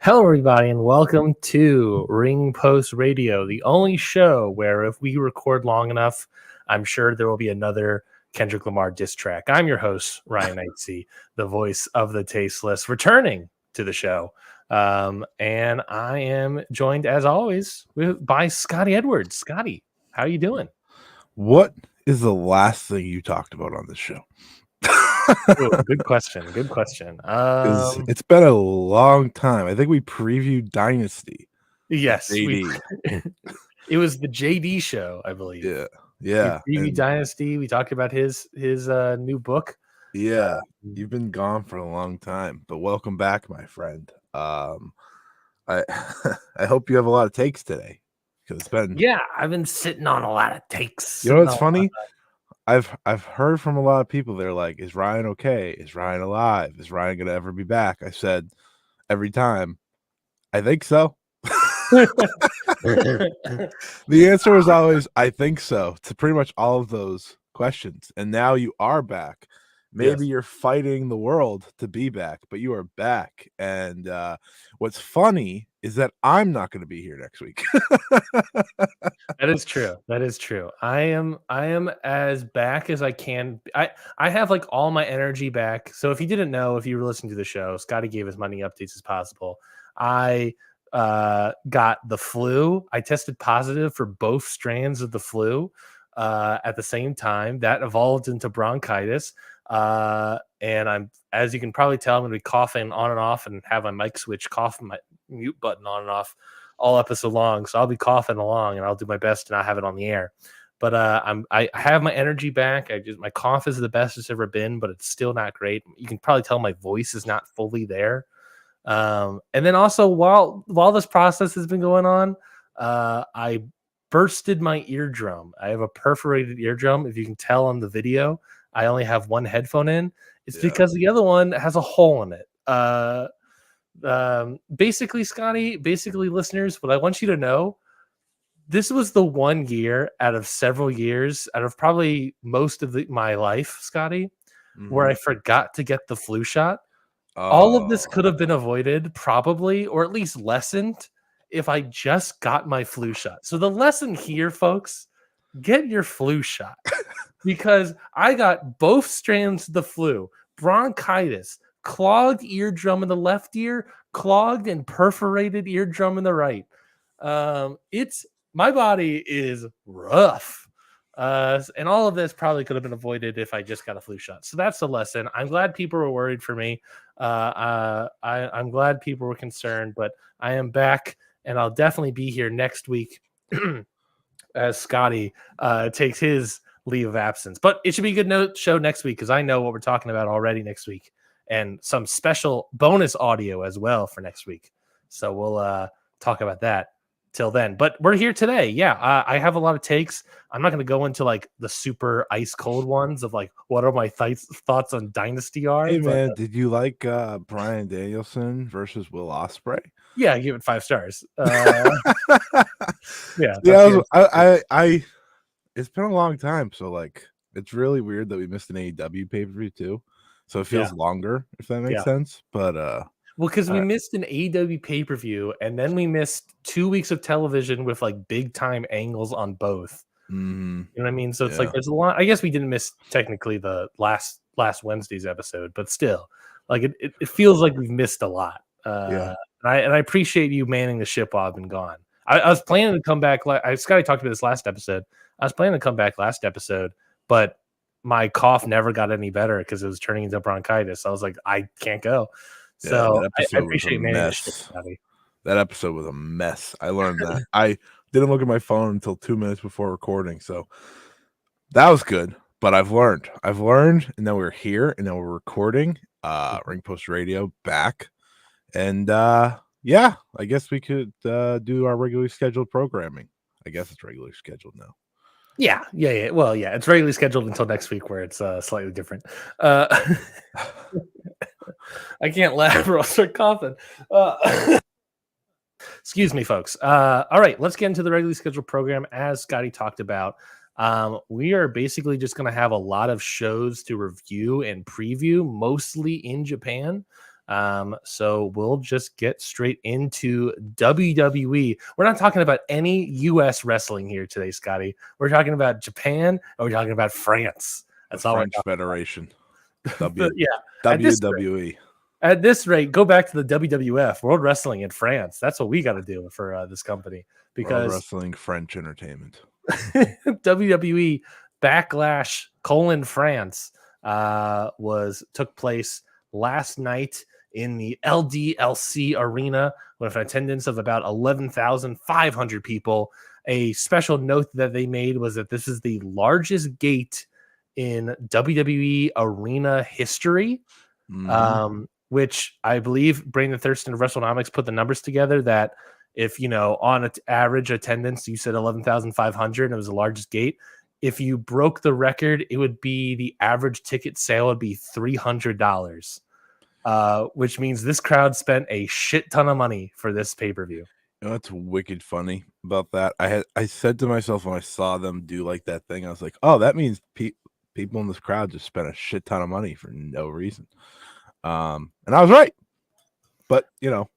Hello, everybody, and welcome to Ring Post Radio, the only show where if we record long enough, I'm sure there will be another Kendrick Lamar diss track. I'm your host, Ryan Knightsey, the voice of the Tasteless, returning to the show. And I am joined, as always, by Scotty Edwards. Scotty, how you doing? What is the last thing you talked about on this show? Ooh, good question. Good question. It's been a long time. I think we previewed Dynasty. Yes, JD. it was the JD show, I believe. Yeah. We previewed Dynasty. We talked about his new book. Yeah, you've been gone for a long time, but welcome back, my friend. I I hope you have a lot of takes today because it's been. Yeah, I've been sitting on a lot of takes. You know what's funny? I've heard from a lot of people. They're like, "Is Ryan okay? Is Ryan alive? Is Ryan gonna ever be back?" I said every time, "I think so." The answer was always, "I think so," to pretty much all of those questions. And now you are back. Maybe you're fighting the world to be back, but you are back. And what's funny is that I'm not going to be here next week. That is true. That is true. I am as back as I can. I have like all my energy back. So if you didn't know, if you were listening to the show, Scotty gave as many updates as possible. I got the flu. I tested positive for both strands of the flu at the same time. That evolved into bronchitis. And I'm, as you can probably tell, I'm going to be coughing on and off and have my mic switch, my mute button on and off all episode long. So I'll be coughing along and I'll do my best to not have it on the air. But I have my energy back. My cough is the best it's ever been, but it's still not great. You can probably tell my voice is not fully there. And then also while this process has been going on, I bursted my eardrum. I have a perforated eardrum. If you can tell on the video, I only have one headphone in. It's because the other one has a hole in it. Basically, Scotty, listeners, what I want you to know, this was the one year out of several years, out of probably most of my life, Scotty, where I forgot to get the flu shot. All of this could have been avoided, probably, or at least lessened, if I just got my flu shot. So the lesson here, folks, get your flu shot. Because I got both strands of the flu, bronchitis, clogged eardrum in the left ear, clogged and perforated eardrum in the right. My body is rough. And all of this probably could have been avoided if I just got a flu shot. So that's the lesson. I'm glad people were worried for me. I'm glad people were concerned, but I am back and I'll definitely be here next week as Scotty takes his leave of absence. But it should be a good show next week because I know what we're talking about already next week and some special bonus audio as well for next week. So we'll talk about that till then. But we're here today. Yeah, I have a lot of takes. I'm not going to go into like the super ice cold ones of like what are my thoughts on Dynasty are. Hey, man, did you like Bryan Danielson versus Will Ospreay? Yeah, I give it 5 stars. Yeah. I it's been a long time, so like it's really weird that we missed an AEW pay-per-view too. So it feels longer, if that makes sense. But well, because we missed an AEW pay-per-view and then we missed 2 weeks of television with like big time angles on both. You know what I mean? So it's like there's a lot. I guess we didn't miss technically the last Wednesday's episode, but still, like it feels like we've missed a lot. And I appreciate you manning the ship while I've been gone. I was planning to come back. Scotty talked about this last episode. I was planning to come back last episode, but my cough never got any better because it was turning into bronchitis. I was like, I can't go. So I appreciate manning the ship, Scotty. That episode was a mess. I learned that. I didn't look at my phone until 2 minutes before recording, so that was good. But I've learned, and now we're here, and now we're recording. Ring Post Radio back, and I guess we could do our regularly scheduled programming. I guess it's regularly scheduled now. Yeah. Well, yeah, it's regularly scheduled until next week, where it's slightly different. I can't laugh or I'll start coughing. Excuse me, folks. All right, let's get into the regularly scheduled program. As Scotty talked about, we are basically just going to have a lot of shows to review and preview, mostly in Japan. So we'll just get straight into WWE. We're not talking about any US wrestling here today, Scotty. We're talking about Japan and we're talking about France. That's the all French Federation. yeah. WWE. At this rate, go back to the WWF, World Wrestling in France. That's what we got to do for this company, because World Wrestling French Entertainment. WWE Backlash France took place last night in the LDLC arena with an attendance of about 11,500 people. A special note that they made was that this is the largest gate in WWE arena history, which I believe Brandon Thurston of WrestleNomics put the numbers together that if, on average attendance, you said 11,500, it was the largest gate. If you broke the record, it would be the average ticket sale would be $300, which means this crowd spent a shit ton of money for this pay-per-view. What's wicked funny about that? I said to myself when I saw them do like that thing, I was like, oh, that means people in this crowd just spent a shit ton of money for no reason. And I was right. But,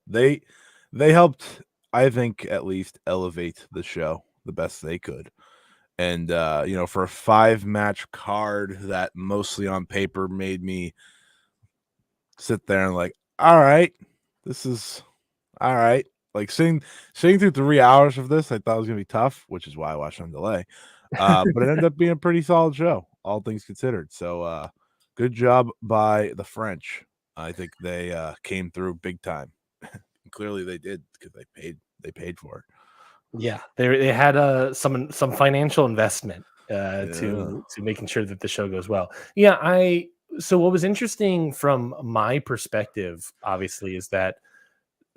they helped, I think, at least elevate the show the best they could. And, for a 5-match card that mostly on paper made me sit there and like, all right, this is all right. Like sitting through 3 hours of this, I thought it was going to be tough, which is why I watched on delay. But it ended up being a pretty solid show, all things considered. So good job by the French. I think they came through big time. Clearly they did, because they paid for it. Yeah, they had some financial investment to making sure that the show goes well. Yeah, so what was interesting from my perspective, obviously, is that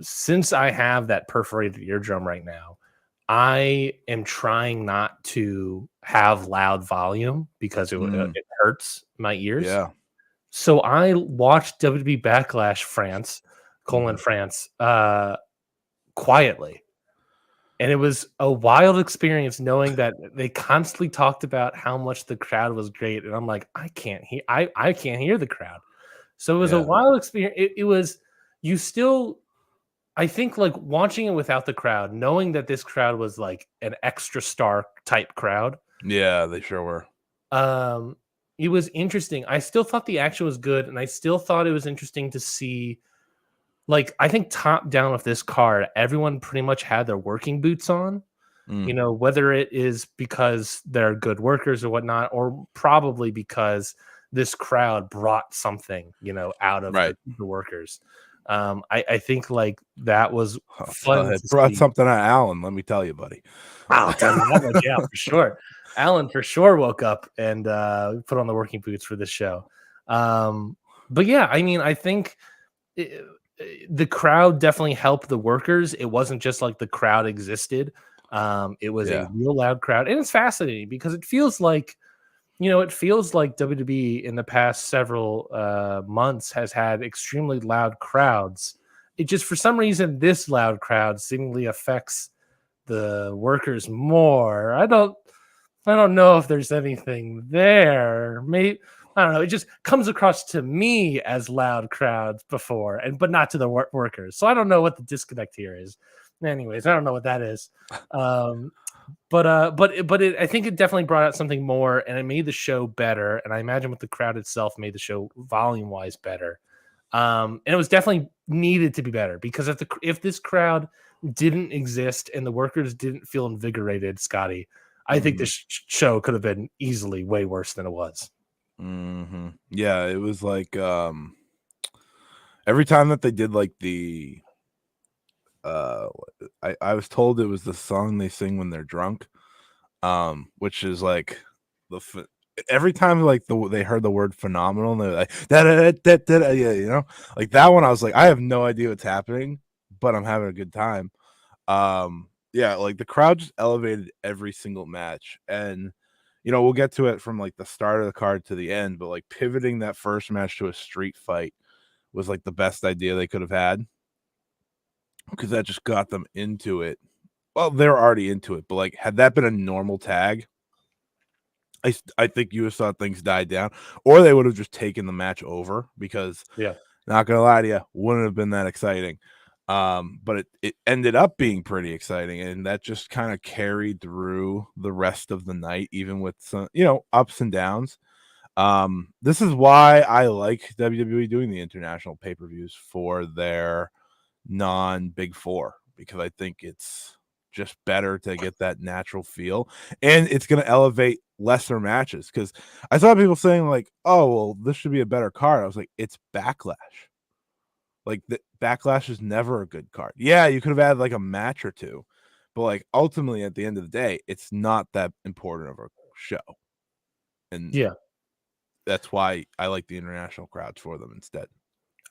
since I have that perforated eardrum right now, I am trying not to have loud volume because it hurts my ears. Yeah. So I watched WWE Backlash France quietly. And it was a wild experience knowing that they constantly talked about how much the crowd was great. And I'm like, I can't hear the crowd. So it was a wild experience. It was, I think, like watching it without the crowd, knowing that this crowd was like an extra star type crowd. Yeah, they sure were. It was interesting. I still thought the action was good. And I still thought it was interesting to see, like, I think top down of this card, everyone pretty much had their working boots on, whether it is because they're good workers or whatnot, or probably because this crowd brought something, out of the workers. I think like that was fun. It brought something out of Alan, let me tell you, buddy. I'll tell you that much, yeah, for sure. Alan for sure woke up and put on the working boots for this show. But yeah, I mean, I think the crowd definitely helped the workers. It wasn't just like the crowd existed. It was a real loud crowd. And it's fascinating because it feels like WWE in the past several months has had extremely loud crowds. It just, for some reason, this loud crowd seemingly affects the workers more. I don't know if there's anything there. Maybe, I don't know. It just comes across to me as loud crowds before, but not to the workers. So I don't know what the disconnect here is. Anyways, I don't know what that is. But I think it definitely brought out something more, and it made the show better. And I imagine with the crowd itself made the show volume wise better. And it was definitely needed to be better, because if this crowd didn't exist and the workers didn't feel invigorated, Scotty, I think this show could have been easily way worse than it was. Yeah, it was like every time that they did like the I was told it was the song they sing when they're drunk, which is like every time like they heard the word phenomenal and they're like yeah, like that one. I was like, I have no idea what's happening, but I'm having a good time. Yeah, like the crowd just elevated every single match, and we'll get to it from like the start of the card to the end, but like pivoting that first match to a street fight was like the best idea they could have had, because that just got them into it. Well, they're already into it, but like had that been a normal tag, I think you would have thought things died down, or they would have just taken the match over, because Not gonna lie to you, wouldn't have been that exciting. But it ended up being pretty exciting, and that just kind of carried through the rest of the night, even with some, ups and downs. This is why I like WWE doing the international pay-per-views for their non-Big Four, because I think it's just better to get that natural feel, and it's going to elevate lesser matches. Because I saw people saying like, "Oh, well, this should be a better card." I was like, "It's Backlash. Like the Backlash is never a good card. Yeah, you could have added like a match or two, but like ultimately at the end of the day, it's not that important of a show." And Yeah. that's why I like the international crowds for them instead.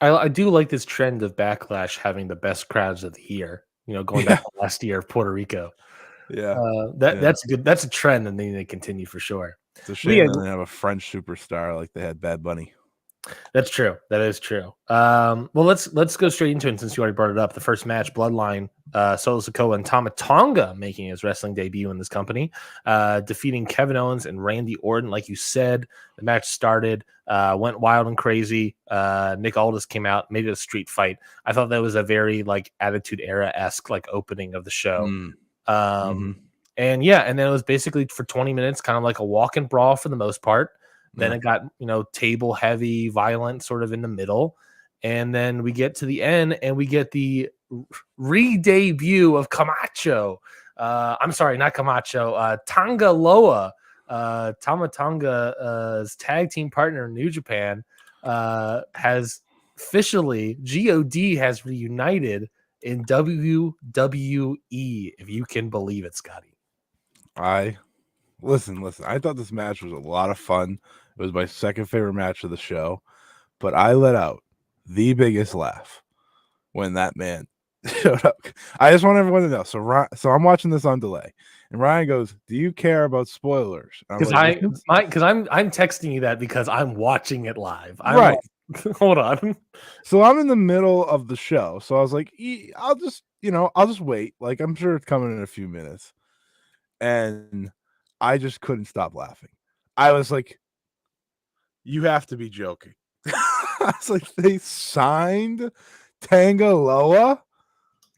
I do like this trend of Backlash having the best crowds of the year. Going back Yeah. to last year of Puerto Rico. Yeah. That's good. That's a trend, and they need to continue for sure. It's a But yeah, shame that they have a French superstar like they had Bad Bunny. that's true. That is true. Well, let's go straight into it since you already brought it up. The first match, Bloodline, Solo Sikoa and Tama Tonga making his wrestling debut in this company, defeating Kevin Owens and Randy Orton. Like you said, the match started, went wild and crazy. Nick Aldis came out, made it a street fight. I thought that was a very like Attitude Era-esque like opening of the show. And yeah, and then it was basically for 20 minutes, kind of like a walk and brawl for the most part. Then it got, table heavy, violent sort of in the middle. And then we get to the end and we get the re-debut of Camacho. I'm sorry, not Camacho. Tanga Loa, Tama Tonga's tag team partner in New Japan, has officially, GOD has reunited in WWE, if you can believe it, Scotty. Listen. I thought this match was a lot of fun. It was my second favorite match of the show, but I let out the biggest laugh when that man showed up. I just want everyone to know. So I'm watching this on delay, and Ryan goes, "Do you care about spoilers?" Because I'm texting you that because I'm watching it live. Right. Hold on. So I'm in the middle of the show, so I was like, I'll just wait. Like I'm sure it's coming in a few minutes, and I just couldn't stop laughing. I was like, "You have to be joking." I was like, "They signed Tangaloa?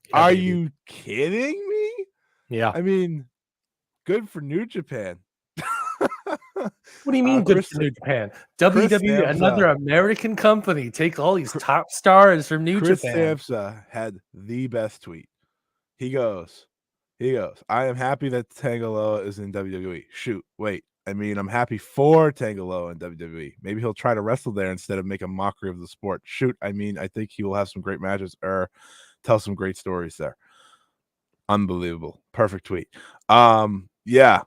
Yeah, Are baby. you kidding me?" Yeah. I mean, good for New Japan. What do you mean good for New Japan? WWE, another American company, take all these top stars from New Japan. Chris Samsa had the best tweet. He goes, "I am happy that Tangaloa is in WWE. Shoot, wait. I mean, I'm happy for Tangaloa in WWE. Maybe he'll try to wrestle there instead of make a mockery of the sport. Shoot, I mean, I think he will have some great matches or tell some great stories there." Unbelievable. Perfect tweet. Yeah.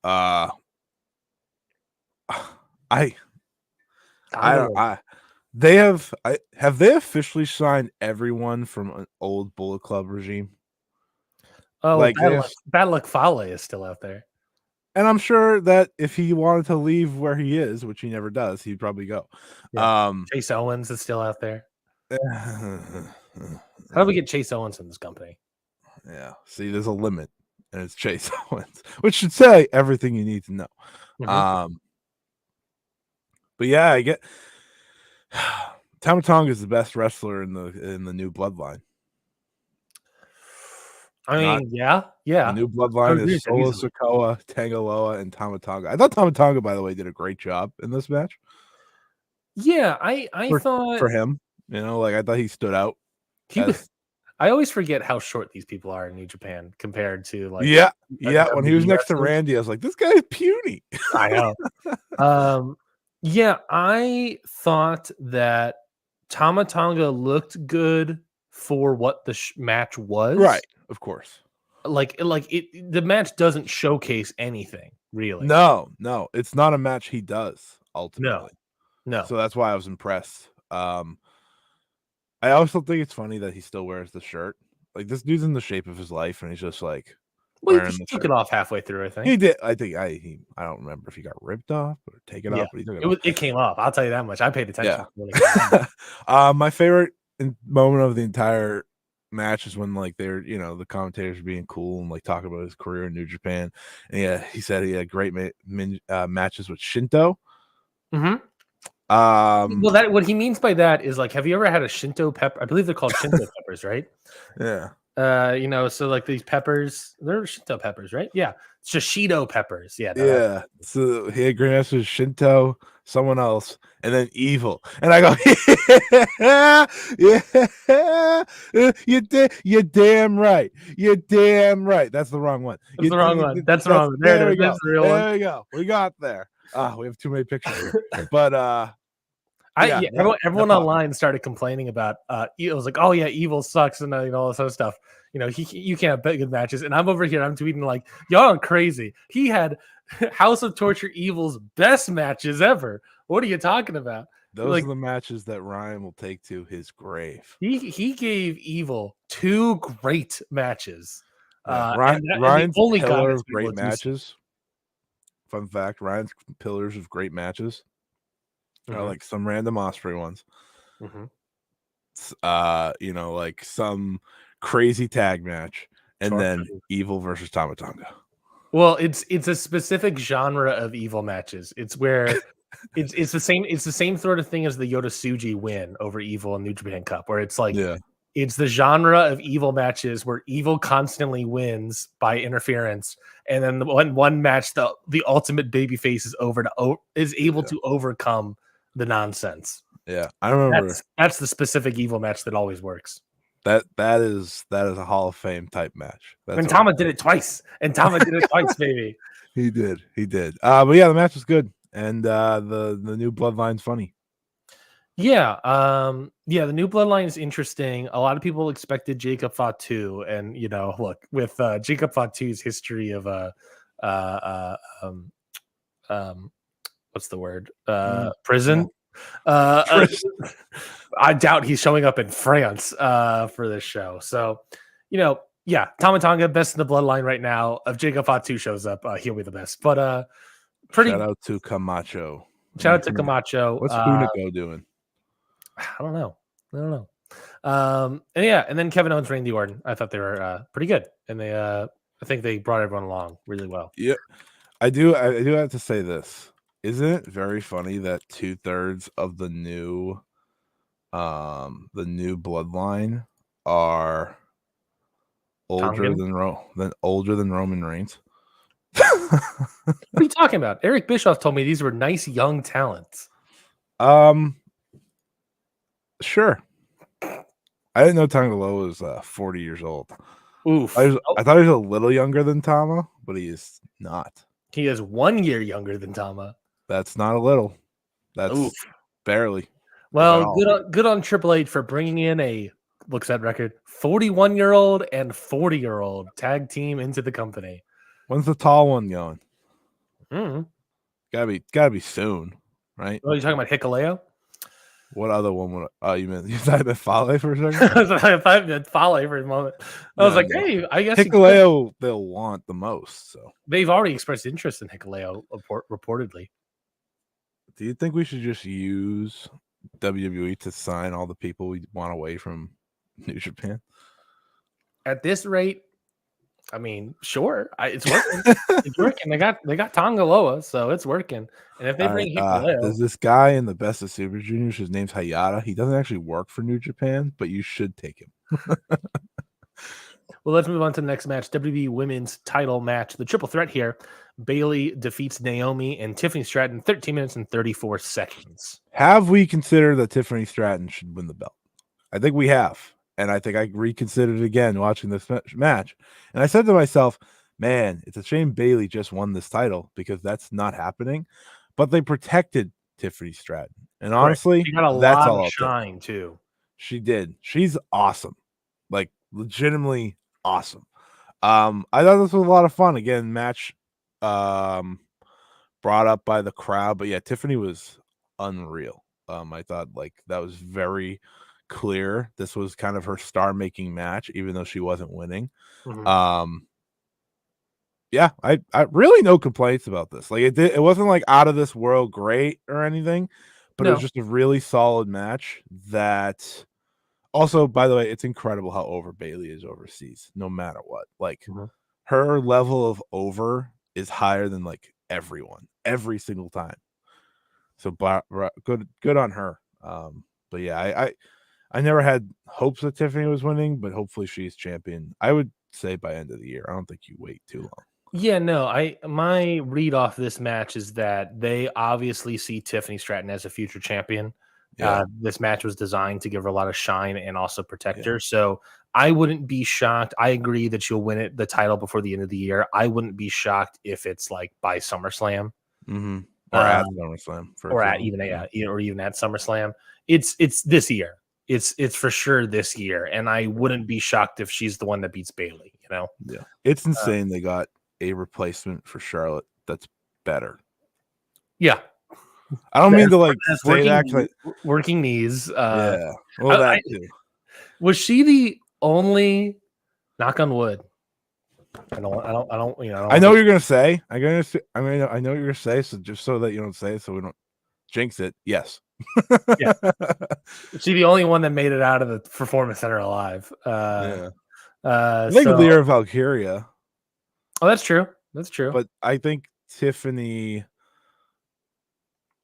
Have they officially signed everyone from an old Bullet Club regime? Oh, like Bad Luck Fale is still out there. And I'm sure that if he wanted to leave where he is, which he never does, he'd probably go. Yeah. Chase Owens is still out there. How do we get Chase Owens in this company? Yeah. See, there's a limit, and it's Chase Owens, which should say everything you need to know. But yeah, I get Tama Tonga is the best wrestler in the new bloodline. I mean, yeah. The new bloodline is Solo Sikoa, Tangaloa, and Tama Tonga. I thought Tama Tonga, by the way, did a great job in this match. Yeah, I thought for him, I thought he stood out. I always forget how short these people are in New Japan compared to like when he was next to Randy, I was like, this guy is puny. I know. Yeah, I thought that Tama Tonga looked good for what the match was. Right, of course. The match doesn't showcase anything really. No, it's not a match he does ultimately. No. So that's why I was impressed. I also think it's funny that he still wears the shirt. Like this dude's in the shape of his life, and he's just like. Well, he took it off halfway through. I think he did. I don't remember if he got ripped off or taken off. But he took it came off. I'll tell you that much. I paid attention. Yeah. My favorite moment of the entire match is when like they're the commentators are being cool and like talking about his career in New Japan. And he said he had great matches with Shinto. Well, that what he means by that is like, have you ever had a Shinto pepper? I believe they're called Shinto peppers, right? Yeah. So like these peppers, they're Shinto peppers, right? Yeah, shishito peppers. Yeah, no, Yeah. So he had Grandmaster Shinto, someone else, and then Evil. And I go, yeah, you're damn right. You're damn right. That's the wrong one. that's the wrong one. That's the wrong one. There it is. That's the real one. There we go. We got there. We have too many pictures here. But everyone online started complaining about it was like, oh yeah, Evil sucks and all this other stuff. You can't have good matches, and I'm over here, I'm tweeting like, y'all are crazy. He had House of Torture Evil's best matches ever. What are you talking about? Those are the matches that Ryan will take to his grave. He gave Evil 2 great matches. Ryan's pillar of great matches. Fun fact: Ryan's pillars of great matches are like some random Osprey ones. Like some crazy tag match, and then Evil versus Tama Tonga. Well, it's a specific genre of Evil matches. It's where it's the same sort of thing as the Yota Tsuji win over Evil in New Japan Cup, where it's like it's the genre of Evil matches where Evil constantly wins by interference, and then the one match the ultimate babyface is able to overcome the nonsense. Yeah, I remember that's the specific Evil match that always works. That is a Hall of Fame type match. And Tama did it twice. Baby. He did. But yeah, the match was good, and the new Bloodline's funny. Yeah, the new Bloodline is interesting. A lot of people expected Jacob Fatu, and look, with Jacob Fatu's history of what's the word? Prison. I doubt he's showing up in France for this show. So, Tama Tonga, best in the Bloodline right now. If Jacob Fatu shows up, he'll be the best. But shout out to Camacho. What's Hunico doing? I don't know. And then Kevin Owens, Randy Orton. I thought they were pretty good, and I think they brought everyone along really well. Yeah, I do have to say this. Isn't it very funny that 2/3 of the new Bloodline are older than Roman Reigns? What are you talking about? Eric Bischoff told me these were nice young talents. Sure. I didn't know Tangaloa was 40 years old. Oof. I thought he was a little younger than Tama, but he is not. He is 1 year younger than Tama. That's not a little. That's barely. Well, good on Triple H for bringing in a looks at record 41-year-old and 40-year-old tag team into the company. When's the tall one going? Mm-hmm. Gotta be soon, right? Oh, you're talking about Hikuleo? What other one would you meant? You thought about Fale for a second? I thought Fale for a moment. I was like, hey, I guess Hikuleo they'll want the most. So they've already expressed interest in Hikuleo reportedly. Do you think we should just use WWE to sign all the people we want away from New Japan? At this rate, I mean, sure, it's working. It's working. They got Tonga Loa, so it's working. And if they bring Hikuleo, there's this guy in the Best of Super Juniors. His name's Hayata. He doesn't actually work for New Japan, but you should take him. Well, let's move on to the next match. WWE Women's Title match. The triple threat here. Bayley defeats Naomi and Tiffany Stratton 13 minutes and 34 seconds. Have we considered that Tiffany Stratton should win the belt? I think we have. And I think I reconsidered it again watching this match. And I said to myself, man, it's a shame Bayley just won this title because that's not happening. But they protected Tiffany Stratton. And honestly, she got a lot of shine too. She did. She's awesome. Like legitimately awesome. I thought this was a lot of fun. Again, match brought up by the crowd. But yeah, Tiffany was unreal. I thought like that was very clear. This was kind of her star-making match, even though she wasn't winning. Mm-hmm. Yeah, I really no complaints about this. Like it wasn't like out of this world great or anything, but it was just a really solid match that also, by the way, it's incredible how over Bayley is overseas, no matter what. Like her level of over is higher than like everyone, every single time. So good on her. But yeah, I never had hopes that Tiffany was winning, but hopefully she's champion. I would say by end of the year. I don't think you wait too long. Yeah, no, my read off this match is that they obviously see Tiffany Stratton as a future champion. Yeah. This match was designed to give her a lot of shine and also protect her. So I wouldn't be shocked. I agree that she'll win the title before the end of the year. I wouldn't be shocked if it's like by SummerSlam. Mm-hmm. Or at SummerSlam, or even at SummerSlam. It's this year. It's for sure this year, and I wouldn't be shocked if she's the one that beats Bayley. You know, yeah, it's insane. They got a replacement for Charlotte that's better. Yeah, I don't mean to like say that. Working knees. Yeah, well, that too. Was she the only? Knock on wood. I don't. You know. I know what you're gonna say. I know what you're gonna say. So just so that you don't say it, so we don't jinx it. Yes. Yeah. She the only one that made it out of the Performance Center alive. Yeah. I think Lyra Valkyria. Oh, that's true. That's true. But I think Tiffany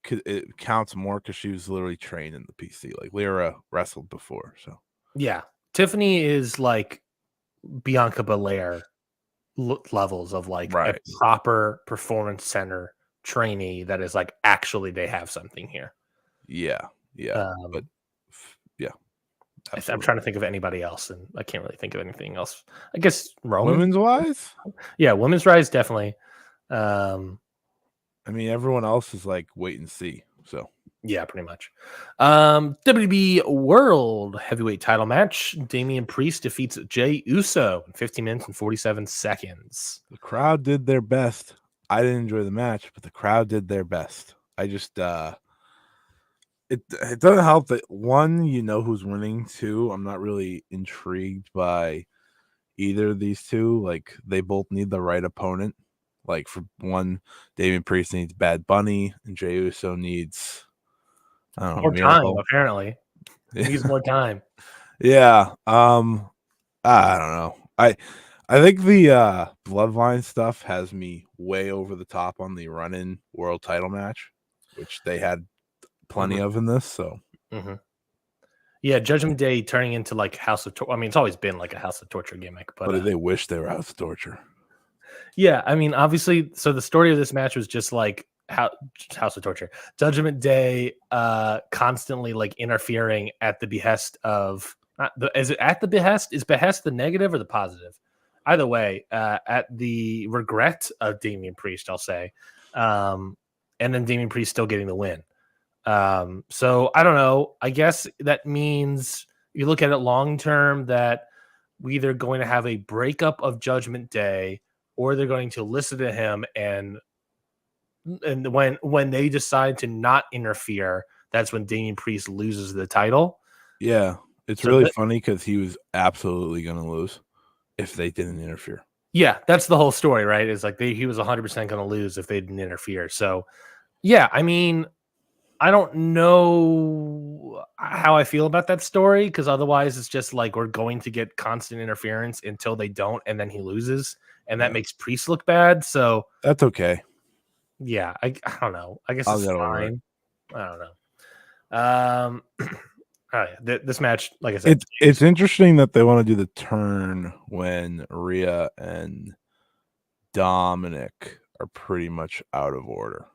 it counts more because she was literally trained in the PC. Like Lyra wrestled before, so yeah. Tiffany is like Bianca Belair levels of like a proper Performance Center trainee that is like actually they have something here. Yeah. But yeah, I'm trying to think of anybody else, and I can't really think of anything else. I guess Roman. Women's wise, yeah, women's rise definitely. I mean, everyone else is like wait and see. So yeah, pretty much. WWE World Heavyweight Title match: Damian Priest defeats Jey Uso in 15 minutes and 47 seconds. The crowd did their best. I didn't enjoy the match, but the crowd did their best. I just it doesn't help that one, you know who's winning. Two, I'm not really intrigued by either of these two. Like they both need the right opponent. Like for one, Damian Priest needs Bad Bunny, and Jey Uso needs more time. Apparently, he needs more time. Yeah. I don't know. I think the Bloodline stuff has me way over the top on the run-in world title match, which they had plenty of in this. So, yeah, Judgment Day turning into like House of Torture. I mean, it's always been like a House of Torture gimmick, but they wish they were House of Torture. Yeah, I mean, obviously, so the story of this match was just like House of Torture. Judgment Day constantly like interfering at the behest of is it at the behest? Is behest the negative or the positive? Either way, at the regret of Damian Priest, I'll say. And then Damian Priest still getting the win. So I don't know. I guess that means you look at it long term that we're either going to have a breakup of Judgment Day or they're going to listen to him, and when they decide to not interfere, that's when Damian Priest loses the title. Yeah, it's really funny because he was absolutely going to lose if they didn't interfere. Yeah, that's the whole story, right? It's like he was 100% going to lose if they didn't interfere. So, yeah, I mean, I don't know how I feel about that story because otherwise it's just like we're going to get constant interference until they don't, and then he loses. And that makes Priest look bad. So that's okay. Yeah, I don't know. I guess it's fine. I don't know. This match, like I said, it's interesting that they want to do the turn when Rhea and Dominic are pretty much out of order.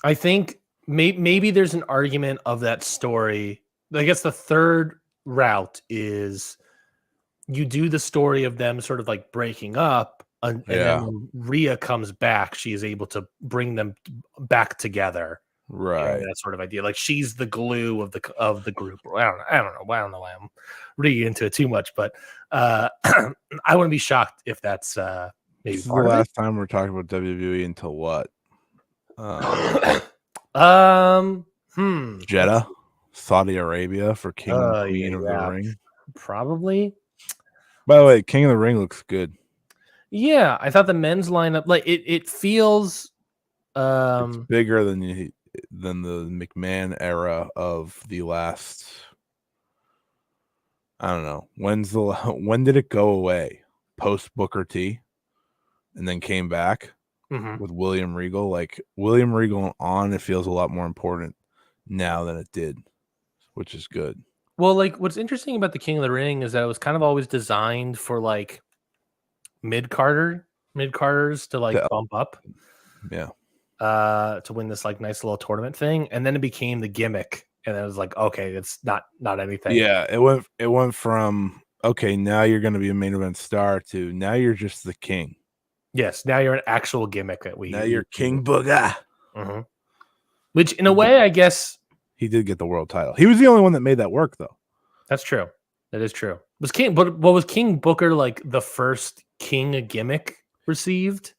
I think maybe there's an argument of that story. I guess the third route is you do the story of them sort of like breaking up, and then when Rhea comes back, she is able to bring them back together. Right. That sort of idea. Like she's the glue of the group. I don't know why I'm reading into it too much, but I wouldn't be shocked if that's maybe this is the last time we're talking about WWE until what? Jeddah, Saudi Arabia for King and Queen of the Ring. Probably. By the way, King of the Ring looks good. Yeah, I thought the men's lineup, like it feels it's bigger than the McMahon era of the last. I don't know. When did it go away? Post Booker T, and then came back. with William Regal. Like William Regal on, it feels a lot more important now than it did, which is good. Well, like what's interesting about the King of the Ring is that it was kind of always designed for like mid-carders to like bump up. Yeah. To win this like nice little tournament thing, and then it became the gimmick, and it was like, okay, it's not anything. Yeah, it went from okay, now you're going to be a main event star to now you're just the king. Yes, now you're an actual gimmick that now you're King Booga. Mm-hmm. Which, in a way, I guess he did get the world title. He was the only one that made that work, though. That's true. That is true. Was King Booker like the first king gimmick received?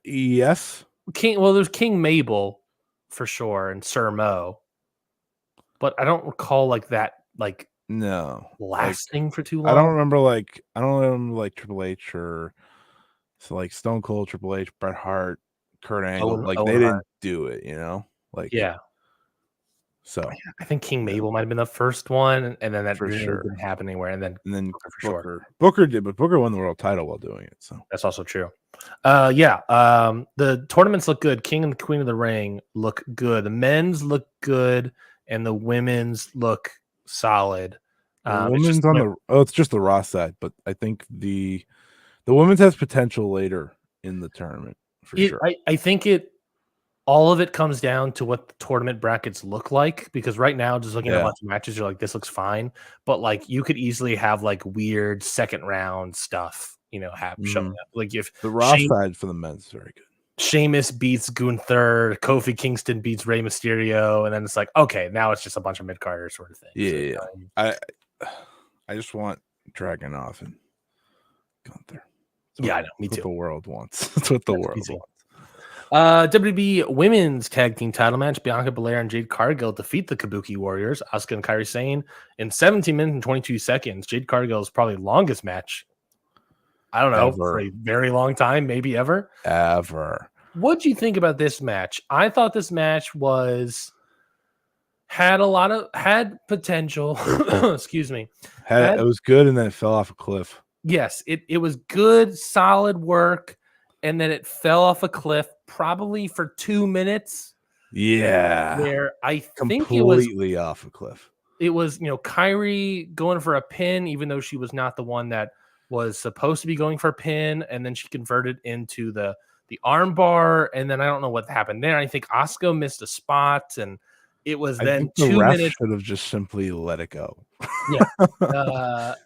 Yes. There's King Mabel for sure, and Sir Mo, but I don't recall like that no lasting for too long. I don't remember like Triple H or like Stone Cold, Triple H, Bret Hart, Kurt Angle. They didn't do it, yeah. So I think King Mabel might have been the first one, and then that really didn't happen anywhere. And then Booker did, but Booker won the world title while doing it. So that's also true. The tournaments look good. King and the Queen of the Ring look good. The men's look good, and the women's look solid. Women's it's just the Raw side, but I think the women's has potential later in the tournament for sure. I think all of it comes down to what the tournament brackets look like, because right now, just looking at a bunch of matches, you're like, this looks fine, but like you could easily have like weird second round stuff, showing up. Like if the Raw side for the men's is very good. Sheamus beats Gunther, Kofi Kingston beats Rey Mysterio, and then it's like, okay, now it's just a bunch of mid-carders sort of thing. Yeah, I just want Dragunov and Gunther. I know, me too. That's what the world wants. That's what the world wants. WWE Women's Tag Team Title match: Bianca Belair and Jade Cargill defeat the Kabuki Warriors, Asuka and Kairi Sane, in 17 minutes and 22 seconds. Jade Cargill's probably longest match, I don't know, for a very long time, maybe ever. What'd you think about this match? I thought this match had potential. Excuse me. It was good, and then it fell off a cliff. Yes, it was good, solid work, and then it fell off a cliff probably for 2 minutes. Yeah. Where I think completely off a cliff. It was, Kairi going for a pin, even though she was not the one that was supposed to be going for a pin, and then she converted into the arm bar, and then I don't know what happened there. I think Asuka missed a spot, and it was then 2 minutes. Should have just simply let it go.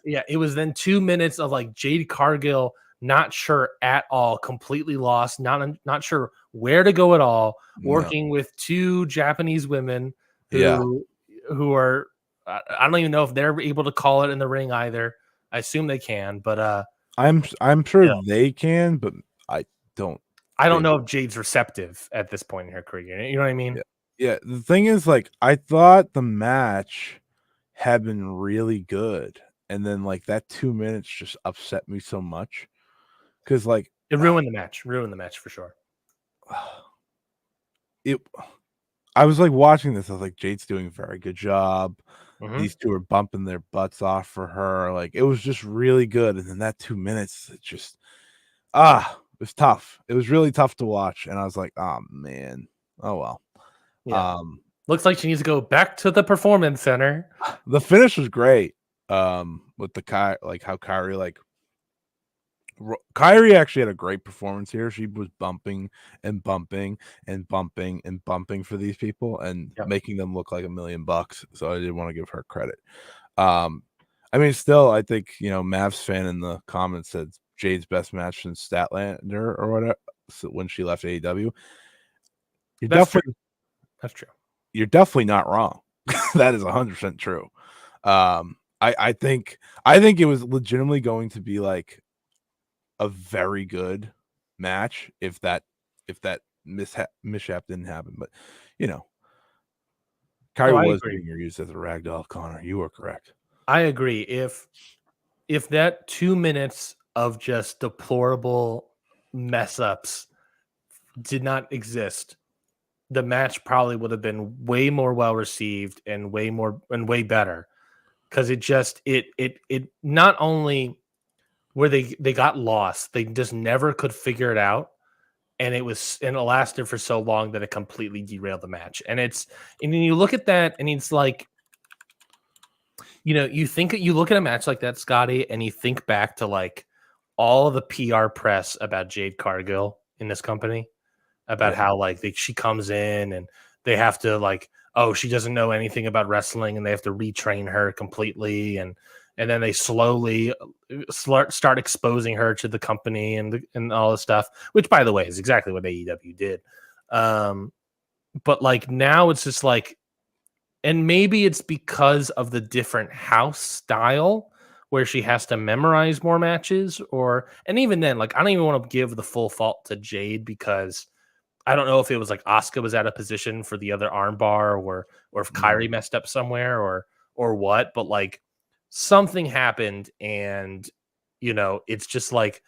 It was then 2 minutes of like Jade Cargill not sure at all, completely lost, not sure where to go at all, working with two Japanese women who are, I don't even know if they're able to call it in the ring either. I assume they can, but I'm sure they can, but I don't know if Jade's receptive at this point in her career. You know what I mean? Yeah. The thing is, like, I thought the match had been really good, and then like that 2 minutes just upset me so much because like it ruined the match for sure. I was like watching this, I was like, Jade's doing a very good job. Mm-hmm. These two are bumping their butts off for her. Like, it was just really good. And then that 2 minutes, it just it was tough. It was really tough to watch. And I was like, oh man. Oh well. Yeah. Looks like she needs to go back to the performance center. The finish was great. With the how Kairi actually had a great performance here. She was bumping and bumping and bumping and bumping for these people and making them look like $1 million. So I did want to give her credit. I mean, still, I think, Mavs fan in the comments said Jade's best match since Statlander or whatever when she left AEW. That's true. You're definitely not wrong. That is 100% true. I think it was legitimately going to be like a very good match if that mishap didn't happen, but Kairi was being used as a ragdoll. Connor, you were correct. I agree. If that 2 minutes of just deplorable mess ups did not exist, the match probably would have been way more well received and way better, because it not only where they got lost, they just never could figure it out, and it lasted for so long that it completely derailed the match. And then you look at that, and it's like, you look at a match like that, Scotty, and you think back to like all of the PR press about Jade Cargill in this company, about how like she comes in and they have to like, oh, she doesn't know anything about wrestling, and they have to retrain her completely, and then they slowly start exposing her to the company and all this stuff, which, by the way, is exactly what AEW did. But like now it's just like, and maybe it's because of the different house style where she has to memorize more matches, and even then, like, I don't even want to give the full fault to Jade, because I don't know if it was like Asuka was out of position for the other armbar, or if Kyrie messed up somewhere, or what, but like something happened, and it's just like,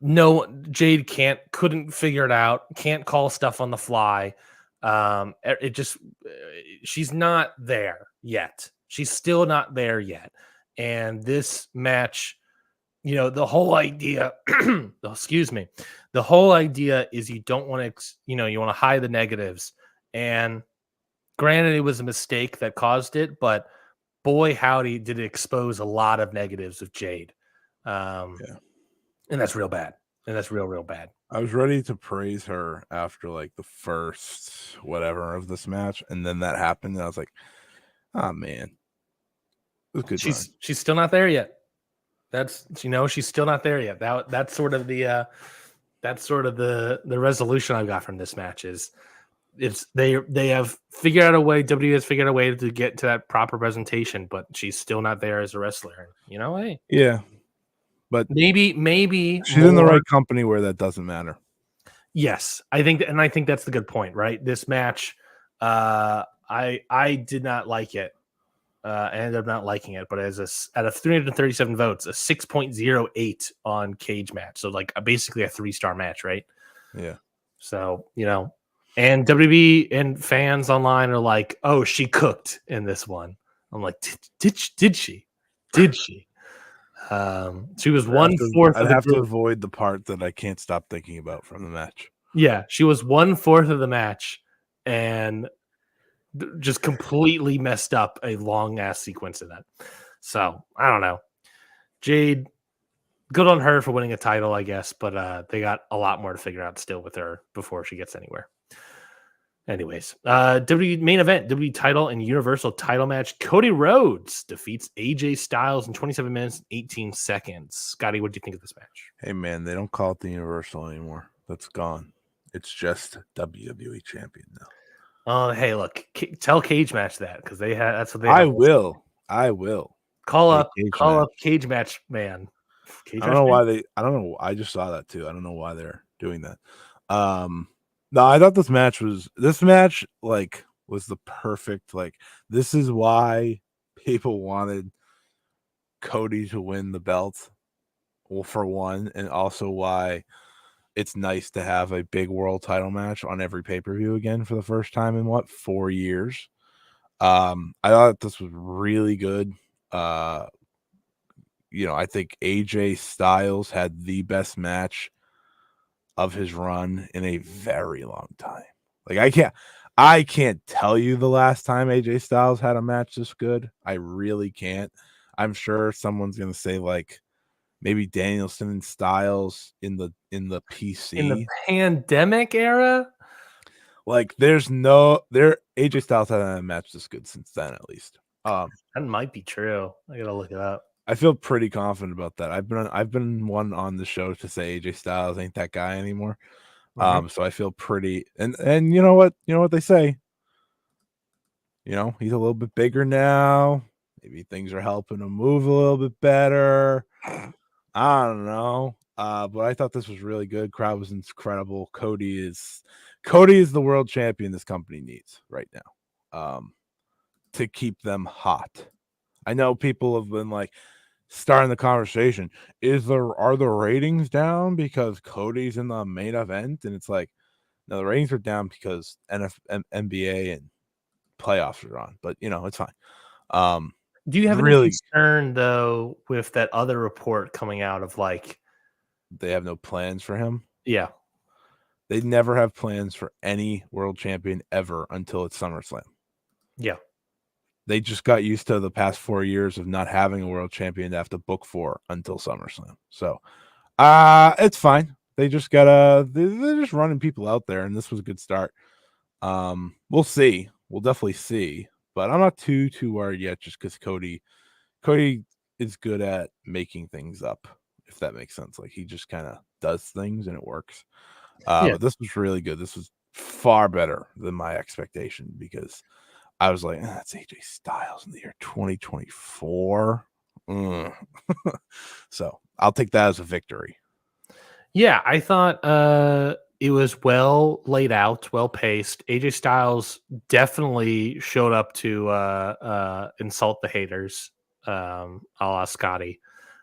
no, Jade couldn't figure it out, can't call stuff on the fly. It just, she's not there yet. She's still not there yet. And this match, the whole idea, excuse me, the whole idea is you don't want to, you want to hide the negatives. And granted, it was a mistake that caused it, but boy, howdy, did it expose a lot of negatives of Jade. And that's real bad. And that's real bad. I was ready to praise her after like the first whatever of this match, and then that happened, and I was like, oh man, it was good. She's still not there yet. That's, she's still not there yet. That's sort of the resolution I got from this match is they have figured out a way. WWE has figured out a way to get to that proper presentation, but she's still not there as a wrestler. Hey, yeah, but maybe she's in the right company where that doesn't matter. Yes, I think that's the good point, right? This match, I did not like it. I ended up not liking it, but out of 337 votes, a 6.08 on Cage Match. So like basically a 3-star match, right? Yeah. So, and WWE and fans online are like, oh, she cooked in this one. I'm like, did she? She was 1/4. I'd have to avoid the part that I can't stop thinking about from the match. Yeah, she was 1/4 of the match and just completely messed up a long ass sequence of that. So I don't know. Jade, good on her for winning a title, I guess, but they got a lot more to figure out still with her before she gets anywhere. Anyways, WWE main event, WWE title and Universal title match. Cody Rhodes defeats AJ Styles in 27 minutes and 18 seconds. Scotty, what do you think of this match? Hey man, they don't call it the Universal anymore. That's gone. It's just WWE champion now. Oh, hey, look, tell Cage Match that, because that's what they. I will. Call up Cage Match man. I don't know why I don't know. I just saw that too. I don't know why they're doing that. No, I thought this match was the perfect, like, this is why people wanted Cody to win the belt. Well, for one, and also why it's nice to have a big world title match on every pay-per-view again for the first time in 4 years. I thought this was really good. I think AJ Styles had the best match of his run in a very long time. Like, I can't tell you the last time AJ Styles had a match this good. I really can't. I'm sure someone's gonna say like maybe Danielson and Styles in the PC in the pandemic era. Like, AJ Styles hasn't had a match this good since then, at least. That might be true. I gotta look it up. I feel pretty confident about that. I've been one on the show to say AJ Styles ain't that guy anymore. So I feel pretty, and you know what they say. He's a little bit bigger now. Maybe things are helping him move a little bit better. I don't know. But I thought this was really good. Crowd was incredible. Cody is the world champion this company needs right now. To keep them hot. I know people have been like starting the conversation. Are the ratings down because Cody's in the main event? And it's like, no, the ratings are down because NBA and playoffs are on. But it's fine. Do you have any concern though with that other report coming out of like they have no plans for him? Yeah. They never have plans for any world champion ever until it's SummerSlam. Yeah. They just got used to the past 4 years of not having a world champion to have to book for until SummerSlam. So, it's fine. They're just running people out there, and this was a good start. We'll see. We'll definitely see. But I'm not too worried yet, just because Cody is good at making things up, if that makes sense. Like, he just kind of does things and it works. But this was really good. This was far better than my expectation, because I was like, that's AJ Styles in the year 2024. So I'll take that as a victory. Yeah, I thought it was well laid out, well paced. AJ Styles definitely showed up to insult the haters, a la Scotty.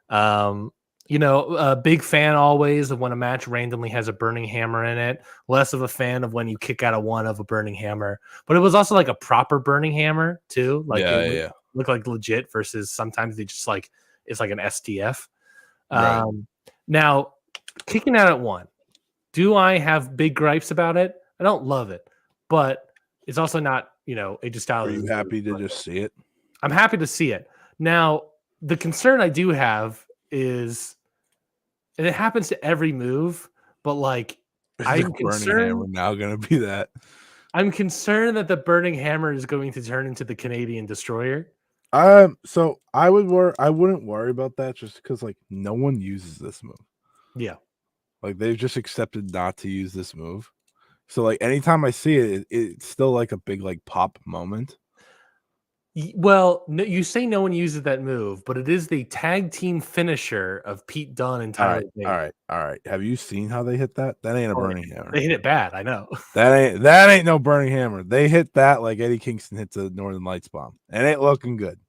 A big fan always of when a match randomly has a burning hammer in it. Less of a fan of when you kick out of a burning hammer. But it was also like a proper burning hammer too. Like it looked like legit versus sometimes they just like it's like an STF. Right. Now, kicking out at one. Do I have big gripes about it? I don't love it, but it's also not, AJ Styles. Are you happy to just see it? I'm happy to see it. Now, the concern I do have is, and it happens to every move, but like, I'm concerned. We're now going to be that. I'm concerned that the burning hammer is going to turn into the Canadian Destroyer. So I wouldn't worry about that, just because like no one uses this move. Yeah. Like, they've just accepted not to use this move. So like anytime I see it, it's still like a big like pop moment. Well, no, you say no one uses that move, but it is the tag team finisher of Pete Dunne and Tyler Bate. All right. Have you seen how they hit that? That ain't a burning hammer. They hit it bad, I know. That ain't no burning hammer. They hit that like Eddie Kingston hits a Northern Lights bomb. It ain't looking good.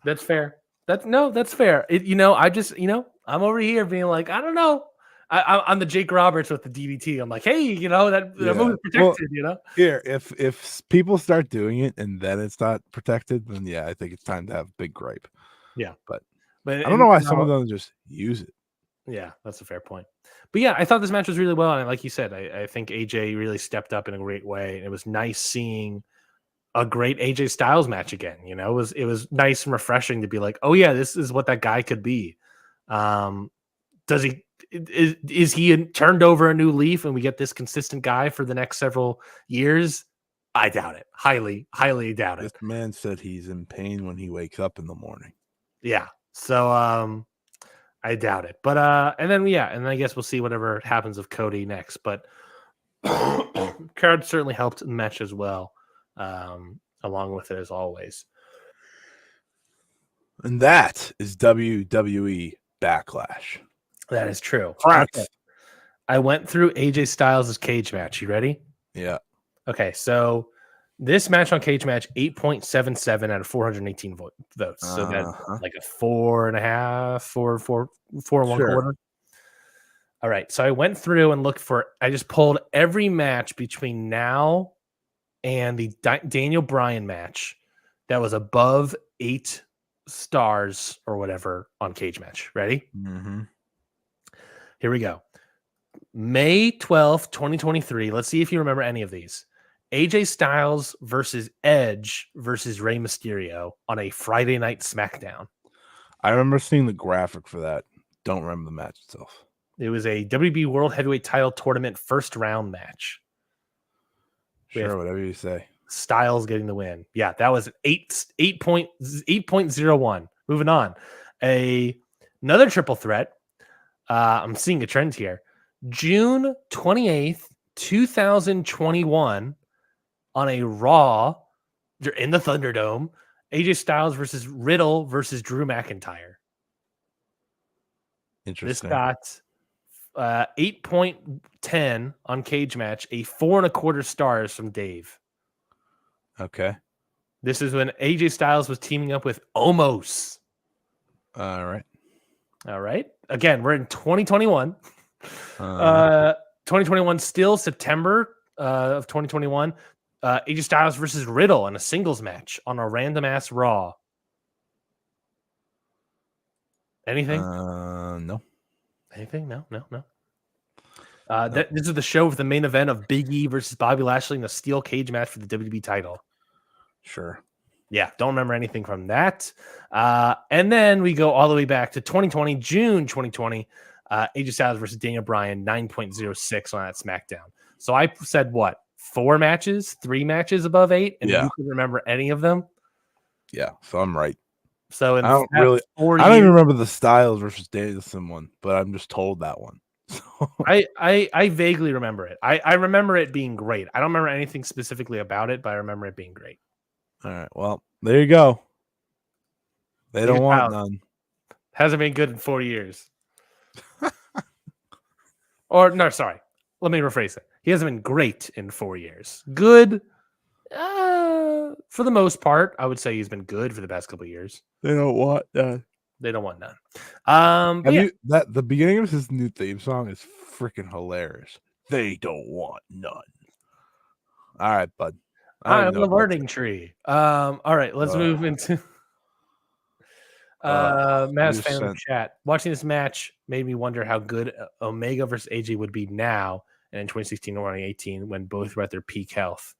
That's fair. That's fair. I'm over here being like, I don't know. I'm the Jake Roberts with the DDT. I'm like, hey, that move is protected. Here, if people start doing it and then it's not protected, then yeah, I think it's time to have big gripe. Yeah, but I don't know why some of them just use it. Yeah, that's a fair point. But yeah, I thought this match was really well, and like you said, I think AJ really stepped up in a great way, and it was nice seeing a great AJ Styles match again. It was nice and refreshing to be like, oh yeah, this is what that guy could be. Is he turned over a new leaf and we get this consistent guy for the next several years? I doubt it. Highly, highly doubt it. This man said he's in pain when he wakes up in the morning. Yeah. So I doubt it. But and then I guess we'll see whatever happens with Cody next. But Card certainly helped the match as well. Along with it as always. And that is WWE Backlash. That is true. Okay. I went through AJ Styles' cage match. You ready? Yeah. Okay, so this match on cage match, 8.77 out of 418 votes. So that's like a 4.5, 4 and 1/4. All right, so I went through and I just pulled every match between now and the Daniel Bryan match that was above 8 stars or whatever on cage match. Ready? Mm-hmm. Here we go. May 12th, 2023. Let's see if you remember any of these. AJ Styles versus Edge versus Rey Mysterio on a Friday night SmackDown. I remember seeing the graphic for that. Don't remember the match itself. It was a WB World Heavyweight Title Tournament first round match. Sure, whatever you say. Styles getting the win. Yeah, that was 8.01. Moving on. Another triple threat. I'm seeing a trend here. June 28th, 2021 on a Raw in the Thunderdome. AJ Styles versus Riddle versus Drew McIntyre. Interesting. This got 8.10 on cage match, a 4.25 stars from Dave. Okay. This is when AJ Styles was teaming up with Omos. All right. Again, we're in 2021. 2021, still September of 2021. AJ Styles versus Riddle in a singles match on a random ass Raw. Anything? No. Anything? No. This is the show with the main event of Big E versus Bobby Lashley in a steel cage match for the WWE title. Sure. Yeah, don't remember anything from that. And then we go all the way back to 2020, June 2020. AJ Styles versus Daniel Bryan, 9.06 on that SmackDown. So I said what? 3 matches above 8, and you can remember any of them? Yeah, so I'm right. So I don't even remember the Styles versus Danielson one, but I'm just told that one. I vaguely remember it. I remember it being great. I don't remember anything specifically about it, but I remember it being great. All right. Well, there you go. They don't want none. Hasn't been good in 4 years. Or no, sorry. Let me rephrase it. He hasn't been great in 4 years. Good, for the most part. I would say he's been good for the past couple of years. They don't want none. They don't want none. The beginning of his new theme song is freaking hilarious. They don't want none. All right, bud. I'm the learning tree. All right, let's move into Mass fan chat. Watching this match made me wonder how good Omega versus AJ would be now and in 2016 or 2018 when both were at their peak health.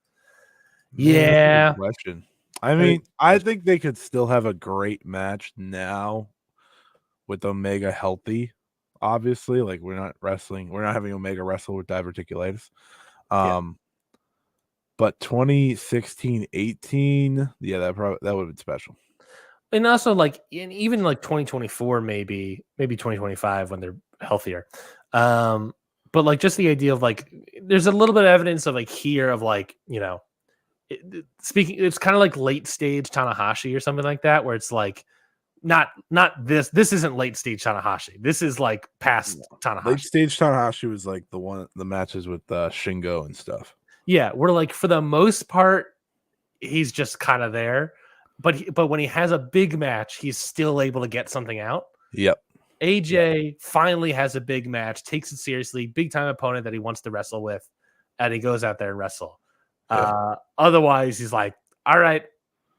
Yeah. Question. I mean, I think they could still have a great match now with Omega healthy. Obviously, like we're not having Omega wrestle with diverticulitis. But 2016, 18, yeah, that would have been special. And also, like, even like 2024, maybe 2025 when they're healthier. But like, just the idea of like, there's a little bit of evidence of like here of like, you know, it's kind of like late stage Tanahashi or something like that, where it's like not this isn't late stage Tanahashi. This is like past Tanahashi. Late stage Tanahashi was like the matches with Shingo and stuff. Yeah, we're like for the most part, he's just kind of there, but when he has a big match, he's still able to get something out. Yep. AJ finally has a big match, takes it seriously, big time opponent that he wants to wrestle with, and he goes out there and wrestle. Yeah. Otherwise, he's like, all right,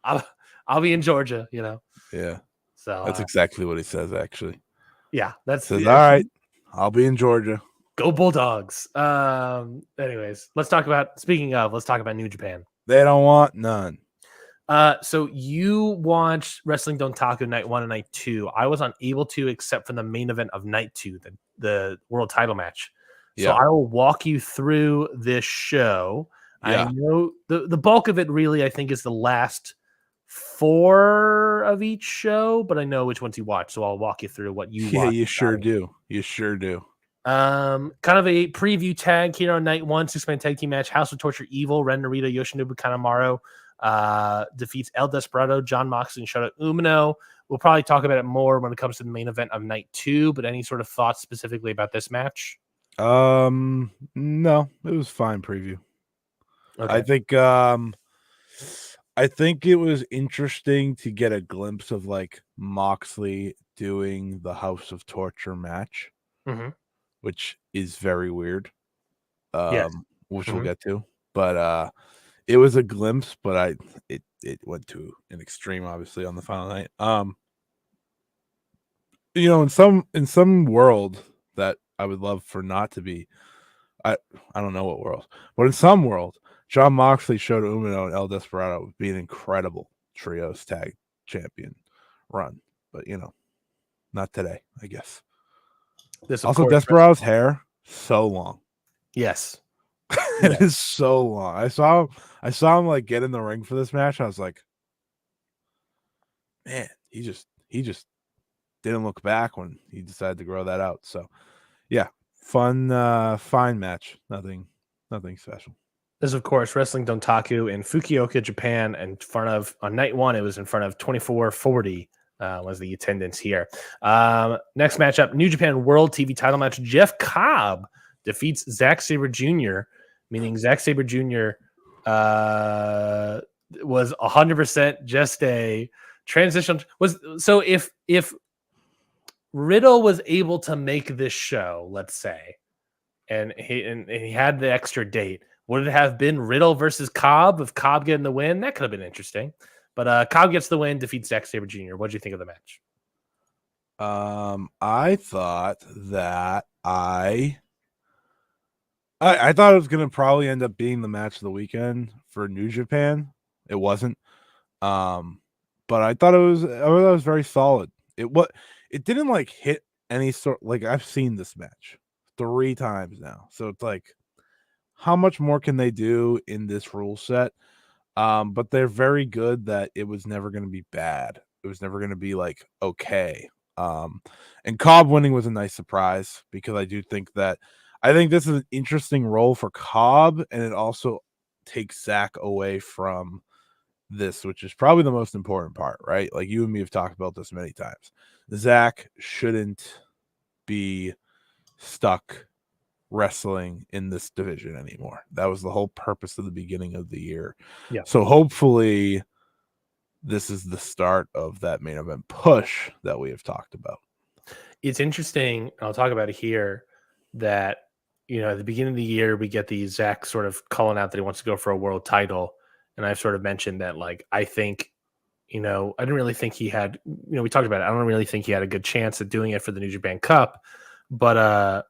I'll be in Georgia, you know. Yeah. So that's exactly what he says, actually. Yeah, all right, I'll be in Georgia. Go Bulldogs. Anyways, let's talk about New Japan. They don't want none. So you watched Wrestling Dontaku Night 1 and Night 2. I was unable to, except for the main event of Night 2, the world title match. So I will walk you through this show. Yeah. I know the bulk of it really, I think, is the last 4 of each show, but I know which ones you watch, so I'll walk you through what you watch. Yeah, you sure do. You sure do. Kind of a preview tag here on Night 1, 6-man tag team match. House of Torture Evil, Ren Narita, Yoshinobu Kanemaru defeats El Desperado, John Moxley, and Shota Umino. We'll probably talk about it more when it comes to the main event of Night 2, but any sort of thoughts specifically about this match? No, it was fine preview. Okay. I think it was interesting to get a glimpse of like Moxley doing the House of Torture match, which is very weird. Which we'll get to, but it was a glimpse, but it went to an extreme, obviously, on the final night. You know, in some world that I would love for not to be, I don't know what world, but in some world, John Moxley, Shota Umino, and El Desperado would be an incredible trios tag champion run, but you know, not today, I guess. Desperado's hair so long. Yes. It is so long. I saw him like get in the ring for this match. I was like, man, he just didn't look back when he decided to grow that out. So yeah, fun, fine match. Nothing special. This is, of course, Wrestling Dontaku in Fukuoka, Japan, in front of, on Night 1, it was in front of 2440 was the attendance here. Next matchup, New Japan World TV title match. Jeff Cobb defeats Zack Sabre Jr., meaning Zack Sabre Jr. Was 100% just a transition. So if Riddle was able to make this show, let's say, and he had the extra date, would it have been Riddle versus Cobb with Cobb getting the win? That could have been interesting. But Cobb gets the win, defeats Zack Sabre Jr. What do you think of the match? I thought that I thought it was gonna probably end up being the match of the weekend for New Japan. It wasn't. But I thought it was very solid. It didn't like hit any sort, like I've seen this match 3 times now. So it's like, how much more can they do in this rule set? But they're very good that it was never going to be bad. It was never going to be like okay. And Cobb winning was a nice surprise because I think this is an interesting role for Cobb, and it also takes Zach away from this, which is probably the most important part, right? Like you and me have talked about this many times. Zach shouldn't be stuck wrestling in this division anymore. That was the whole purpose of the beginning of the year. Yeah. So hopefully this is the start of that main event push that we have talked about. It's interesting, I'll talk about it here, that, at the beginning of the year, we get the Zach sort of calling out that he wants to go for a world title. And I've sort of mentioned that, like, I think, I didn't really think he had, we talked about it. I don't really think he had a good chance at doing it for the New Japan Cup. But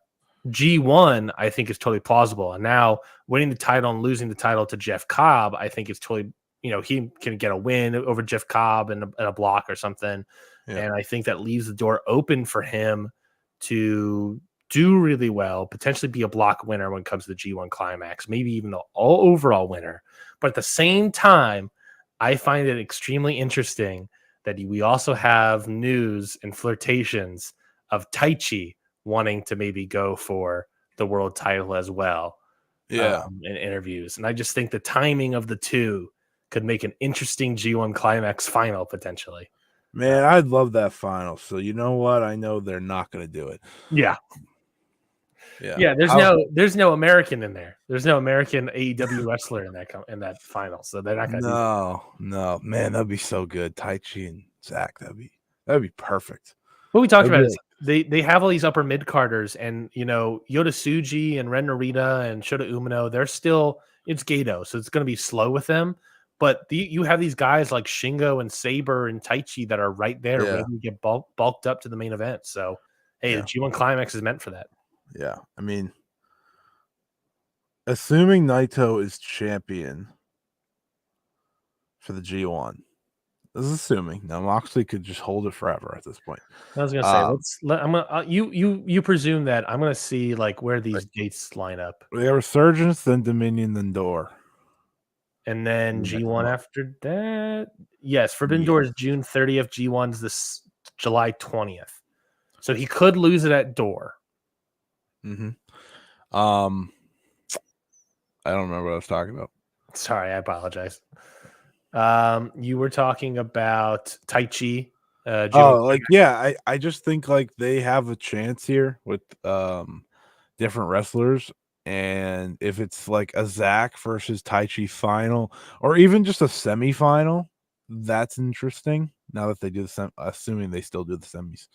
G1, I think, is totally plausible. And now winning the title and losing the title to Jeff Cobb, I think is totally, he can get a win over Jeff Cobb in a block or something. Yeah. And I think that leaves the door open for him to do really well, potentially be a block winner when it comes to the G1 Climax, maybe even the overall winner. But at the same time, I find it extremely interesting that we also have news and flirtations of Taichi wanting to maybe go for the world title as well. Yeah. In interviews. And I just think the timing of the two could make an interesting G1 Climax final potentially. Man, I'd love that final. So you know what? I know they're not going to do it. Yeah. Yeah. There's no American in there. There's no American AEW wrestler in that final. So they're not going to do that. No. Man, that'd be so good. Taichi and Zach, that'd be perfect. What we talked about is they have all these upper mid carders, and Yota Tsuji and Ren Narita and Shota Umino, they're still, it's Gato, so it's going to be slow with them. But you have these guys like Shingo and Saber and Taichi that are right there ready to get bulked up to the main event. So hey, the G1 Climax is meant for that. Yeah, I mean, assuming Naito is champion for the G1, this is assuming. Now Moxley could just hold it forever at this point. I was gonna say, you presume that I'm gonna see like where these dates line up. We have Resurgence, then Dominion, then Door, and then G1 after that. Yes, Forbidden Door is June 30th. G1's this July 20th, so he could lose it at Door. Mm-hmm. I don't remember what I was talking about. Sorry, I apologize. You were talking about Taichi. I just think like they have a chance here with different wrestlers, and if it's like a Zach versus Taichi final, or even just a semifinal, that's interesting. Now that they do assuming they still do the semis.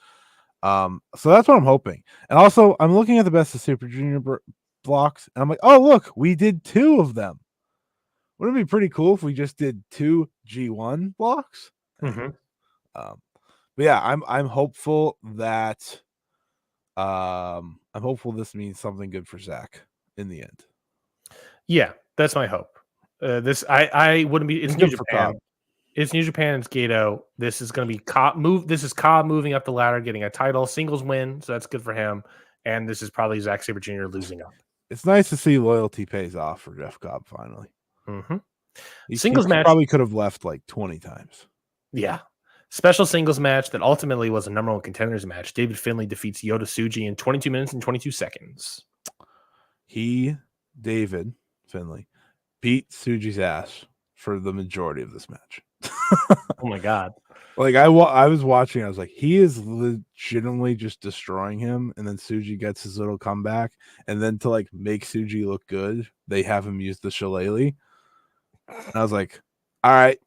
So that's what I'm hoping. And also, I'm looking at the Best of Super Junior blocks, and I'm like, oh look, we did 2 of them. Wouldn't it be pretty cool if we just did 2 G1 blocks? Mm-hmm. But yeah, I'm hopeful that this means something good for Zach in the end. Yeah, that's my hope. I wouldn't be. It's New Japan. It's New Japan. It's Gato. This is going to be Cobb. This is Cobb moving up the ladder, getting a title, singles win. So that's good for him. And this is probably Zack Sabre Jr. losing up. It's nice to see loyalty pays off for Jeff Cobb finally. Mm-hmm. Singles match probably could have left like 20 times. Yeah. Special singles match that ultimately was a number 1 contenders match. David Finlay defeats Yota Tsuji in 22 minutes and 22 seconds. David Finlay, beat Tsuji's ass for the majority of this match. Oh my God. Like I was watching, I was like, he is legitimately just destroying him, and then Tsuji gets his little comeback, and then to like make Tsuji look good, they have him use the shillelagh. And I was like, all right.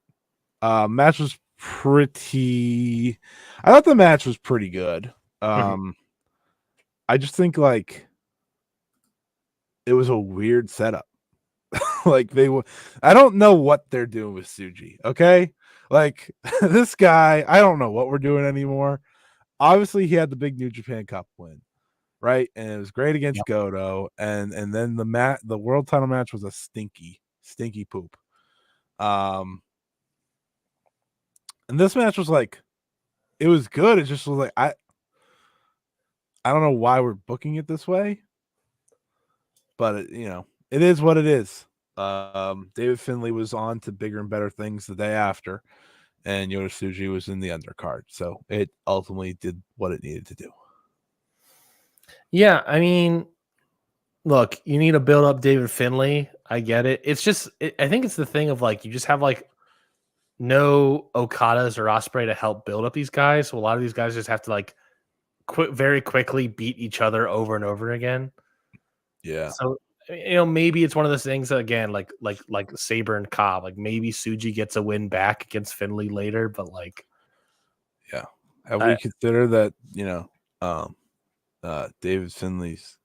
Match was pretty. I thought the match was pretty good. I just think like it was a weird setup. Like I don't know what they're doing with Tsuji. Okay, like this guy, I don't know what we're doing anymore. obviously he had the big New Japan Cup win, right? And it was great against Yep. Goto, and then the world title match was a stinky poop. And this match was like, it was good. It just was like I don't know why we're booking it this way, but it is what it is. David Finlay was on to bigger and better things the day after, and Yota Tsuji was in the undercard, so it ultimately did what it needed to do. Yeah, I mean, look, you need to build up David Finlay. I get it. It's just, I think it's the thing of like, you just have like no Okadas or Ospreay to help build up these guys. So a lot of these guys just have to like very quickly beat each other over and over again. Yeah. So maybe it's one of those things that, again, like Saber and Cobb, like maybe Tsuji gets a win back against Finlay later, but like, yeah. Have we considered that David Finlay's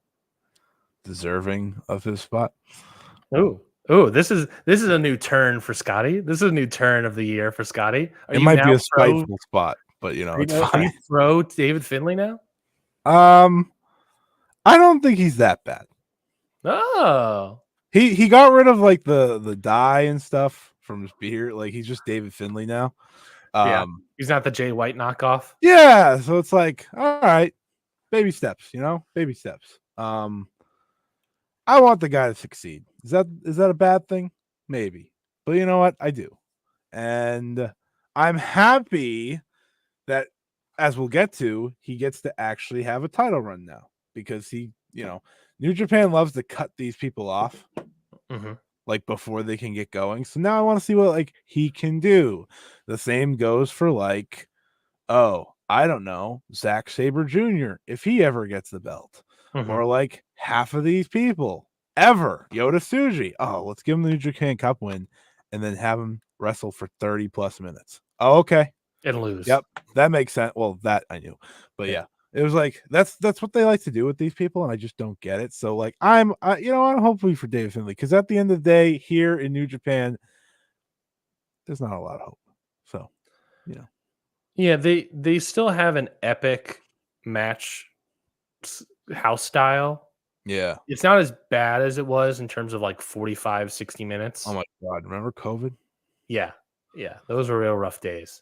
deserving of his spot? Oh, this is a new turn for Scotty. This is a new turn of the year for Scotty. It might be a spiteful spot, but it's fine. Are you throw David Finlay now? I don't think he's that bad. Oh, he got rid of like the dye and stuff from his beard. Like he's just David Finlay now. Yeah, he's not the Jay White knockoff. Yeah, so it's like, all right, baby steps, baby steps. I want the guy to succeed. Is that a bad thing? Maybe, but you know what? I do, and I'm happy that, as we'll get to, he gets to actually have a title run now, because New Japan loves to cut these people off. Mm-hmm. Like before they can get going. So now I want to see what like he can do. The same goes for like, I don't know, Zack Sabre Jr. if he ever gets the belt, or like half of these people ever. Yota Tsuji. Oh, let's give him the New Japan Cup win, and then have him wrestle for 30 plus minutes. Oh, okay, and lose. Yep, that makes sense. Well, that I knew, but yeah. It was like that's what they like to do with these people, and I just don't get it. So like I'm hopefully for David Finlay, because at the end of the day, here in New Japan, there's not a lot of hope. So, yeah, they still have an epic match house style. Yeah, it's not as bad as it was in terms of like 45, 60 minutes. Oh my god, remember COVID? Yeah, those were real rough days.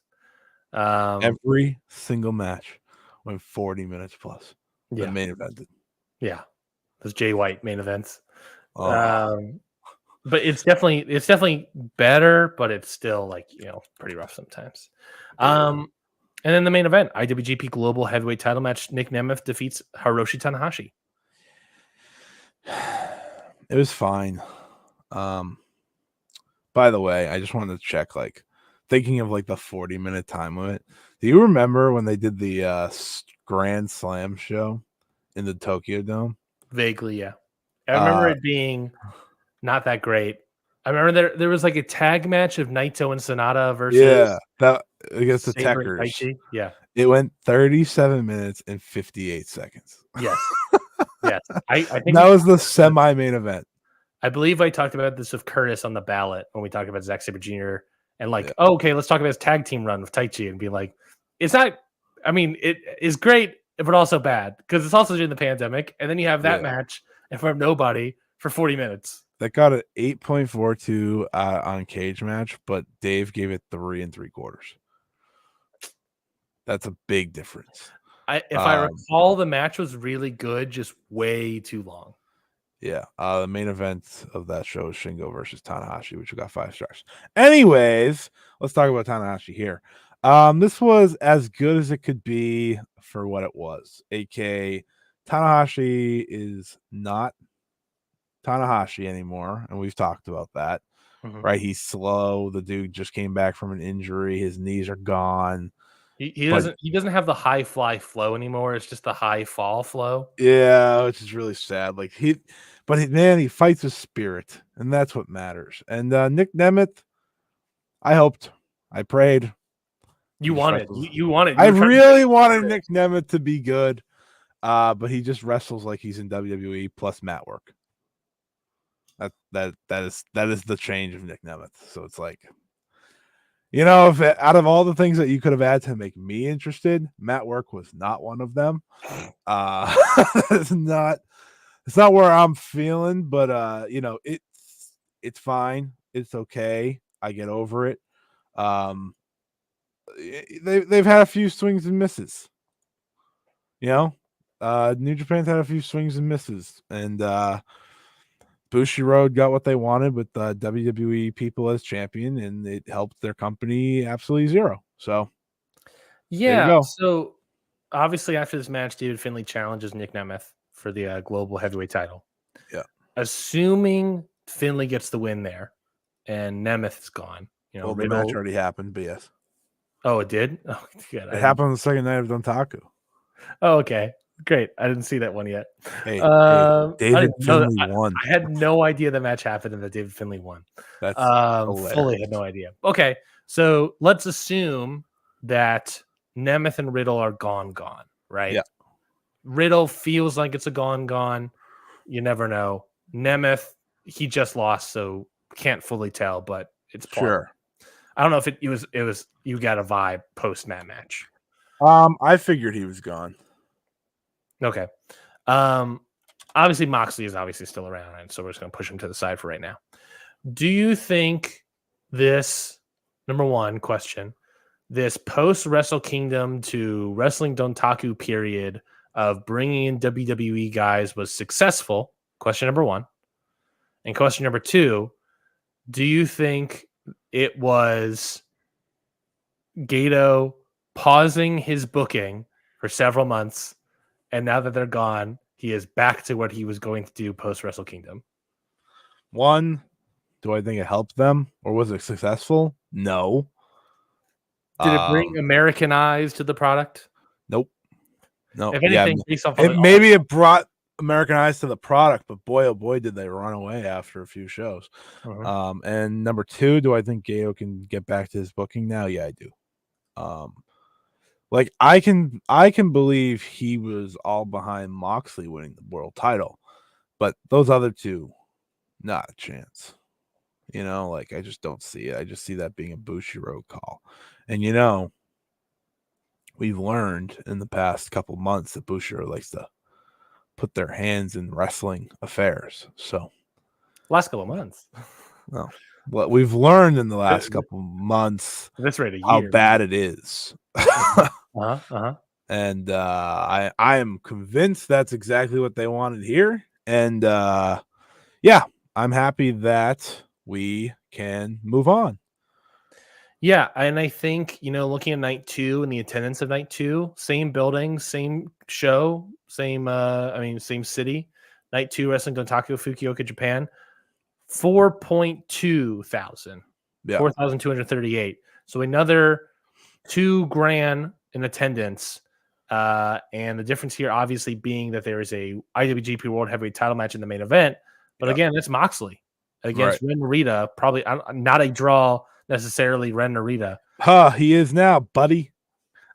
Every single match went 40 minutes plus. Yeah. The main evented. Yeah, those Jay White main events. Oh. But it's definitely better, but it's still like pretty rough sometimes. And then the main event, IWGP Global Heavyweight Title match, Nick Nemeth defeats Hiroshi Tanahashi. It was fine. By the way, I just wanted to check, like, thinking of like the 40-minute time limit. Do you remember when they did the Grand Slam show in the Tokyo Dome? Vaguely, yeah. I remember it being not that great. I remember there was like a tag match of Naito and Sonata versus that against the Sabre and Techers. Taichi. Yeah, it went 37 minutes and 58 seconds. Yes, yes. I think that was the semi-main event. I believe I talked about this with Curtis on the ballot when we talked about Zack Sabre Jr. and like, oh, okay, let's talk about his tag team run with Taichi and be like, it's not. I mean, it is great, but also bad because it's also during the pandemic, and then you have that match in front of nobody for 40 minutes. That got an 8.42 on Cage Match, but Dave gave it 3 3/4. That's a big difference. If I recall, the match was really good, just way too long. Yeah, the main event of that show is Shingo versus Tanahashi, which got 5 stars. Anyways, let's talk about Tanahashi here. This was as good as it could be for what it was. AK Tanahashi is not Tanahashi anymore, and we've talked about that. Right? He's slow. The dude just came back from an injury. His knees are gone. He doesn't have the high fly flow anymore. It's just the high fall flow. Yeah, which is really sad. Like he fights with spirit, and that's what matters. And Nick Nemeth, I hoped, I prayed. You wanted. I really wanted Nick Nemeth to be good, but he just wrestles like he's in WWE plus mat work. That is the change of Nick Nemeth. So it's like, You know, if out of all the things that you could have had to make me interested, mat work was not one of them. It's not where I'm feeling, but you know, it's fine. It's okay. I get over it. They've had a few swings and misses. You know, New Japan's had a few swings and misses, and Bushiroad got what they wanted with WWE people as champion, and it helped their company absolutely zero. So there you Yeah. go. So obviously, after this match, David Finlay challenges Nick Nemeth for the global heavyweight title. Yeah. Assuming Finlay gets the win there, and Nemeth is gone. You know, Well, the match already happened, but yes. Oh, it did? Oh, good. It happened on the second night of Dontaku. Oh, okay. Great. I didn't see that one yet. Hey, David Finlay won. I had no idea the match happened and that David Finlay won. That's fully had no idea. Okay. So let's assume that Nemeth and Riddle are gone, right? Yeah. Riddle feels like it's a gone. You never know. Nemeth, he just lost, so can't fully tell, but it's sure. I don't know if it was you got a vibe post match. I figured he was gone. Okay. Obviously Moxley is obviously still around, and so we're just going to push him to the side for right now. Do you think this, number one question, this post Wrestle Kingdom to Wrestling Dontaku period of bringing in WWE guys was successful? Question number one. And question number two, do you think it was Gato pausing his booking for several months, and now that they're gone, he is back to what he was going to do post Wrestle Kingdom? One, do I think it helped them, or was it successful? No. Did it bring American eyes to the product? Nope. No. If anything, based off of maybe it brought American eyes to the product, but boy, oh boy, did they run away after a few shows. And number two, do I think Gato can get back to his booking now? Yeah, I do. Like I can believe he was all behind Moxley winning the world title, but those other two, not a chance. You know, like I just don't see it. I just see that being a Bushiroad call. And you know, we've learned in the past couple months that Bushiroad likes to put their hands in wrestling affairs. So last couple months. No. What we've learned in the last couple months, this rate a how year, bad it is. And I am convinced that's exactly what they wanted here. And yeah, I'm happy that we can move on. Yeah, and I think, you know, looking at night two and the attendance of night two, same building, same show, same city. Night two, Wrestling Dontaku, Fukuoka, Japan, 4.2 thousand. Yeah. 4,238. So another $2,000 in attendance. And the difference here obviously being that there is a IWGP World Heavyweight title match in the main event. But again, it's Moxley against Ren Narita. Probably not a draw necessarily, Ren Narita. He is now, buddy.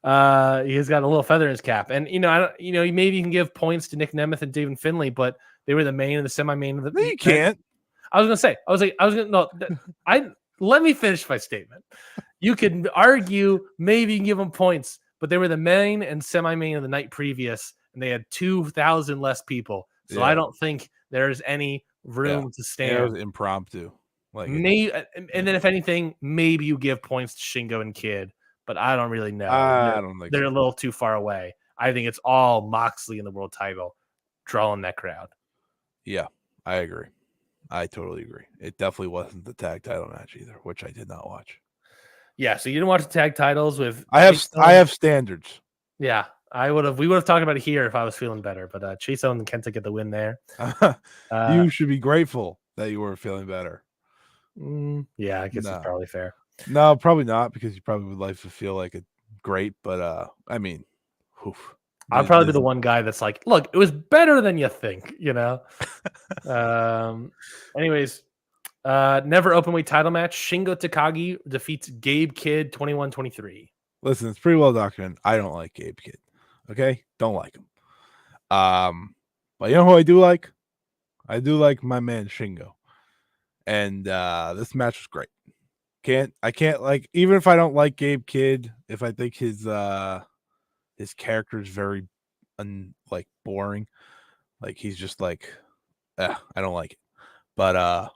He has got a little feather in his cap. And, maybe you can give points to Nick Nemeth and David Finlay, but they were the main and the semi-main of the. No, you can't. Let me finish my statement. You could argue maybe you can give them points, but they were the main and semi-main of the night previous, and they had 2,000 less people. So I don't think there's any room to stand. It was impromptu. Maybe, and then if anything, maybe you give points to Shingo and Kid, but I don't really know. I don't think they're a little too far away. I think it's all Moxley in the world title drawing that crowd. Yeah, I agree. I totally agree. It definitely wasn't the tag title match either, which I did not watch. Yeah, so you didn't watch the tag titles with. I have standards. Yeah, we would have talked about it here if I was feeling better, but Chiso and Kenta get the win there. You should be grateful that you were feeling better. Yeah, I guess it's probably fair. No, probably not, because you probably would like to feel like it great, but I mean, I'll probably be the one guy that's like, look, it was better than you think, you know. Anyways, never openweight title match. Shingo Takagi defeats Gabe Kidd 21-23. Listen, it's pretty well documented. I don't like Gabe Kidd. Okay, don't like him. But you know who I do like? I do like my man Shingo. And this match was great. I can't like, even if I don't like Gabe Kidd, if I think his character is very like boring, like he's just like, I don't like it. But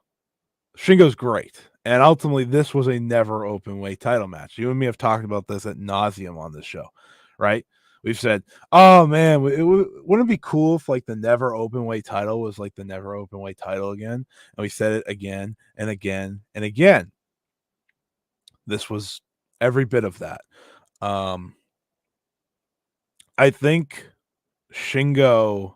Shingo's great. And ultimately, this was a never open weight title match. You and me have talked about this at nauseum on this show, right? We've said, oh man, wouldn't it be cool if like the never open weight title was like the never open weight title again? And we said it again and again and again. This was every bit of that. I think Shingo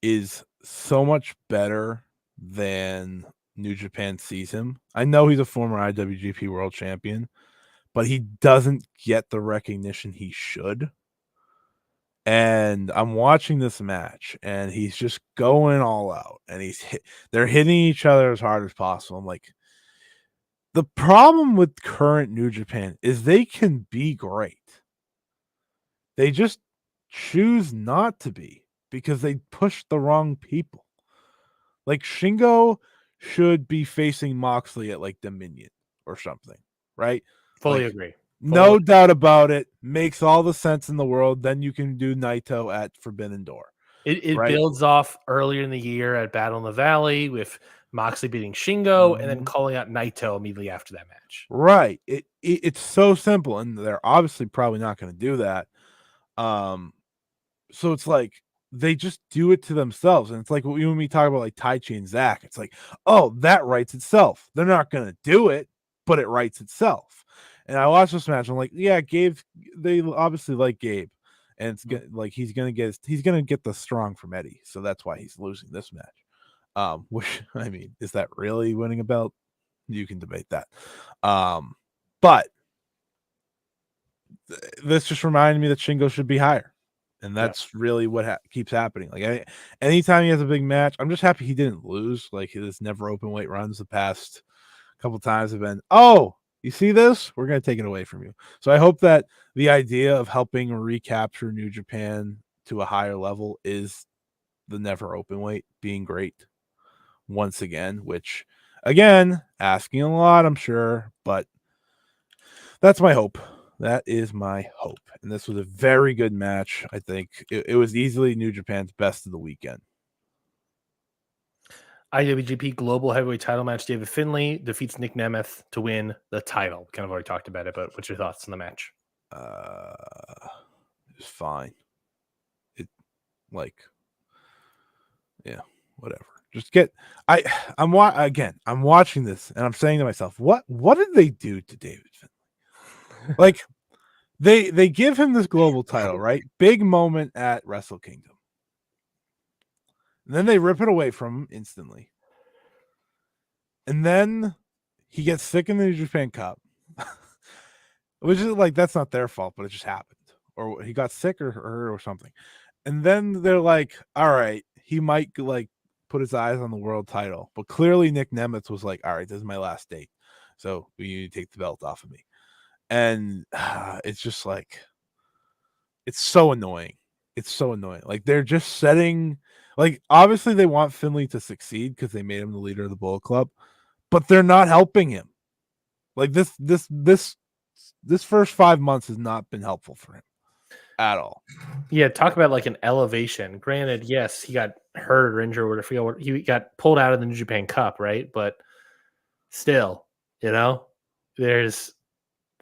is so much better than New Japan sees him. I know he's a former IWGP World Champion, but he doesn't get the recognition he should. And I'm watching this match, and he's just going all out, and they're hitting each other as hard as possible. I'm like, the problem with current New Japan is they can be great. They just choose not to be because they push the wrong people. Like Shingo should be facing Moxley at like Dominion or something, right? Fully Like, agree. No doubt about it. Makes all the sense in the world. Then you can do Naito at Forbidden Door. It right? builds off earlier in the year at Battle in the Valley with Moxley beating Shingo and then calling out Naito immediately after that match. Right. It's so simple, and they're obviously probably not going to do that. So it's like they just do it to themselves, and it's like when we talk about like Taichi and Zach, it's like, oh, that writes itself. They're not going to do it, but it writes itself. And I watched this match. I'm like, yeah, Gabe. They obviously like Gabe, and it's like he's gonna get the strong from Eddie, so that's why he's losing this match. Which I mean, is that really winning a belt? You can debate that. But this just reminded me that Shingo should be higher, and that's really what keeps happening. Like anytime he has a big match, I'm just happy he didn't lose. Like his never open weight runs the past couple times have been, oh, you see this? We're going to take it away from you. So I hope that the idea of helping recapture New Japan to a higher level is the never open weight being great once again, which again, asking a lot, I'm sure, but that's my hope. That is my hope. And this was a very good match. I think it was easily New Japan's best of the weekend. IWGP Global Heavyweight Title match. David Finlay defeats Nick Nemeth to win the title. Kind of already talked about it, but what's your thoughts on the match? It's fine. Yeah, whatever. Just I'm watching this and I'm saying to myself, what did they do to David Finlay? Like they give him this global title, right? Big moment at Wrestle Kingdom. And then they rip it away from him instantly. And then he gets sick in the New Japan Cup. Which is like, that's not their fault, but it just happened. Or he got sick or something. And then they're like, all right, he might like put his eyes on the world title. But clearly Nick Nemeth was like, all right, this is my last date. So you need to take the belt off of me. And it's just like, it's so annoying. It's so annoying. Like they're just setting, like obviously they want Finlay to succeed because they made him the leader of the Bullet Club, but they're not helping him. Like this first 5 months has not been helpful for him at all. Yeah, talk about like an elevation. Granted, yes, he got hurt or injured or whatever. He got pulled out of the New Japan Cup, right? But still, you know,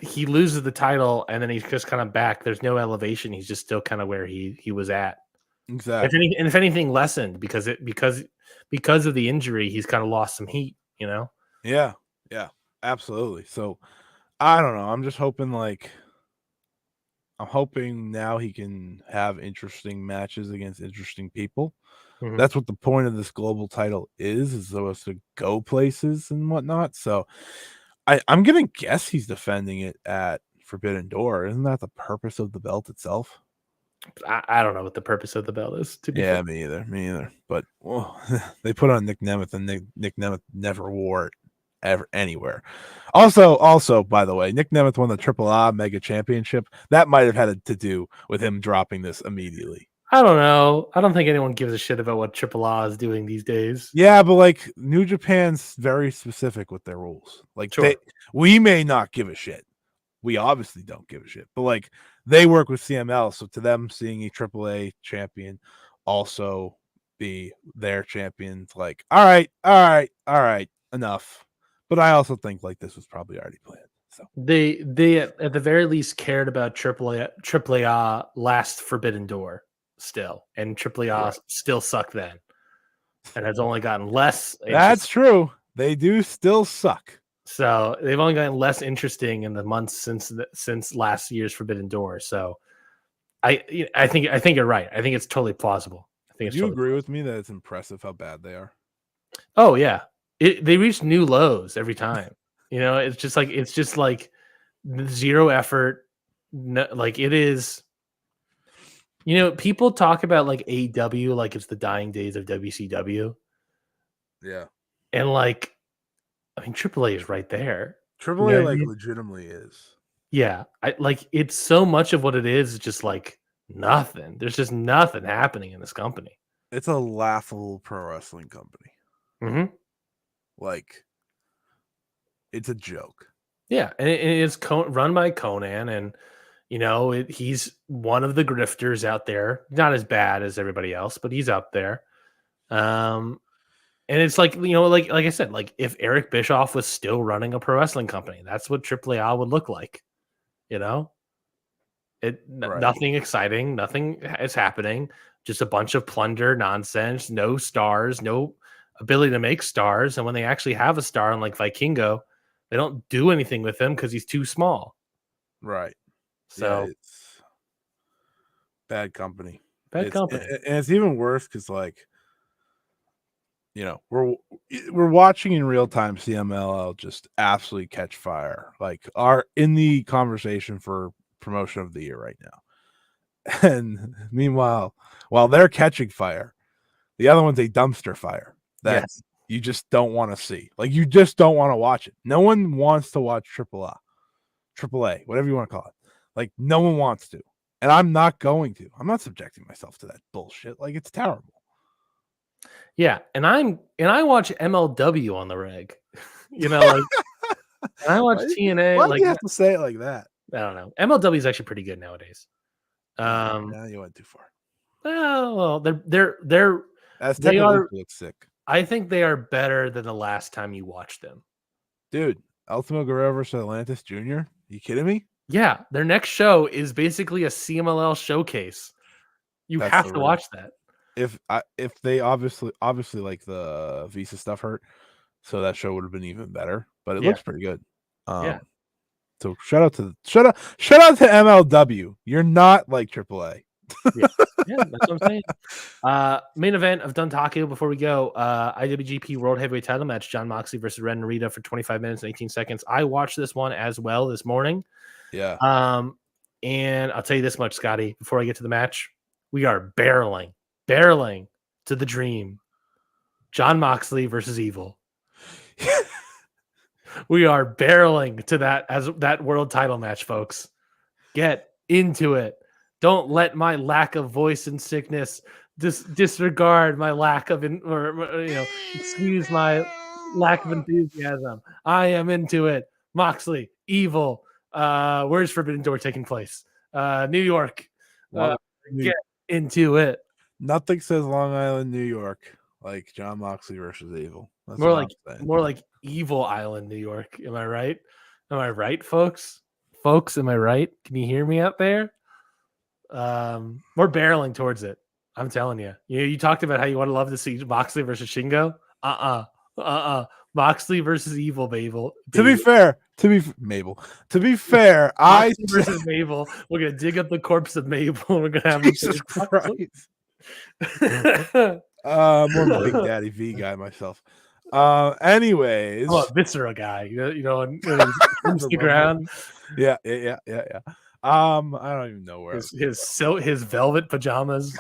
he loses the title and then he's just kind of back. There's no elevation. He's just still kind of where he was at. Exactly. If anything lessened because of the injury, he's kind of lost some heat, you know? Yeah, absolutely. So I don't know. I'm just hoping now he can have interesting matches against interesting people. Mm-hmm. That's what the point of this global title is so as to go places and whatnot. So I'm gonna guess he's defending it at Forbidden Door. Isn't that the purpose of the belt itself? I don't know what the purpose of the belt is. Me either. But they put on Nick Nemeth, and Nick Nemeth never wore it ever anywhere. Also, by the way, Nick Nemeth won the Triple A Mega Championship. That might have had to do with him dropping this immediately. I don't know. I don't think anyone gives a shit about what Triple A is doing these days. Yeah, but like New Japan's very specific with their rules. Like Sure. we may not give a shit. We obviously don't give a shit, but like they work with CML, so to them, seeing a AAA champion also be their champions, like, all right, enough. But I also think like this was probably already planned. So They at the very least cared about AAA last Forbidden Door still, and AAA right. still sucked then, and has only gotten less. That's true. They do still suck. So they've only gotten less interesting in the months since last year's Forbidden Door. So I think you're right. I think it's totally plausible. I think it's. Do you totally agree with me that it's impressive how bad they are? Oh yeah, they reach new lows every time. It's just like zero effort. No, like it is. People talk about like AEW like it's the dying days of WCW, Yeah. and like I mean AAA is right there. AAA like legitimately is. Yeah, it's so much of what it is just like nothing. There's just nothing happening in this company. It's a laughable pro wrestling company. Mm-hmm. Like, it's a joke. Yeah, and it's run by Conan, and he's one of the grifters out there. Not as bad as everybody else, but he's up there. And it's like like I said, like if Eric Bischoff was still running a pro wrestling company, that's what AAA would look like. Right. Nothing exciting, nothing is happening. Just a bunch of plunder nonsense. No stars, no ability to make stars. And when they actually have a star, like Vikingo, they don't do anything with him because he's too small. Right. So yeah, it's bad company. bad company. And it's even worse because like, we're watching in real time CMLL just absolutely catch fire. Like are in the conversation for promotion of the year right now. And meanwhile, while they're catching fire, the other one's a dumpster fire that you just don't want to see. Like you just don't want to watch it. No one wants to watch AAA, whatever you want to call it. Like no one wants to. And I'm not going to. I'm not subjecting myself to that bullshit. Like it's terrible. Yeah, and I watch MLW on the reg. And I watch TNA. Why do you have to say it like that? I don't know. MLW is actually pretty good nowadays. Now you went too far. Well, they look sick. I think they are better than the last time you watched them. Dude, Ultimo Guerrero versus Atlantis Jr. You kidding me? Yeah, their next show is basically a CMLL showcase. That's have to watch that. If they obviously like the Visa stuff hurt, so that show would have been even better. But it looks pretty good. Yeah. So shout out to MLW. You're not like AAA. Yeah, that's what I'm saying. Main event of Dontaku before we go. IWGP World Heavyweight Title match: Jon Moxley versus Ren Narita for 25 minutes and 18 seconds. I watched this one as well this morning. Yeah. And I'll tell you this much, Scotty. Before I get to the match, we are barreling to the dream. Jon Moxley versus Evil. We are barreling to that as that world title match, folks. Get into it. Don't let my lack of voice and sickness disregard my lack of excuse my lack of enthusiasm. I am into it. Moxley, Evil. Where's Forbidden Door taking place? New York. Get into it. Nothing says Long Island, New York, like Jon Moxley versus Evil. That's more like Evil Island, New York. Am I right? Am I right, folks? Folks, am I right? Can you hear me out there? We're barreling towards it. I'm telling you. You talked about how you want to love to see Moxley versus Shingo. Moxley versus Evil, Mabel. To be fair, I versus Mabel. We're gonna dig up the corpse of Mabel. We're gonna have Jesus Christ. More Big Daddy V guy myself. Anyways, I'm a viscera guy. On Instagram. Yeah. I don't even know where his velvet pajamas.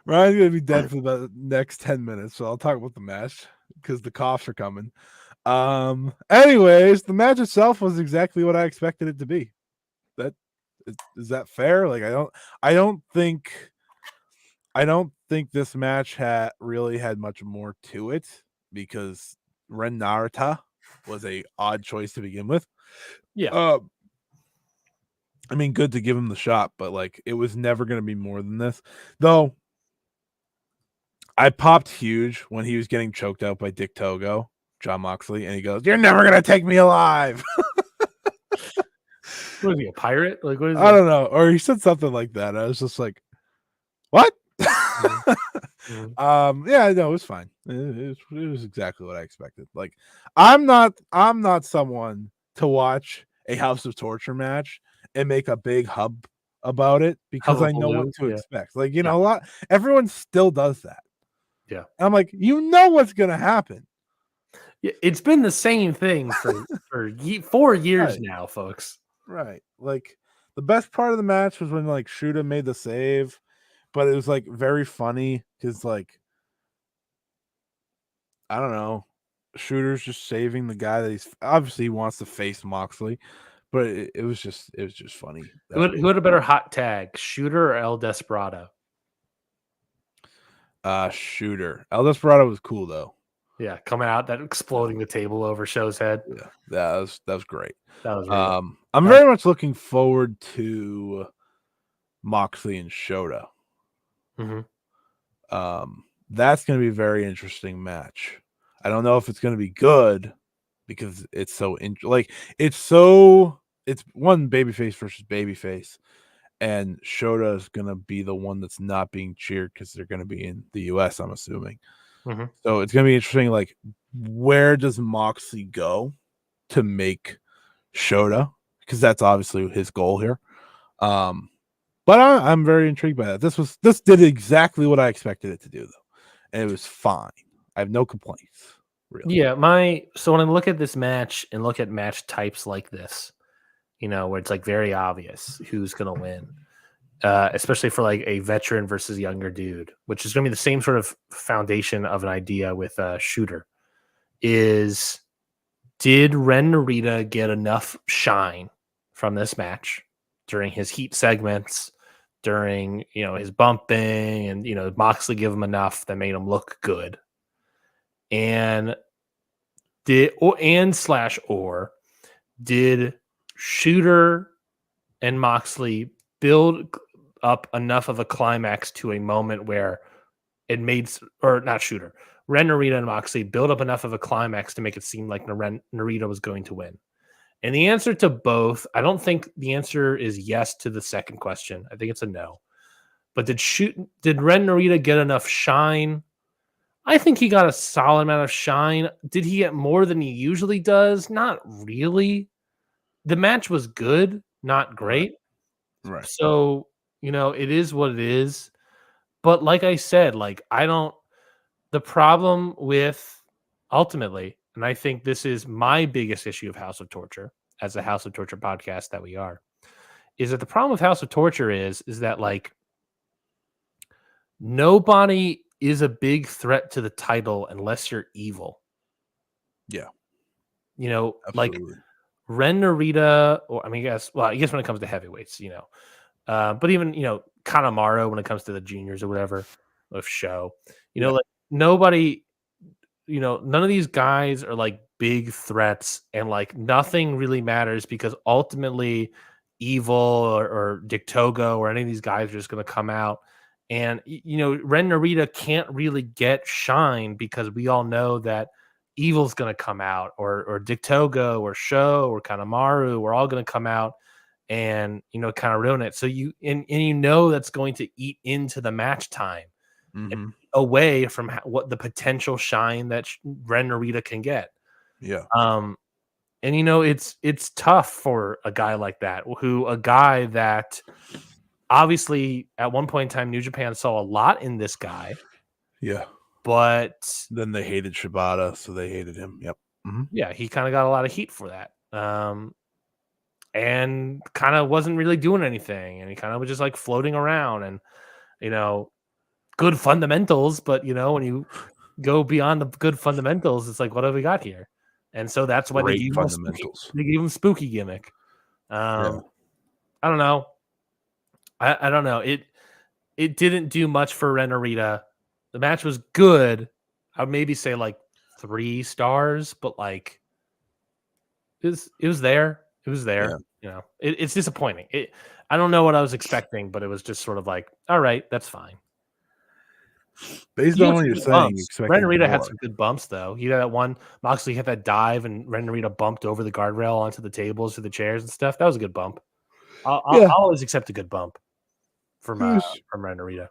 Ryan's gonna be dead for the next 10 minutes, so I'll talk about the match because the coughs are coming. Anyways, the match itself was exactly what I expected it to be. That is that fair? Like I don't think this match really had much more to it because Ren Narita was a odd choice to begin with. Yeah. I mean, good to give him the shot, but like it was never going to be more than this. Though I popped huge when he was getting choked out by Dick Togo, John Moxley, and he goes, "You're never going to take me alive." What is he, a pirate? Like, what is I don't know, or he said something like that. I was just like, "What?" Yeah, no, it was fine. It was exactly what I expected. Like, I'm not someone to watch a House of Torture match and make a big hub about it because I know what to expect. Like, you know, everyone still does that. Yeah. I'm like, you know what's gonna happen. Yeah, it's been the same thing for 4 years now, folks. Right. Like the best part of the match was when like Shuda made the save, but it was like very funny because like I don't know, Shooter's just saving the guy that he's obviously he wants to face Moxley, but it was just funny. Who had a better hot tag, Shooter or El Desperado? Shooter. El Desperado was cool though. Yeah, coming out that exploding the table over Show's head. Yeah, that was great. That was really I'm very much looking forward to Moxley and Shota. That's going to be a very interesting match. I don't know if it's going to be good because it's so it's one babyface versus babyface, and Shota is going to be the one that's not being cheered because they're going to be in the US, I'm assuming. So it's going to be interesting. Like, where does Moxley go to make Shota? Because that's obviously his goal here. But I'm very intrigued by that. This did exactly what I expected it to do, though, and it was fine. I have no complaints. Really. Yeah, so when I look at this match and look at match types like this, you know, where it's like very obvious who's going to win, especially for like a veteran versus younger dude, which is going to be the same sort of foundation of an idea with Shooter. Did Ren Narita get enough shine from this match during his heat segments, during, you know, his bumping, and, you know, Moxley give him enough that made him look good? And did Shooter and Moxley build up enough of a climax to a moment where it made, or not Shooter, Ren Narita and Moxley build up enough of a climax to make it seem like Narita was going to win? And the answer to both, I don't think the answer is yes to the second question. I think it's a no. But did Ren Narita get enough shine? I think he got a solid amount of shine. Did he get more than he usually does? Not really. The match was good, not great. Right. So, you know, it is what it is. But like I said, like, the problem with ultimately, and I think this is my biggest issue of House of Torture, as a House of Torture podcast that we are, is that the problem with House of Torture is that, like, nobody is a big threat to the title unless you're evil. Yeah. You know, absolutely. like Ren Narita, or I guess when it comes to heavyweights, you know, but even, you know, Kanemaru when it comes to the juniors or whatever of Show, you know, like nobody, you know, none of these guys are like big threats, and like nothing really matters because ultimately Evil or Dick Togo or any of these guys are just going to come out. And, you know, Ren Narita can't really get shine because we all know that Evil's going to come out, or Dick Togo or Show or Kanemaru, we're all going to come out and, you know, kind of ruin it. So you know that's going to eat into the match time, away from what the potential shine that Ren Narita can get. Yeah. And you know, it's tough for a guy like that, a guy that obviously at one point in time New Japan saw a lot in this guy. Yeah. But then they hated Shibata, so they hated him. Yep. Yeah, he kind of got a lot of heat for that. And kind of wasn't really doing anything, and he kind of was just like floating around, and, you know, good fundamentals, but, you know, when you go beyond the good fundamentals, it's like, what have we got here? And so that's why Great they fundamentals. gave him spooky gimmick. Yeah. I don't know. I don't know. It didn't do much for Ren Narita. The match was good. I would maybe say like 3 stars, but like it was there. It was there. Yeah. You know, it's disappointing. I don't know what I was expecting, but it was just sort of like, all right, that's fine. Based on what you're saying, you Ren expected Narita had more. some good bumps though. You know that one Moxley hit that dive and Ren Narita bumped over the guardrail onto the tables to the chairs and stuff. That was a good bump. I'll always accept a good bump from Ren Narita.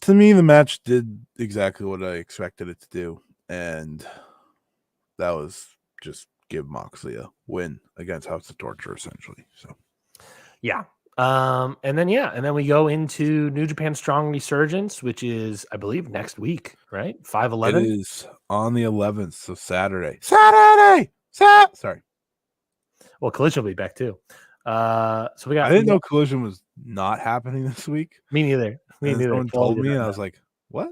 To me, the match did exactly what I expected it to do, and that was just give Moxley a win against House of Torture, essentially. So, yeah. And then we go into New Japan Strong Resurgence, which is, I believe, next week, right? 5/11. It is on the 11th, so Saturday. Sorry. Well, Collision will be back too. So we got. I didn't know Collision was not happening this week. Me neither. Me neither. Someone told me, and I was like, "What?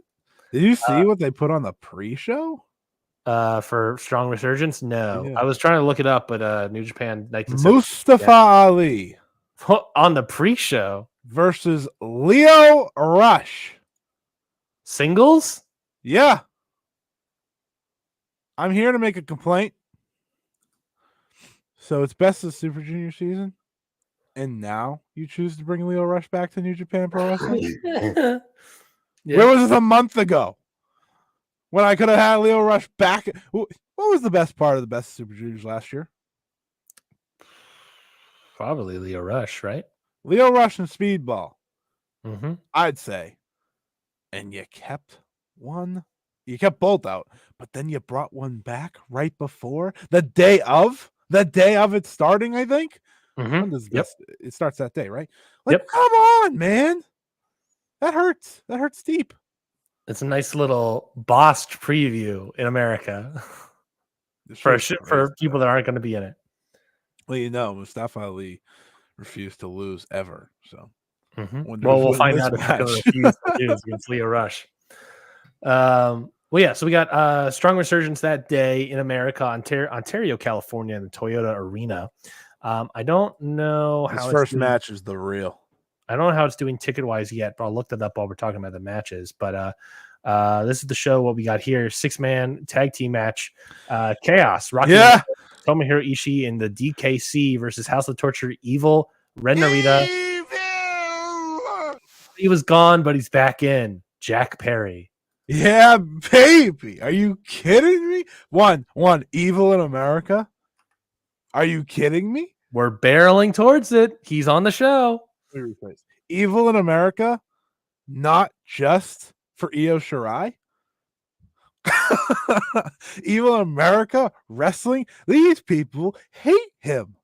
Did you see what they put on the pre-show?" For Strong Resurgence? No. Yeah. I was trying to look it up, but New Japan Mustafa Ali on the pre-show versus Leo Rush. Singles? Yeah. I'm here to make a complaint. So it's best of Super Junior season, and now you choose to bring Leo Rush back to New Japan Pro Wrestling? Yeah. Where was this a month ago? When I could have had Leo Rush back. What was the best part of the best Super Juniors last year? Probably Leo Rush, right? Leo Rush and Speedball. Mm-hmm. I'd say. And you kept one. You kept both out, but then you brought one back right before the day of it starting, I think. Mm-hmm. It starts that day, right? Like, Yep. Come on, man. That hurts. That hurts deep. It's a nice little BOSJ preview in America for people that aren't going to be in it. Well, you know, Mustafa Ali refused to lose ever. So, well, we'll find out if he's going to refuse to lose against Leo Rush. Well, yeah. So we got Strong Resurgence that day in America, Ontario, California, in the Toyota Arena. I don't know how his first match is the real. I don't know how it's doing ticket wise yet, but I'll look that up while we're talking about the matches. But this is the show. What we got here: 6-man tag team match, Chaos, Rocky, Tomohiro Ishii in the DKC versus House of Torture, Evil, Ren Narita. He was gone, but he's back in. Jack Perry. Yeah, baby. Are you kidding me? One, Evil in America. Are you kidding me? We're barreling towards it. He's on the show. Evil in America, not just for Io Shirai. Evil in America wrestling. These people hate him.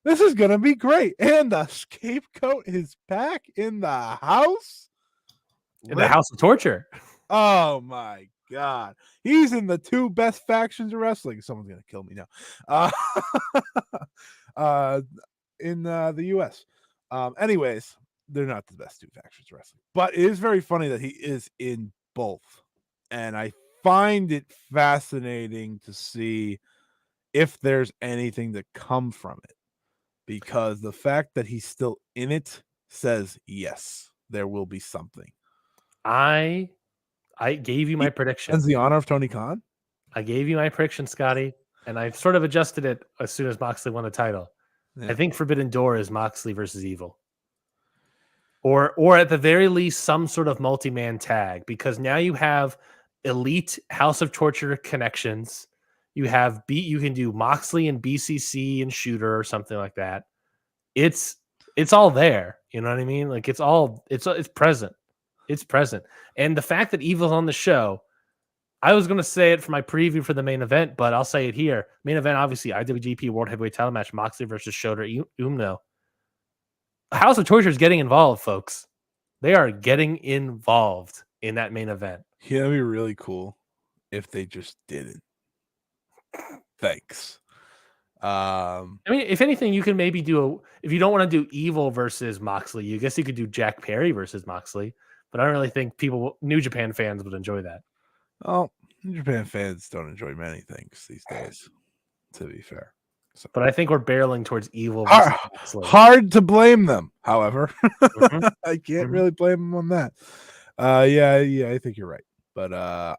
This is gonna be great. And the scapegoat is back in the house. In the House of Torture. Oh my God. He's in the 2 best factions of wrestling. Someone's gonna kill me now. In the US. Anyways, they're not the best 2 factions of wrestling. But it is very funny that he is in both. And I find it fascinating to see if there's anything to come from it. Because the fact that he's still in it says yes, there will be something. I gave you my prediction. As the honor of Tony Khan? I gave you my prediction, Scotty, and I sort of adjusted it as soon as Moxley won the title. Yeah. I think Forbidden Door is Moxley versus Evil. Or at the very least, some sort of multi-man tag, because now you have elite House of Torture connections. You have you can do Moxley and BCC and Shooter or something like that. It's all there. You know what I mean? Like it's present. It's present. And the fact that Evil's on the show, I was going to say it for my preview for the main event, but I'll say it here. Main event, obviously, IWGP World Heavyweight Title match, Moxley versus Shota Umino. House of Torture is getting involved, folks. They are getting involved in that main event. Yeah, that'd be really cool if they just didn't. Thanks. I mean, if anything, you can maybe if you don't want to do Evil versus Moxley, you guess you could do Jack Perry versus Moxley. But I don't really think New Japan fans would enjoy that. Oh, New Japan fans don't enjoy many things these days. To be fair. So. But I think we're barreling towards Evil. Hard to blame them, however. Mm-hmm. I can't really blame them on that. Yeah, I think you're right. But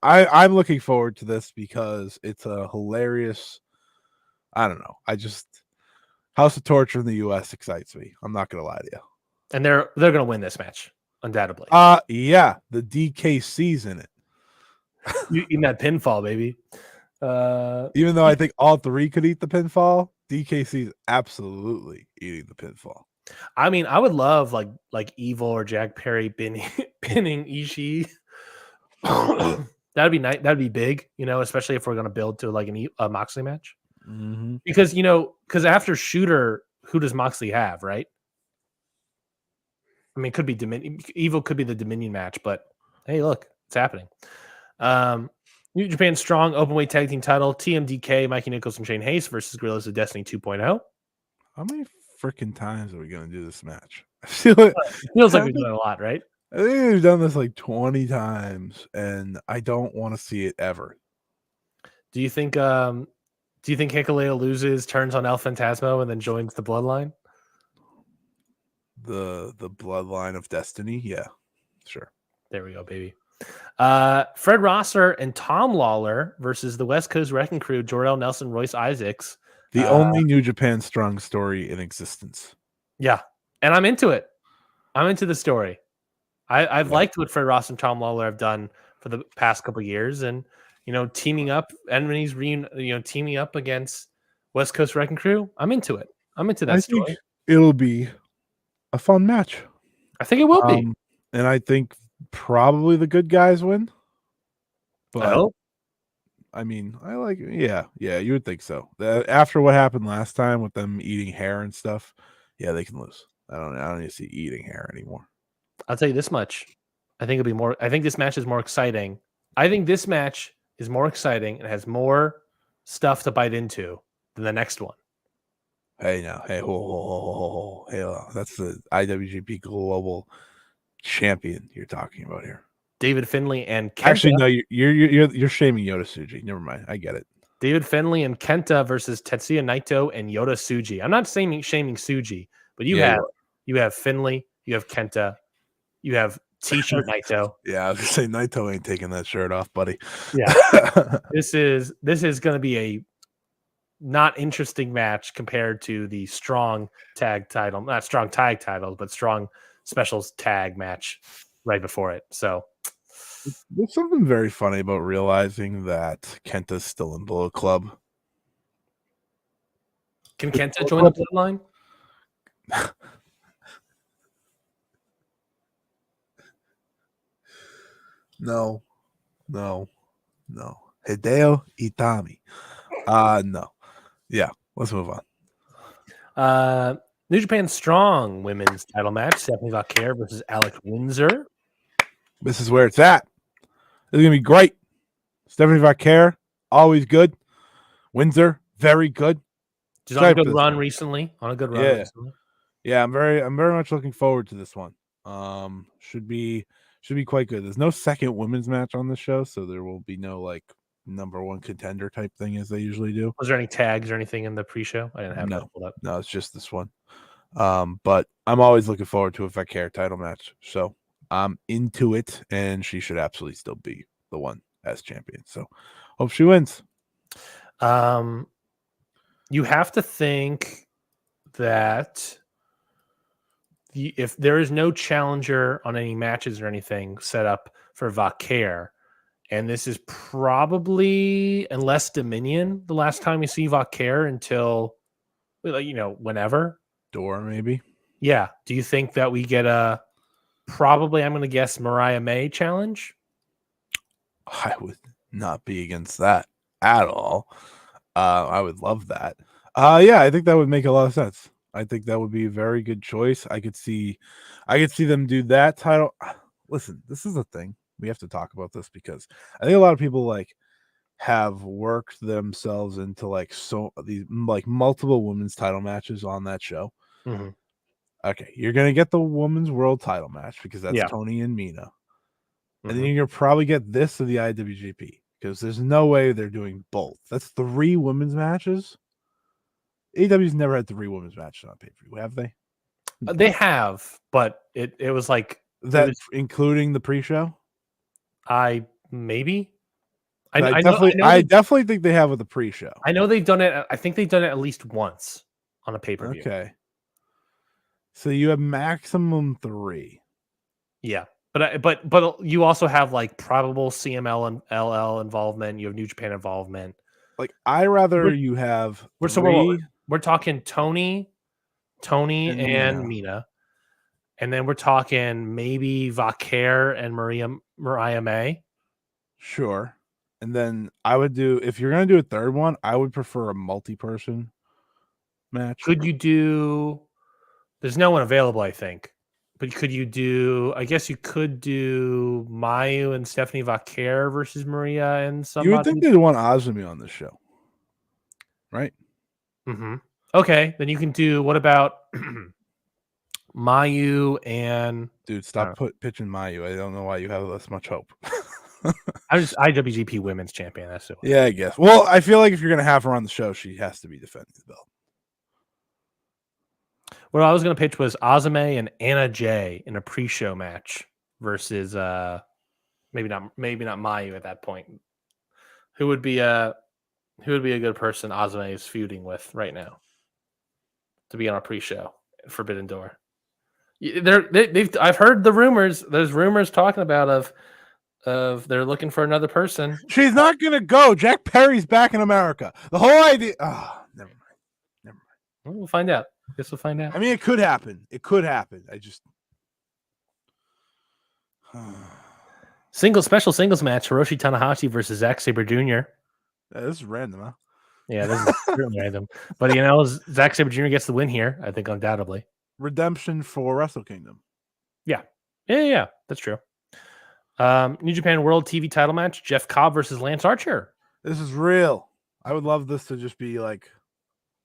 I'm looking forward to this because it's a hilarious. I don't know. House of Torture in the U.S. excites me. I'm not gonna lie to you. And they're gonna win this match, undoubtedly. Yeah, the DKC's in it. You eating that pinfall, baby. Even though I think all three could eat the pinfall, DKC's absolutely eating the pinfall. I mean, I would love like Evil or Jack Perry pinning Ishii. That'd be nice. That'd be big, especially if we're gonna build to like a Moxley match. Mm-hmm. Because after Shooter, who does Moxley have, right? I mean, it could be Evil could be the Dominion match, but hey, look, it's happening. New Japan Strong Openweight Tag Team Title, TMDK, Mikey Nichols and Shane Hayes versus Guerrillas of Destiny 2.0. How many freaking times are we going to do this match? I feel it feels like we've done it a lot, right? I think we've done this like 20 times, and I don't want to see it ever. Do you think Hikuleo loses, turns on El Phantasmo, and then joins the Bloodline? The Bloodline of Destiny? Yeah, sure. There we go, baby. Fred Rosser and Tom Lawler versus the West Coast Wrecking Crew, Jor-El Nelson, Royce Isaacs. The only New Japan Strong story in existence. Yeah, and I'm into it. I'm into the story. I've liked what Fred Rosser and Tom Lawler have done for the past couple of years, and teaming up, enemies, teaming up against West Coast Wrecking Crew. I'm into it. I'm into that story. Think it'll be a fun match. I think it will be, and I think probably the good guys win. But I mean, yeah, you would think so. After what happened last time with them eating hair and stuff, yeah, they can lose. I don't need to see eating hair anymore. I'll tell you this much. I think it'll be more. I think this match is more exciting. I think this match is more exciting and has more stuff to bite into than the next one. Hey, now, hey, that's the IWGP Global Champion you're talking about here. David Finlay and Kenta. Actually, no, you're shaming Yota Tsuji. Never mind, I get it. David Finlay and Kenta versus Tetsuya Naito and Yota Tsuji. I'm not shaming Tsuji, but you have Finlay, you have Kenta, you have T-shirt Naito. Yeah, I was gonna say Naito ain't taking that shirt off, buddy. Yeah, this is going to be a not interesting match compared to the strong tag title, not strong tag title, but strong specials tag match right before it. So there's something very funny about realizing that Kenta's still in Bullet Club. Can Kenta join the Bloodline? No. Hideo Itami. No. Yeah, let's move on. New Japan Strong women's title match, Stephanie Vaquer versus Alex Windsor. This is where it's at. It's going to be great. Stephanie Vaquer, always good. Windsor, very good. She's on a good run recently. Yeah, I'm very much looking forward to this one. Should be quite good. There's no second women's match on the show, so there will be no like number one contender type thing as they usually do. Was there any tags or anything in the pre-show? I didn't have that pulled up. No, it's just this one. But I'm always looking forward to a Vaquer title match. So I'm into it, and she should absolutely still be the one as champion. So hope she wins. You have to think that if there is no challenger on any matches or anything set up for Vaquer, and this is probably, unless Dominion, the last time we see Vaquer until, whenever. Door, maybe. Yeah. Do you think that we get a, probably, I'm going to guess, Mariah May challenge? I would not be against that at all. I would love that. Yeah, I think that would make a lot of sense. I think that would be a very good choice. I could see them do that title. Listen, this is a thing. We have to talk about this because I think a lot of people have worked themselves into these multiple women's title matches on that show. Mm-hmm. Okay, you're gonna get the women's world title match because that's Tony and Mina, and then you're gonna probably get this of the IWGP because there's no way they're doing both. That's 3 women's matches AEW's never had 3 women's matches on pay-per-view, have they? They have, but it was like that including the pre-show. Maybe. I definitely think they have with the pre-show. I know they've done it. I think they've done it at least once on a pay-per-view. Okay. So you have maximum 3. Yeah. But you also have like probable CML and LL involvement. You have New Japan involvement. Like you have we're talking Tony and Mina. And then we're talking maybe Vaquer and Mariah May. Sure. And then I would do, if you're going to do a third one, I would prefer a multi-person match. Could you do, there's no one available, I think. But could you do, I guess you could do Mayu and Stephanie Vaquer versus Maria and somebody. You would think they'd want Azumi on this show. Right? Mm-hmm. Okay. Then you can do, what about Mayu and... Dude, stop pitching Mayu. I don't know why you have this much hope. I'm just IWGP Women's Champion. That's it. Yeah, I guess. Well, I feel like if you're going to have her on the show, she has to be defending the belt. What I was going to pitch was Azumi and Anna Jay in a pre-show match versus maybe not Mayu at that point. Who would be a good person Azumi is feuding with right now to be on a pre-show Forbidden Door? I've heard the rumors. There's rumors talking about of they're looking for another person. She's not gonna go. Jack Perry's back in America. The whole idea. Never mind. Well, we'll find out. Guess we'll find out. I mean, it could happen. I just special singles match: Hiroshi Tanahashi versus Zack Sabre Jr. Yeah, this is random, huh? Yeah, this is certainly random. But Zack Sabre Jr. gets the win here. I think undoubtedly. Redemption for Wrestle Kingdom. Yeah, that's true. New Japan World TV title match: Jeff Cobb versus Lance Archer. This is real. I would love this to just be like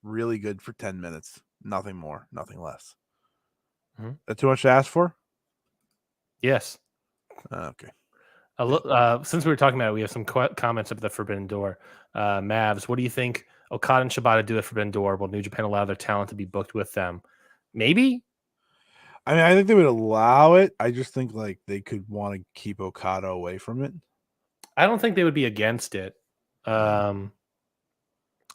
really good for 10 minutes. Nothing more, nothing less. Mm-hmm. That's too much to ask for? Yes. Okay. Since we were talking about it, we have some comments about the Forbidden Door. Mavs, what do you think Okada and Shibata do at Forbidden Door? Will New Japan allow their talent to be booked with them? Maybe. I mean, I think they would allow it. I just think like they could want to keep Okada away from it. I don't think they would be against it.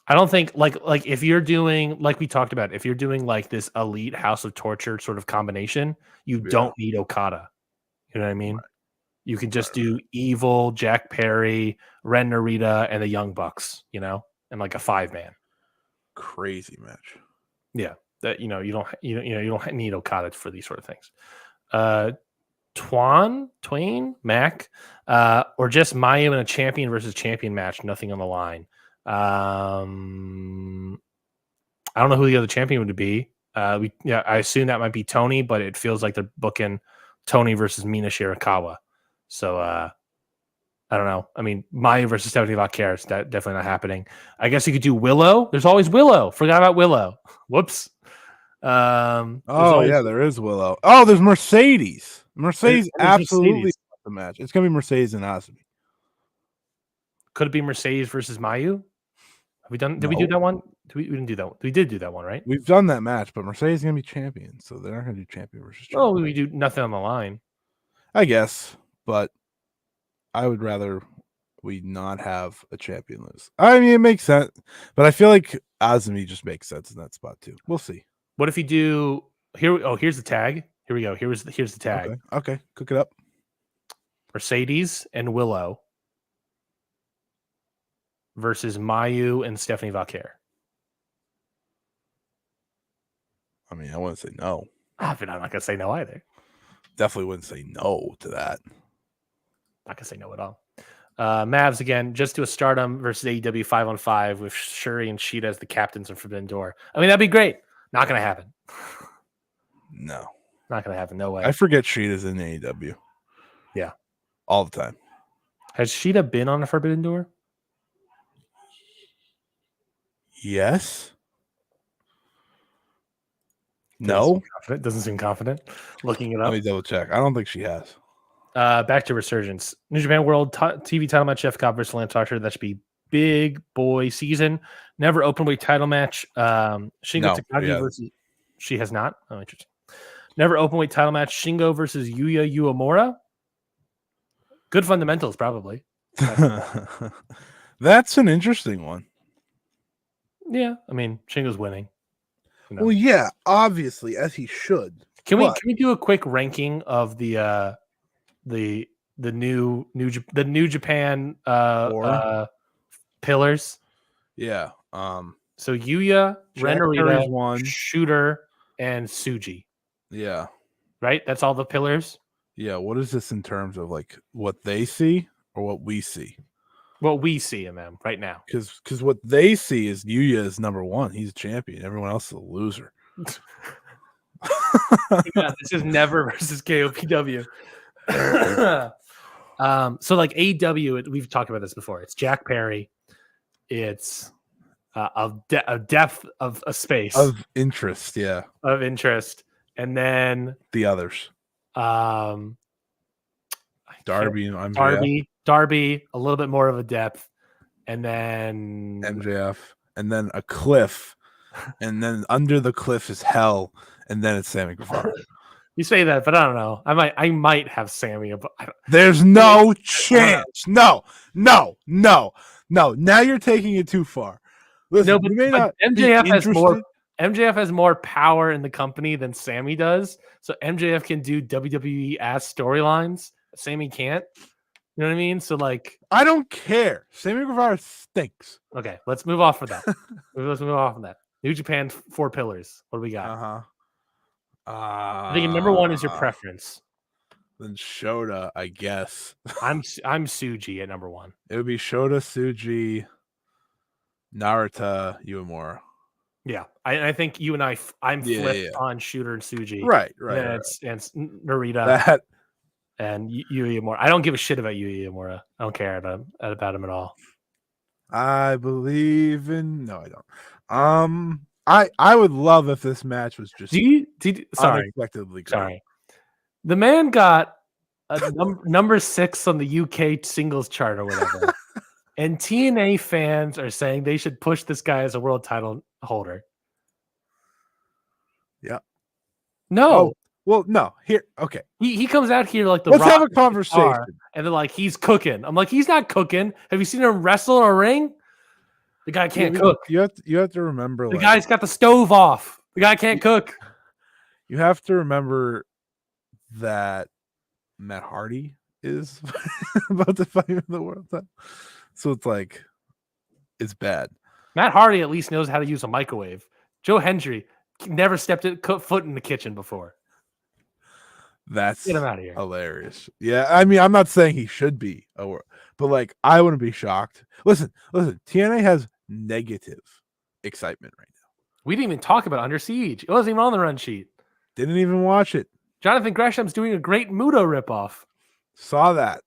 I don't think like if you're doing, like we talked about, if you're doing like this elite House of Torture sort of combination, you don't need Okada. You know what I mean? Right. You can just do Evil, Jack Perry, Ren Narita, and the Young Bucks, and like a 5-man. Crazy match. Yeah. That you don't need Okada for these sort of things. Twain, Mac, or just Mayu in a champion versus champion match, nothing on the line. I don't know who the other champion would be. I assume that might be Tony, but it feels like they're booking Tony versus Mina Shirakawa. So I don't know. I mean, Mayu versus Stephanie Vaquer is definitely not happening. I guess you could do Willow. There's always Willow. Forgot about Willow. Whoops. There is Willow. Oh, there's Mercedes. Mercedes absolutely the match. It's gonna be Mercedes and Azumi. Could it be Mercedes versus Mayu? Have we done? Did we do that one? We didn't do that. We did do that one, right? We've done that match, but Mercedes is gonna be champion, so they're not gonna do champion versus champion. Oh, we do nothing on the line. I guess, but I would rather we not have a champion lose. I mean, it makes sense, but I feel like Azumi just makes sense in that spot too. We'll see. What if you do here? Oh, here's the tag. Here we go. Here's the tag. Okay. Cook it up. Mercedes and Willow versus Mayu and Stephanie Vaquer. I mean, I wouldn't say no. But I'm not gonna say no either. Definitely wouldn't say no to that. Not gonna say no at all. Mavs again, just do a Stardom versus AEW 5-on-5 with Shuri and Sheeta as the captains of Forbidden Door. I mean, that'd be great. Not gonna happen. No. Not gonna happen. No way. I forget Sheeta's in AEW. Yeah. All the time. Has Sheeta been on a Forbidden Door? Yes. No. Doesn't seem confident. Looking it up. Let me double check. I don't think she has. Back to Resurgence. New Japan World TV title match: Jeff Cobb versus Lance Archer. That should be big boy season. Never open weight title match. Shingo Takagi versus. She has not. Oh, interesting. Never open weight title match. Shingo versus Yuya Uemura. Good fundamentals, probably. That's an interesting one. Yeah, I mean, Shingo's winning. Well, yeah, obviously, as he should. Can we do a quick ranking of the New Japan pillars? Yeah. So Yuya, Ren Narita, one, Shooter, and Tsuji. Yeah. Right? That's all the pillars? Yeah. What is this in terms of like what they see or what we see? What we see in them right now. Because what they see is Yuya is number one. He's a champion. Everyone else is a loser. Yeah, this is never versus KOPW. So like AEW, we've talked about this before. It's Jack Perry. It's a depth of a space of interest, yeah, of interest, and then the others, Darby, a little bit more of a depth, and then MJF, and then a cliff, and then under the cliff is hell, and then it's Sammy Guevara. You say that, but I don't know. I might have Sammy. But there's no chance. No. Now you're taking it too far. Listen, but MJF has more power in the company than Sammy does. So MJF can do WWE ass storylines. Sammy can't. You know what I mean? So like, I don't care. Sammy Guevara stinks. Okay, let's move off of that. Let's move off of that. New Japan 4 pillars. What do we got? I think number 1 is your preference. Then Shota, I guess. I'm Tsuji at number 1. It would be Shota, Tsuji, Narita, Uemura. Yeah, I think you and I'm flipped on Shooter and Tsuji. Right. And it's Narita and Uemura. I don't give a shit about Uemura. I don't care about him at all. I believe in. No, I don't. I would love if this match was just unexpectedly good. Sorry. The man got a number 6 on the UK singles chart or whatever. And TNA fans are saying they should push this guy as a world title holder. Yeah. No. Oh, well, no. Here, okay. He comes out here like let's have a conversation. And they're like, he's cooking. I'm like, he's not cooking. Have you seen him wrestle in a ring? The guy can't cook. You have to remember. The guy's got the stove off. The guy can't cook. You have to remember that Matt Hardy is about to fight in the world title. So it's like, it's bad. Matt Hardy at least knows how to use a microwave. Joe Hendry never stepped foot in the kitchen before. That's Get him out of here. Hilarious. Yeah, I mean, I'm not saying he should be, but like, I wouldn't be shocked. Listen. TNA has negative excitement right now. We didn't even talk about Under Siege. It wasn't even on the run sheet. Didn't even watch it. Jonathan Gresham's doing a great Muto ripoff. Saw that.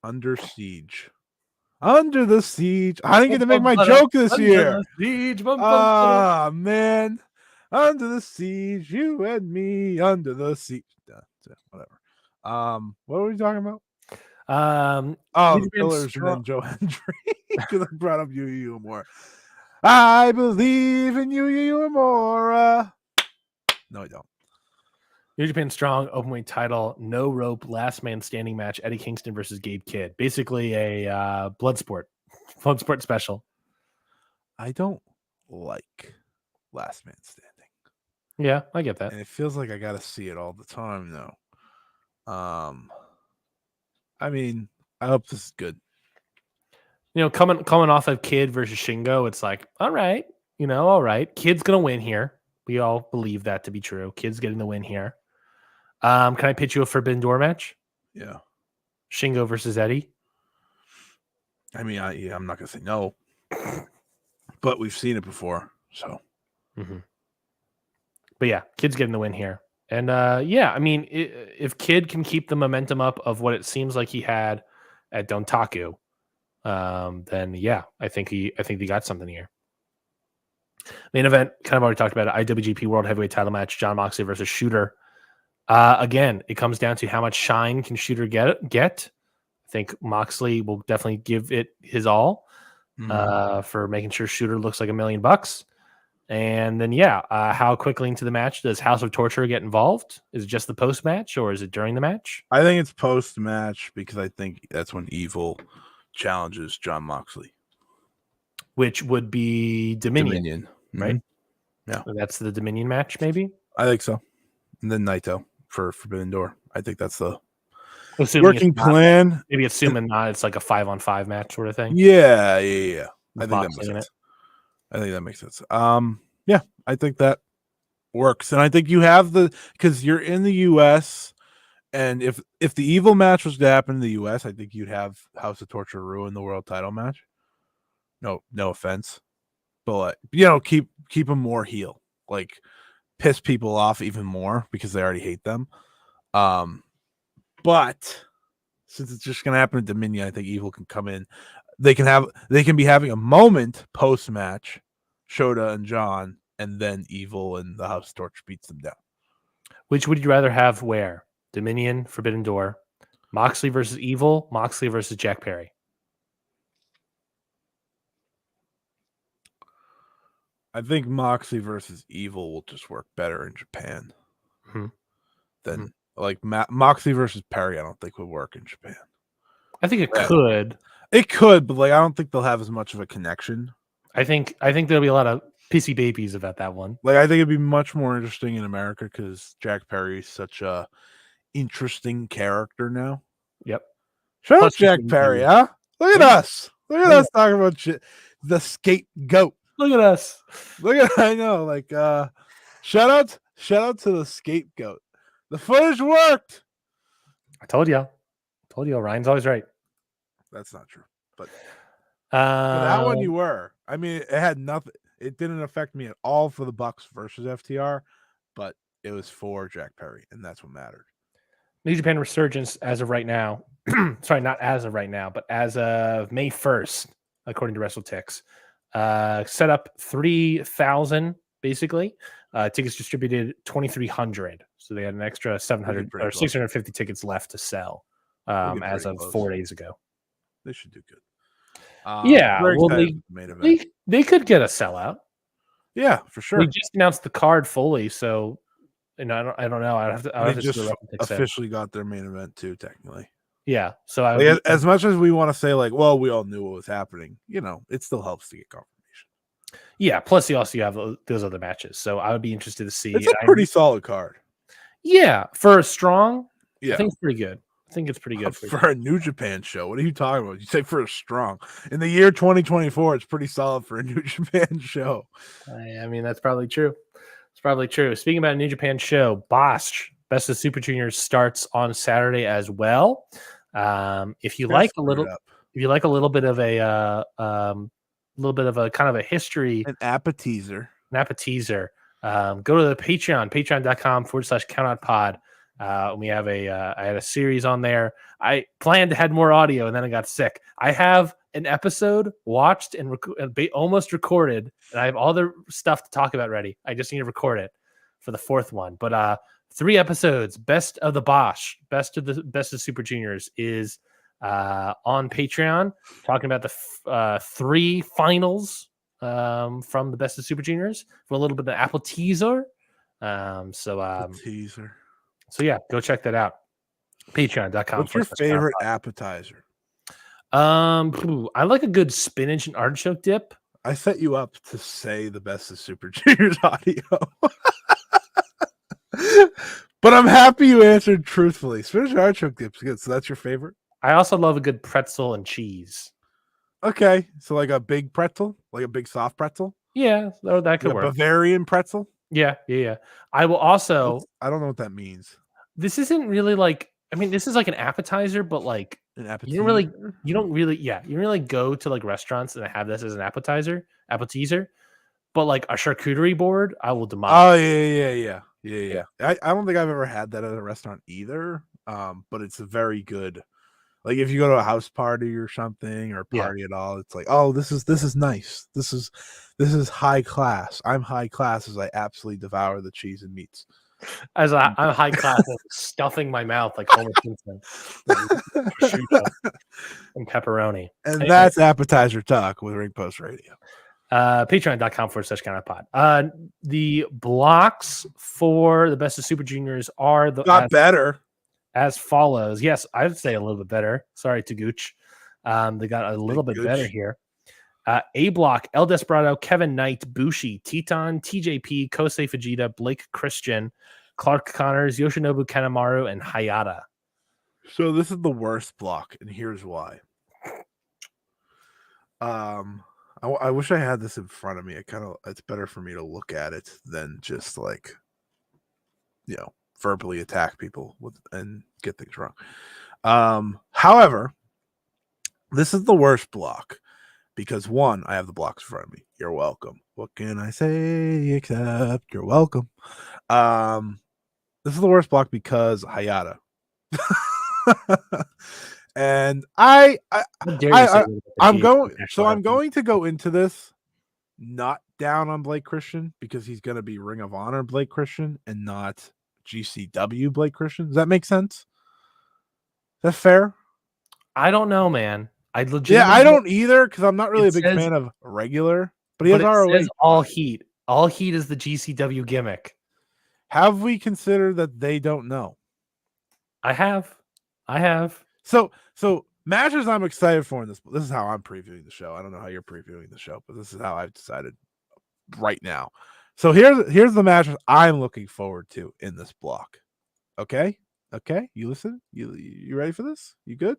Under Siege. Under the Siege. I didn't get to make my joke this year. Ah, man. Under the Siege. You and me under the siege. Whatever. What were we talking about? The pillars and then Joe Hendry. Because I brought up Yuya Uemura. I believe in Yuya Uemura. No, I don't. New Japan Strong openweight title, no rope, last man standing match. Eddie Kingston versus Gabe Kidd. Basically a blood sport special. I don't like last man standing. Yeah, I get that. And it feels like I got to see it all the time now. I mean, I hope this is good. You know, coming off of Kidd versus Shingo, it's like, all right. Kidd's gonna win here. We all believe that to be true. Kidd's getting the win here. Can I pitch you a Forbidden Door match? Yeah. Shingo versus Eddie. I mean, I'm not gonna say no, but we've seen it before, so. Mm-hmm. But yeah, Kidd's getting the win here, and I mean, if Kidd can keep the momentum up of what it seems like he had at Dontaku, then yeah, I think he got something here. Main event, kind of already talked about it. IWGP World Heavyweight Title match: Jon Moxley versus Shooter. Again, it comes down to how much shine can Shooter get. I I think Moxley will definitely give it his all Mhm. for making sure Shooter looks like $1 million. And then, how quickly into the match does House of Torture get involved? Is it just the post match or is it during the match? I think it's post match because I think that's when Evil challenges John Moxley. Which would be Dominion. Right? Mm-hmm. Yeah. So that's the Dominion match, maybe? I think so. And then Naito for Forbidden Door. I think that's the Assuming working plan. Maybe assuming not, it's like a 5-on-5 match sort of thing. Yeah. I think that makes sense. I think that makes sense. Yeah, I think that works. And I think you have because you're in the US, and if the Evil match was to happen in the US, I think you'd have House of Torture ruin the world title match. No offense. But keep them more heel. Like piss people off even more because they already hate them. But since it's just gonna happen at Dominion, I think Evil can come in. They can be having a moment post match, Shota and John, and then Evil and the House of Torture beats them down. Which would you rather have where? Dominion, Forbidden Door, Moxley versus Evil, Moxley versus Jack Perry. I think Moxley versus Evil will just work better in Japan than like Moxley versus Perry. I don't think would work in Japan. I think it could. It could, but like I don't think they'll have as much of a connection. I think there'll be a lot of pissy babies about that one. Like I think it'd be much more interesting in America because Jack Perry is such a interesting character now. Yep. Shout out Jack Perry, huh? Look at us. Look at us talking about shit. The scapegoat. Look at us. I know. Like shout out to the scapegoat. The footage worked. I told you. Ryan's always right. That's not true. But that one you were. I mean, it had nothing. It didn't affect me at all for the Bucks versus FTR, but it was for Jack Perry, and that's what mattered. New Japan Resurgence as of right now. Sorry, not as of right now, but as of May 1st, according to WrestleTix. Set up 3,000 basically. Tickets distributed 2,300. So they had an extra 700 or 650 tickets left to sell as of 4 days ago. They should do good. Well, they could get a sellout. Yeah, for sure. We just announced the card fully, so I don't know. I have to just officially got their main event too, technically. Yeah. So as much as we want to say like, well, we all knew what was happening, it still helps to get confirmation. Yeah. Plus, you also have those other matches, so I would be interested to see. It's a pretty solid card. Yeah, for a strong. Yeah, I think it's pretty good. I think it's pretty good for a New Japan show. What are you talking about? You say for a strong in the year 2024, it's pretty solid for a New Japan show. I mean, that's probably true. It's probably true. Speaking about a New Japan show, BOSJ Best of Super Juniors starts on Saturday as well. If you like a little bit of a kind of a history, an appetizer, go to the patreon.com/countoutpod. We have I had a series on there. I planned to have more audio and then I got sick. I have an episode watched and almost recorded, and I have all the stuff to talk about ready. I just need to record it for the fourth one. But 3 episodes, Best of the BOSJ, Best of Super Juniors is on Patreon, talking about the 3 finals from the Best of Super Juniors for a little bit of Apple teaser. Teaser. So yeah, go check that out. Patreon.com. What's your favorite appetizer? I like a good spinach and artichoke dip. I set you up to say the Best of Super Juniors audio. But I'm happy you answered truthfully. Spinach and artichoke dip's good. So that's your favorite? I also love a good pretzel and cheese. Okay. So like a big pretzel? Like a big soft pretzel? Yeah, that could work. Bavarian pretzel? Yeah. I will also... I don't know what that means. This isn't really like... I mean, this is like an appetizer, but like... An appetizer? You don't really go to like restaurants and have this as an appetizer. But like a charcuterie board, I will demolish. Oh, yeah. I don't think I've ever had that at a restaurant either. But it's a very good... Like if you go to a house party or something or party at all, it's like, oh, this is nice. This is high class. I'm high class as I absolutely devour the cheese and meats. As I'm high class and stuffing my mouth like Homer Simpson. Prosciutto and pepperoni. And Anyway, that's Appetizer Talk with Ring Post Radio. Patreon.com/counterpod. The blocks for the best of Super Juniors are better as follows. Yes, I'd say a little bit better. Sorry, Taguchi. They got a little bit better here. A block: El Desperado, Kevin Knight, Bushi, Teton, TJP, Kosei Fujita, Blake Christian, Clark Connors, Yoshinobu Kanemaru, and Hayata. So this is the worst block, and here's why. I wish I had this in front of me. It's better for me to look at it than just like, verbally attack people and get things wrong. However, this is the worst block because one, I have the blocks in front of me. You're welcome. What can I say except you're welcome? This is the worst block because Hayata. And I'm going to go into this not down on Blake Christian because he's going to be Ring of Honor Blake Christian and not GCW Blake Christian. Does that make sense? Is that fair? I don't know, man. I don't either because I'm not really a big fan of regular, but he has ROH. All Heat. All Heat is the GCW gimmick. Have we considered that they don't know? I have. So matches I'm excited for in this. This is how I'm previewing the show. I don't know how you're previewing the show, but this is how I've decided right now. So here's the matches I'm looking forward to in this block. Okay, you listen. You ready for this? You good?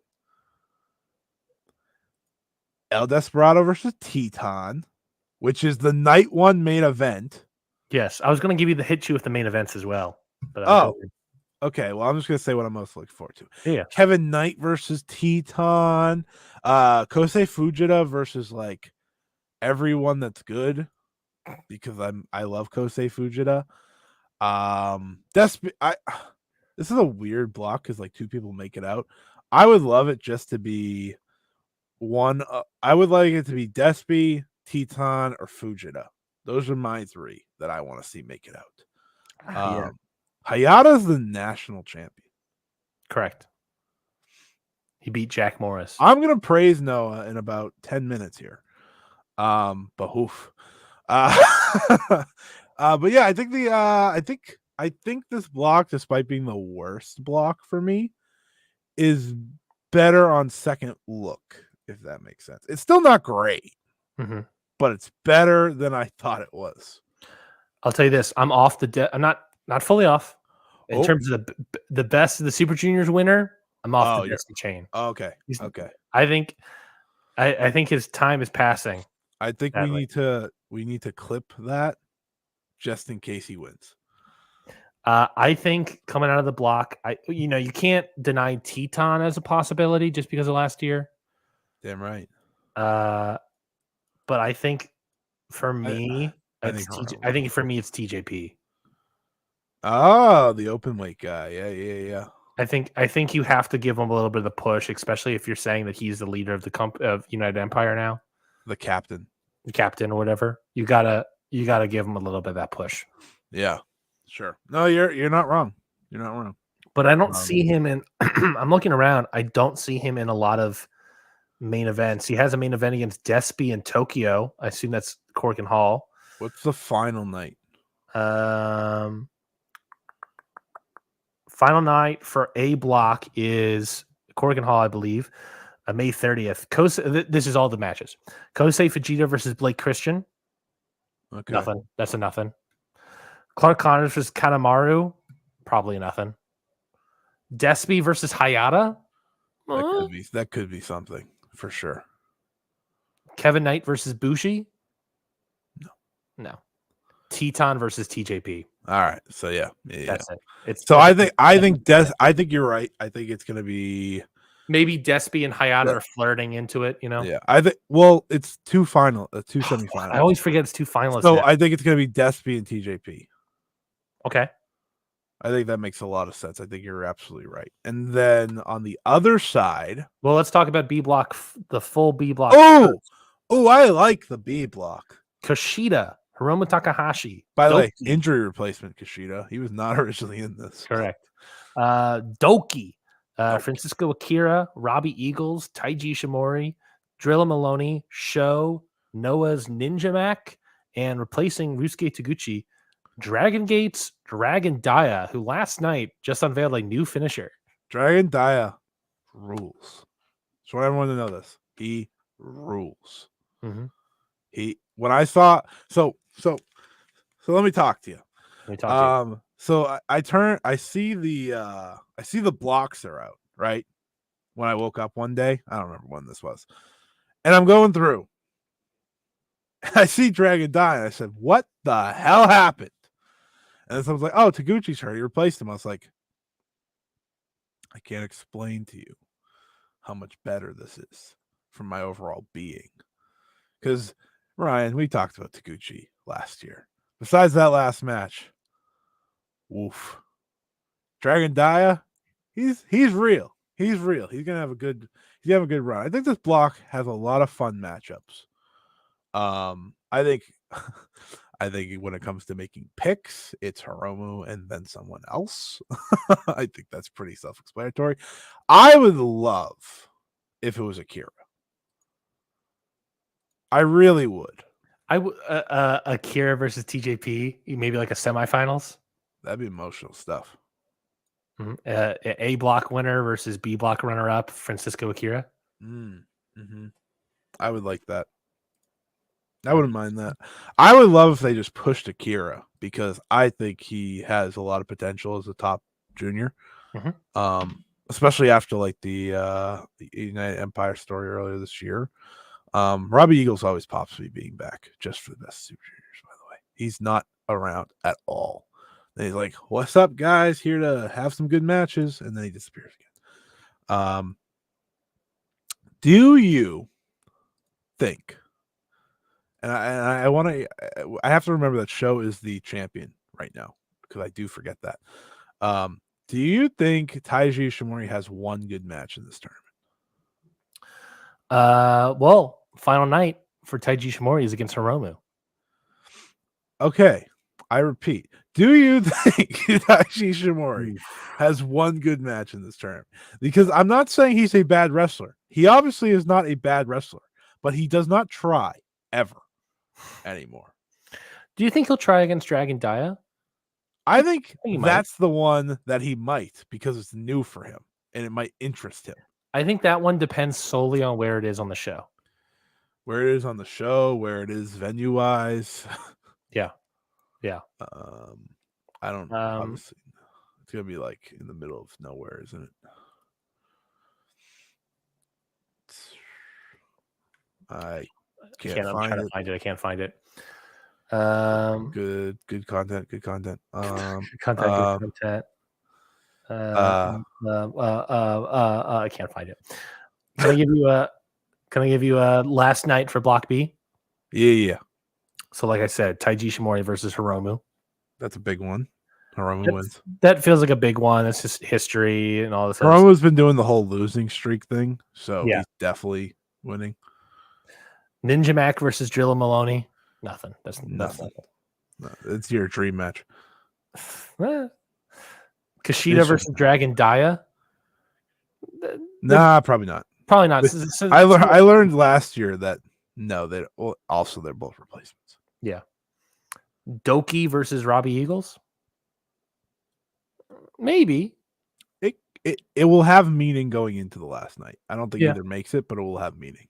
El Desperado versus Teton, which is the night one main event. Yes, I was going to give you the hit you with the main events as well. But okay. Well, I'm just going to say what I'm most looking forward to. Yeah. Kevin Knight versus Teton. Kosei Fujita versus like everyone that's good because I love Kosei Fujita. This is a weird block because like two people make it out. I would love it just to be one. I would like it to be Despy, Teton, or Fujita. Those are my three that I want to see make it out. Hayata's the national champion. Correct. He beat Jack Morris. I'm gonna praise Noah in about 10 minutes here. But yeah, I think I think this block, despite being the worst block for me, is better on second look, if that makes sense. It's still not great, but it's better than I thought it was. I'll tell you this: I'm off I'm not fully off in terms of the best of the Super Juniors winner. I'm off the Destiny chain. Okay. I think his time is passing. I think we need to clip that just in case he wins. I think coming out of the block, you can't deny Teton as a possibility just because of last year. Damn right. But I think for me, I think for me it's TJP. Oh, the open weight guy. Yeah. I think you have to give him a little bit of the push, especially if you're saying that he's the leader of of United Empire now. The captain or whatever. You gotta give him a little bit of that push. Yeah, sure. No, you're not wrong. You're not wrong. But I don't see him in. I'm looking around. I don't see him in a lot of main events. He has a main event against Despy in Tokyo. I assume that's Cork and Hall. What's the final night? Final night for A block is Cork and Hall, I believe. May 30th. This is all the matches. Kosei Fujita versus Blake Christian. Okay. Nothing. That's a nothing. Clark Connors versus Kanemaru. Probably nothing. Despy versus Hayata. That could be something for sure. Kevin Knight versus Bushi. No. Teton versus TJP. All right. So yeah. That's it. I think you're right. I think it's gonna be maybe Despy and Hayata are flirting into it, Yeah. I think it's two semifinals. I always forget it's two finalists. So I think it's gonna be Despy and TJP. Okay. I think that makes a lot of sense. I think you're absolutely right. And then on the other side, well, let's talk about B block, the full B block. Oh, I like the B block. Kushida Hiromu Takahashi. By the way, Doki. injury replacement Kushida. He was not originally in this. Correct. Doki. Francisco Akira, Robbie Eagles, Taiji Ishimori, Drilla Maloney, Sho, Noah's Ninja Mac, and replacing Ryusuke Taguchi, Dragon Gates, Dragon Dia, who last night just unveiled a new finisher. Dragon Dia rules. Just want everyone to know this. He rules. Mm-hmm. When I saw so let me talk to you. Let me talk to you. So I see the blocks are out, right? When I woke up one day, I don't remember when this was. And I'm going through. I see Dragon Dia, and I said, "What the hell happened?" And then someone's like, "Oh, Taguchi's hurt. He replaced him." I was like, I can't explain to you how much better this is for my overall being. Because, Ryan, we talked about Taguchi last year. Besides that last match, woof. Dragon Dia, he's real. He's real. He's gonna have a good run. I think this block has a lot of fun matchups. I think when it comes to making picks, it's Hiromu and then someone else. I think that's pretty self-explanatory. I would love if it was Akira. I really would. I would Akira versus TJP, maybe like a semifinals. That'd be emotional stuff. Mm-hmm. A block winner versus B block runner up, Francisco Akira. Mm-hmm. I would like that. I wouldn't mind that. I would love if they just pushed Akira because I think he has a lot of potential as a top junior. Mm-hmm. Especially after like the United Empire story earlier this year. Robbie Eagles always pops me being back just for the best Super Juniors, by the way. He's not around at all. And he's like, "What's up, guys? Here to have some good matches," and then he disappears again. Do you think? And I want to. I have to remember that Sho is the champion right now because I do forget that. Do you think Taiji Ishimori has one good match in this tournament? Well, final night for Taiji Ishimori is against Hiromu. Okay, I repeat. Do you think Taiji Ishimori has one good match in this tournament? Because I'm not saying he's a bad wrestler. He obviously is not a bad wrestler, but he does not try ever anymore. Do you think he'll try against Dragon Dia? I think that's the one that he might because it's new for him and it might interest him. I think that one depends solely on where it is on the show. Where it is on the show, where it is venue-wise. Yeah. Yeah. I don't know. Obviously, it's going to be like in the middle of nowhere, isn't it? I can't find it. I can't find it. Good content. Good content. Good content. I can't find it. Can I give you a last night for Block B? Yeah. So, like I said, Taiji Ishimori versus Hiromu. That's a big one. Hiromu wins. That feels like a big one. It's just history and all this. Hiromu's been doing the whole losing streak thing, so he's definitely winning. Ninja Mac versus Drilla Maloney. Nothing. That's nothing. No, it's your dream match. Kushida versus Dragon Dia. Nah, probably not. Probably not. I learned last year that no, they're both replacements. Yeah. Doki versus Robbie Eagles. Maybe. It will have meaning going into the last night. I don't think either makes it, but it will have meaning.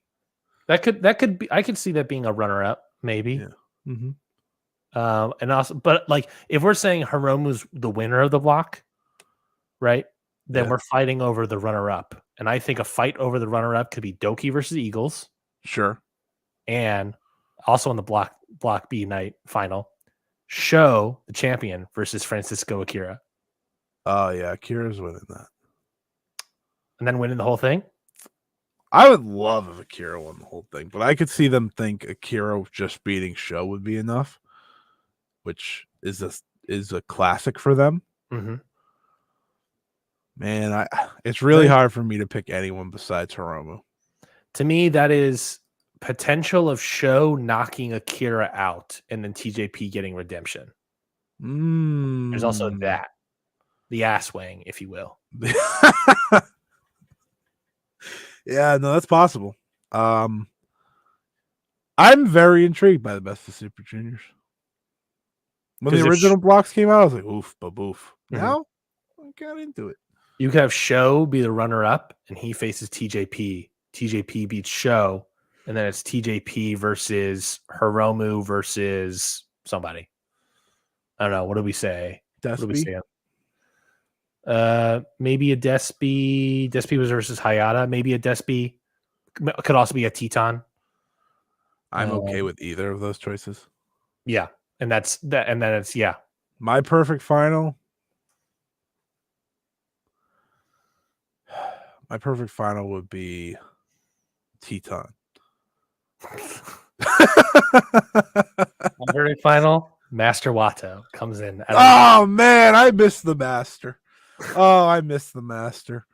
That could be. I could see that being a runner-up, maybe. Yeah. Mm-hmm. And also, but like if we're saying Hiromu's the winner of the block, right? Then we're fighting over the runner-up, and I think a fight over the runner-up could be Doki versus Eagles. Sure. And also in the block B night final, Sho the champion versus Francisco Akira. Oh yeah, Akira's winning that, and then winning the whole thing. I would love if Akira won the whole thing, but I could see them think Akira just beating Sho would be enough, which is a classic for them. Mm-hmm. Man, it's really hard for me to pick anyone besides Hiromu. To me, that is potential of Sho knocking Akira out and then TJP getting redemption. There's also that. The ass wang, if you will. Yeah, no, that's possible. I'm very intrigued by the Best of Super Juniors. When the original blocks came out, I was like, oof, baboof. Now, I got into it. You could have Sho be the runner-up, and he faces TJP. TJP beats Sho, and then it's TJP versus Hiromu versus somebody. I don't know. What do we say? Despy? What do we say? Maybe a Despy. Despy was versus Hayata. Maybe a Despy. Could also be a Teton. I'm okay with either of those choices. Yeah, and that's that. And then it's my perfect final. My perfect final would be Teton. My perfect final. Master Wato comes in. Oh man, I miss the Master. Oh, I miss the Master.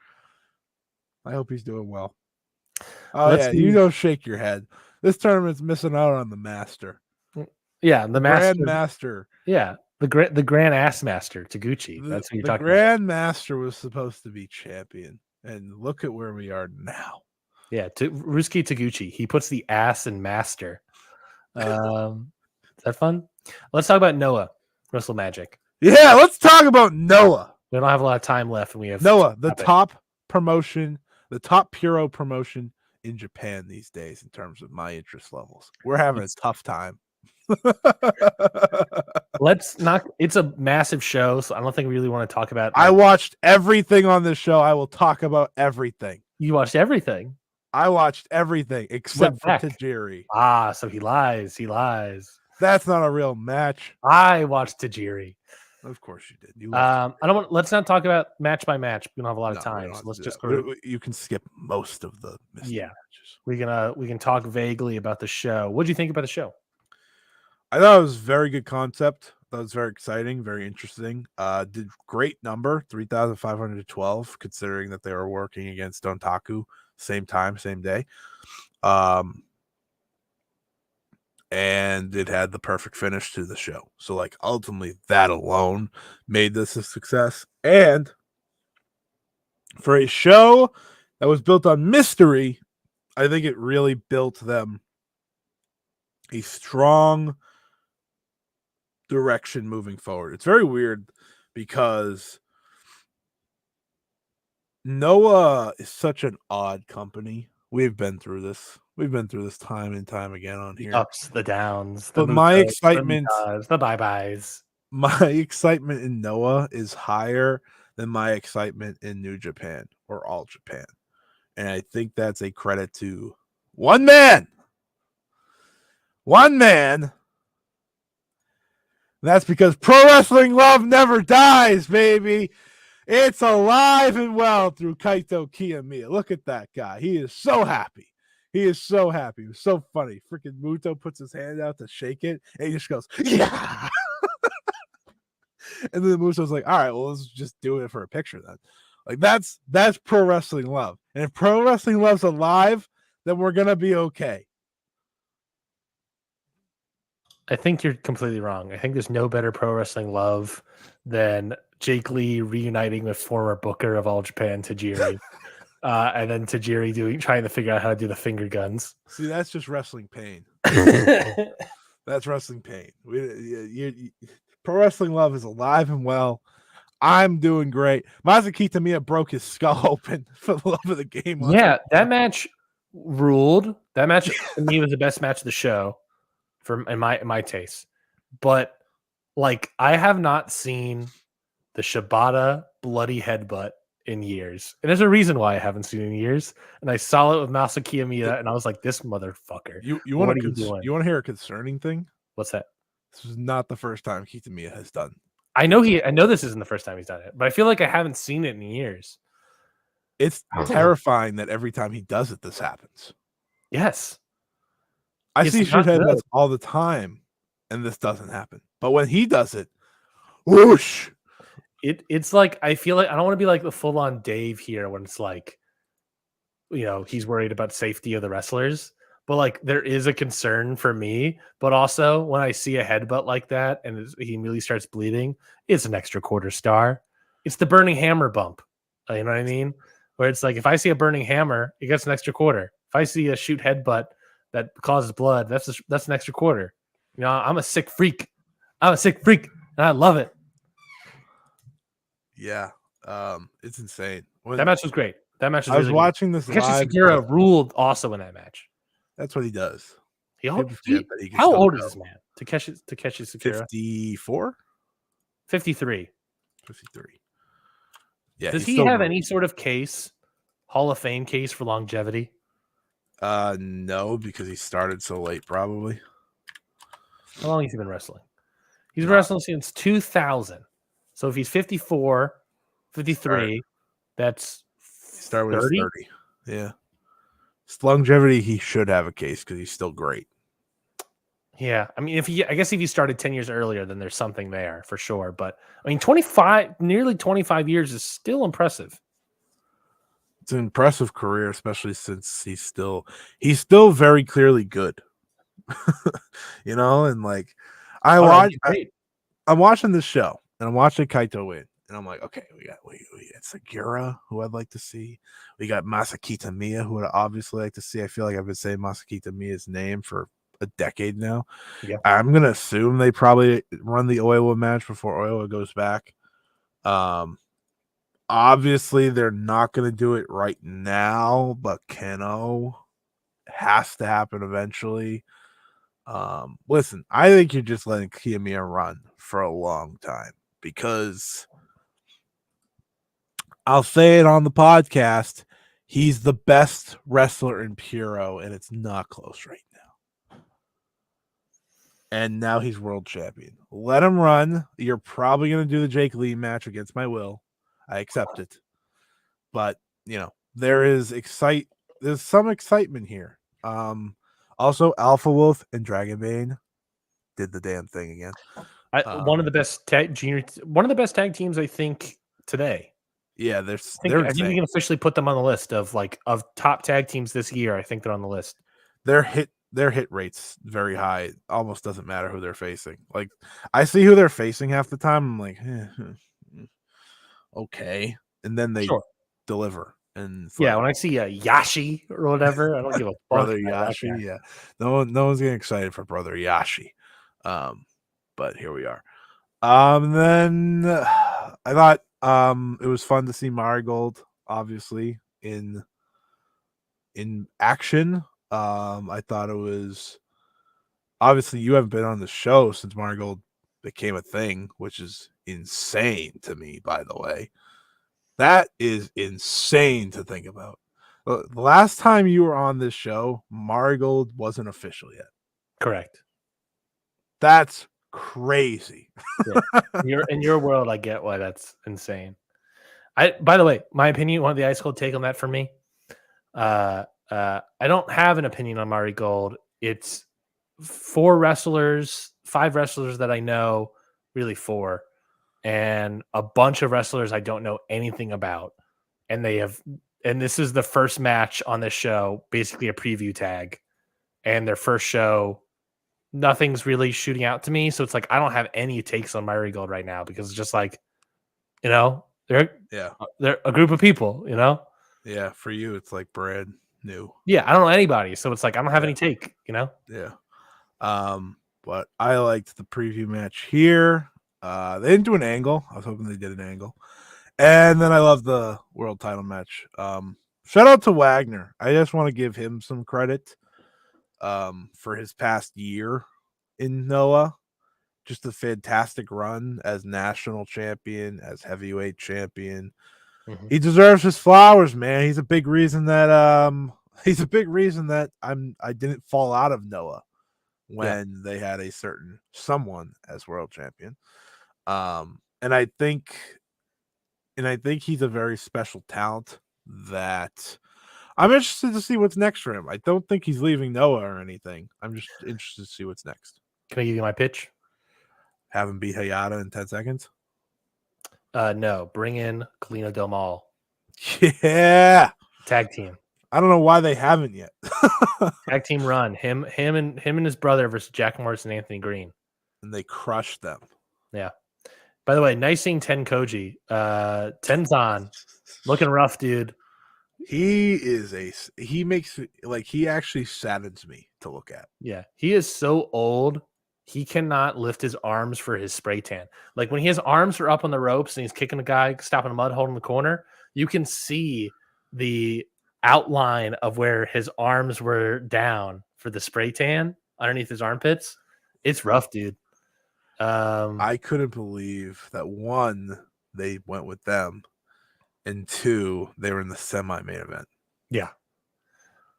I hope he's doing well. Oh yeah, you don't shake your head. This tournament's missing out on the Master. Yeah, the Grand Master. Yeah, the Grand Ass Master, Taguchi. That's what you're talking about. The Grand Master was supposed to be champion, and look at where we are now. Yeah, Rusuke Taguchi. He puts the ass in Master. Is that fun? Let's talk about Noah, Wrestle Magic. Yeah, let's talk about Noah. We don't have a lot of time left, and we have Noah, the top promotion, the top Puro promotion in Japan these days in terms of my interest levels. We're having a tough time. It's a massive show, so I don't think we really want to talk about. I watched everything on this show. I will talk about everything. You watched everything? I watched everything except for Tajiri. Ah, so he lies. That's not a real match. I watched Tajiri. Of course you did. Let's not talk about match by match. We don't have a lot of time. So let's just go. You can skip most of the matches. We can talk vaguely about the show. What do you think about the show? I thought it was a very good concept. That was very exciting, very interesting. Did great number, 3,512, considering that they were working against Dontaku same time, same day. And it had the perfect finish to the show. So, like, ultimately, that alone made this a success. And for a show that was built on mystery, I think it really built them a strong direction moving forward. It's very weird because Noah is such an odd company. We've been through this. We've been through this time and time again on here. The ups, the downs, but my excitement, the bye-byes. My excitement in Noah is higher than my excitement in New Japan or All Japan. And I think that's a credit to one man. That's because pro wrestling love never dies, baby. It's alive and well through Kaito Kiyomiya. Look at that guy. He is so happy. It was so funny. Freaking Muto puts his hand out to shake it, and he just goes, yeah. And then Muto's like, all right, well, let's just do it for a picture then. Like, that's pro wrestling love. And if pro wrestling love's alive, then we're going to be okay. I think you're completely wrong. I think there's no better pro wrestling love than Jake Lee reuniting with former booker of All Japan, Tajiri. And then Tajiri trying to figure out how to do the finger guns. See, that's just wrestling pain. That's wrestling pain. Pro wrestling love is alive and well. I'm doing great. Masaki Tamiya broke his skull open for the love of the game. Yeah, that match ruled. That match to me was the best match of the show, in my taste. But like, I have not seen the Shibata bloody headbutt in years, and there's a reason why I haven't seen it in years. And I saw it with Masaki Tamiya, and I was like, "This motherfucker." You want to hear a concerning thing? What's that? This is not the first time Kitamiya has done. I know this isn't the first time he's done it, but I feel like I haven't seen it in years. It's terrifying that every time he does it, this happens. Yes. I see shit headbutts all the time, and this doesn't happen. But when he does it, whoosh. It's like, I feel like I don't want to be like the full-on Dave here when it's like, he's worried about safety of the wrestlers. but like there is a concern for me. But also when I see a headbutt like that and he immediately starts bleeding, it's an extra quarter star. It's the burning hammer bump. You know what I mean? Where it's like if I see a burning hammer, it gets an extra quarter. If I see a shoot headbutt that causes blood, that's an extra quarter. You know, I'm a sick freak. And I love it. Yeah, it's insane. That match was great. That match was I was really watching good. this Takeshi live. Sekira ruled also in that match. That's what he does. How How old is this man? Takeshi Sekira? 54? 53. 53. Yeah. Does he have any sort of case, Hall of Fame case for longevity? No, because he started so late, probably. How long has he been wrestling? He's been wrestling since 2000. So if he's 54, 53, that's he started with 30? 30. Yeah. His longevity, he should have a case because he's still great. Yeah. I mean, I guess if he started 10 years earlier, then there's something there for sure. But I mean, nearly 25 years is still impressive. It's an impressive career, especially since he's still very clearly good. You know, and like I'm watching this show and I'm watching Kaito win, and I'm like, okay, we got Segura, who I'd like to see. We got Masakita Miya, who I'd obviously like to see. I feel like I've been saying Masakita Miya's name for a decade now. Yeah. I'm gonna assume they probably run the Oiwa match before Oiwa goes back. Obviously they're not gonna do it right now, but Keno has to happen eventually. Listen, I think you're just letting Kiyomiya run for a long time because I'll say it on the podcast, he's the best wrestler in Puro, and it's not close right now. And now he's world champion. Let him run. You're probably going to do the Jake Lee match against my will. I accept it. But, you know, there's some excitement here. Also, Alpha Wolf and Dragonbane did the damn thing again. One of the best tag teams, I think, today. Yeah, I think we can officially put them on the list of top tag teams this year. I think they're on the list. Their hit rate's very high. It almost doesn't matter who they're facing. Like I see who they're facing half the time. I'm like, okay, and then they deliver. And when I see Yashi or whatever, I don't give a fuck. Brother Yashi, yeah. No one's getting excited for Brother Yashi. But here we are. Then I thought it was fun to see Marigold, obviously, in action. I thought it was obviously you haven't been on the show since Marigold became a thing, which is insane to me, by the way. That is insane to think about. The last time you were on this show, Marigold wasn't official yet. Correct. That's crazy. Yeah. In your world, I get why that's insane. By the way, my opinion, one of the ice cold take on that for me. I don't have an opinion on Marigold. It's 5 wrestlers that I know, really 4, and a bunch of wrestlers I don't know anything about. And this is the first match on this show, basically a preview tag, and their first show, nothing's really shooting out to me. So it's like, I don't have any takes on Marigold right now because it's just like, you know, they're a group of people, you know? Yeah. For you, it's like brand new. Yeah. I don't know anybody. So it's like, I don't have any take, you know? Yeah. But I liked the preview match here. They didn't do an angle. I was hoping they did an angle. And then I love the world title match. Shout out to Wagner. I just want to give him some credit for his past year in Noah. Just a fantastic run as national champion, as heavyweight champion. Mm-hmm. He deserves his flowers, man. He's a big reason that I didn't fall out of Noah when they had a certain someone as world champion. And I think he's a very special talent that I'm interested to see what's next for him. I don't think he's leaving Noah or anything. I'm just interested to see what's next. Can I give you my pitch? Have him beat Hayata in 10 seconds? No. Bring in Kalina Del Mal. Yeah. Tag team. I don't know why they haven't yet. Tag team run. Him and his brother versus Jack Morris and Anthony Green. And they crushed them. Yeah. By the way, nice seeing Ten Koji. Ten's on. Looking rough, dude. He actually saddens me to look at. Yeah. He is so old. He cannot lift his arms for his spray tan. Like when his arms are up on the ropes and he's kicking a guy, stopping a mud hole in the corner, you can see the outline of where his arms were down for the spray tan underneath his armpits. It's rough, dude. I couldn't believe that, one, they went with them, and two, they were in the semi-main event. Yeah.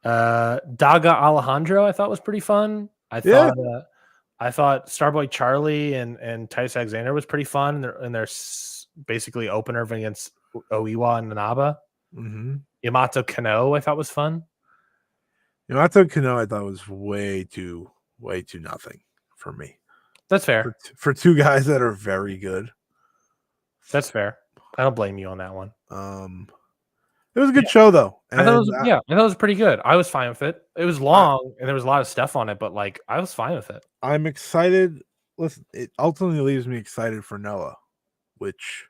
Daga Alejandro, I thought was pretty fun. I thought Starboy Charlie and Titus Alexander was pretty fun in their basically opener against Oiwa and Nanaba. Mm-hmm. Yamato Kano, I thought was fun. Yamato Kano, I thought was way too nothing for me. That's fair. For two guys that are very good. That's fair. I don't blame you on that one. It was a good show though. I thought it was pretty good. I was fine with it. It was long and there was a lot of stuff on it, but like I was fine with it. I'm excited. Listen, it ultimately leaves me excited for Noah, which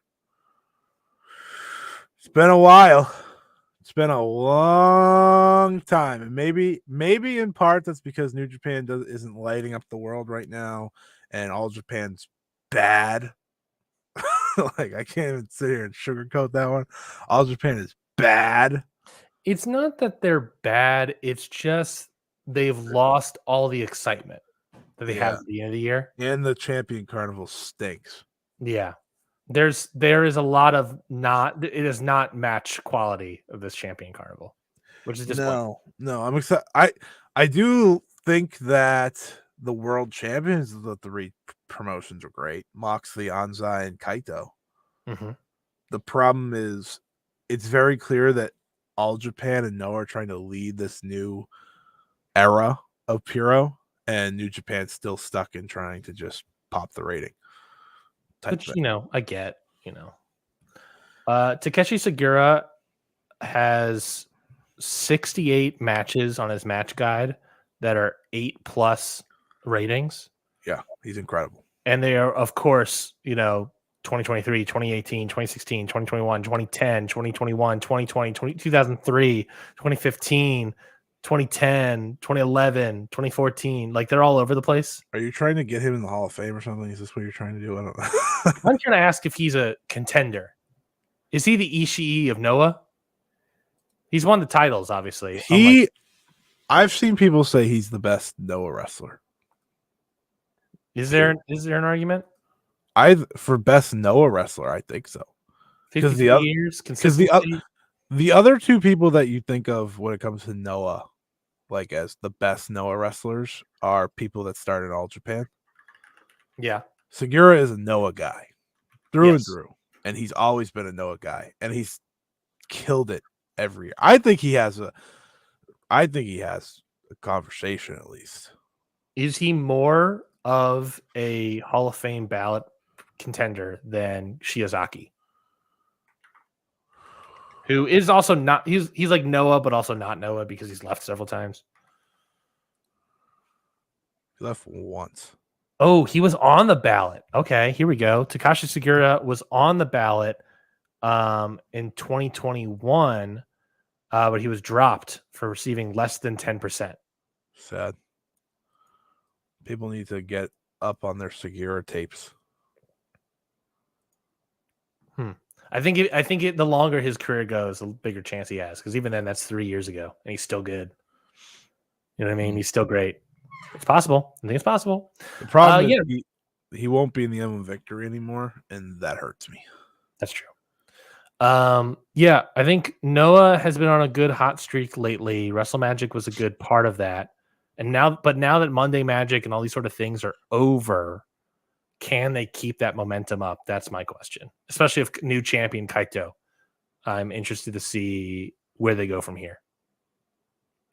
it's been a while. It's been a long time, and maybe in part that's because New Japan isn't lighting up the world right now, and All Japan's bad. Like I can't even sit here and sugarcoat that one. All Japan is bad. It's not that they're bad. It's just they've lost all the excitement that they had at the end of the year. And the Champion Carnival stinks. Yeah. There is a lot of it is not match quality of this Champion Carnival, which is disappointing. No, I'm excited. I do think that the world champions of the three promotions are great. Moxley, Anzai, and Kaito. Mm-hmm. The problem is it's very clear that All Japan and Noah are trying to lead this new era of Puro, and New Japan's still stuck in trying to just pop the rating. Which, I get, Takeshi Sugiura has 68 matches on his match guide that are 8+ ratings. Yeah, he's incredible. And they are, of course, 2023, 2018, 2016, 2021, 2010, 2021, 2020, 2003, 2015, 2010, 2011, 2014. Like they're all over the place. Are you trying to get him in the Hall of Fame or something? Is this what you're trying to do? I don't know. I'm trying to ask if he's a contender. Is he the Ishii of Noah? He's won the titles, obviously. I've seen people say he's the best Noah wrestler. Is there an argument? For best Noah wrestler, I think so. Because the other two people that you think of when it comes to Noah, like as the best Noah wrestlers, are people that started All Japan. Yeah, Sugiura is a Noah guy through and through, and he's always been a Noah guy, and he's killed it every year. I think he has a conversation at least. Is he more of a Hall of Fame ballot contender than Shiozaki, who is also not? He's like Noah, but also not Noah because he's left several times. He left once. Oh, he was on the ballot. Okay, here we go. Takashi Sugiura was on the ballot in 2021, but he was dropped for receiving less than 10%. Sad. People need to get up on their Sugiura tapes. I think the longer his career goes, the bigger chance he has. Because even then, that's 3 years ago, and he's still good. You know what I mean? He's still great. It's possible. I think it's possible. The problem is he won't be in the M1 Victory anymore, and that hurts me. That's true. I think Noah has been on a good hot streak lately. Wrestle Magic was a good part of that. And now that Monday Magic and all these sort of things are over, can they keep that momentum up? That's my question. Especially if new champion Kaito. I'm interested to see where they go from here.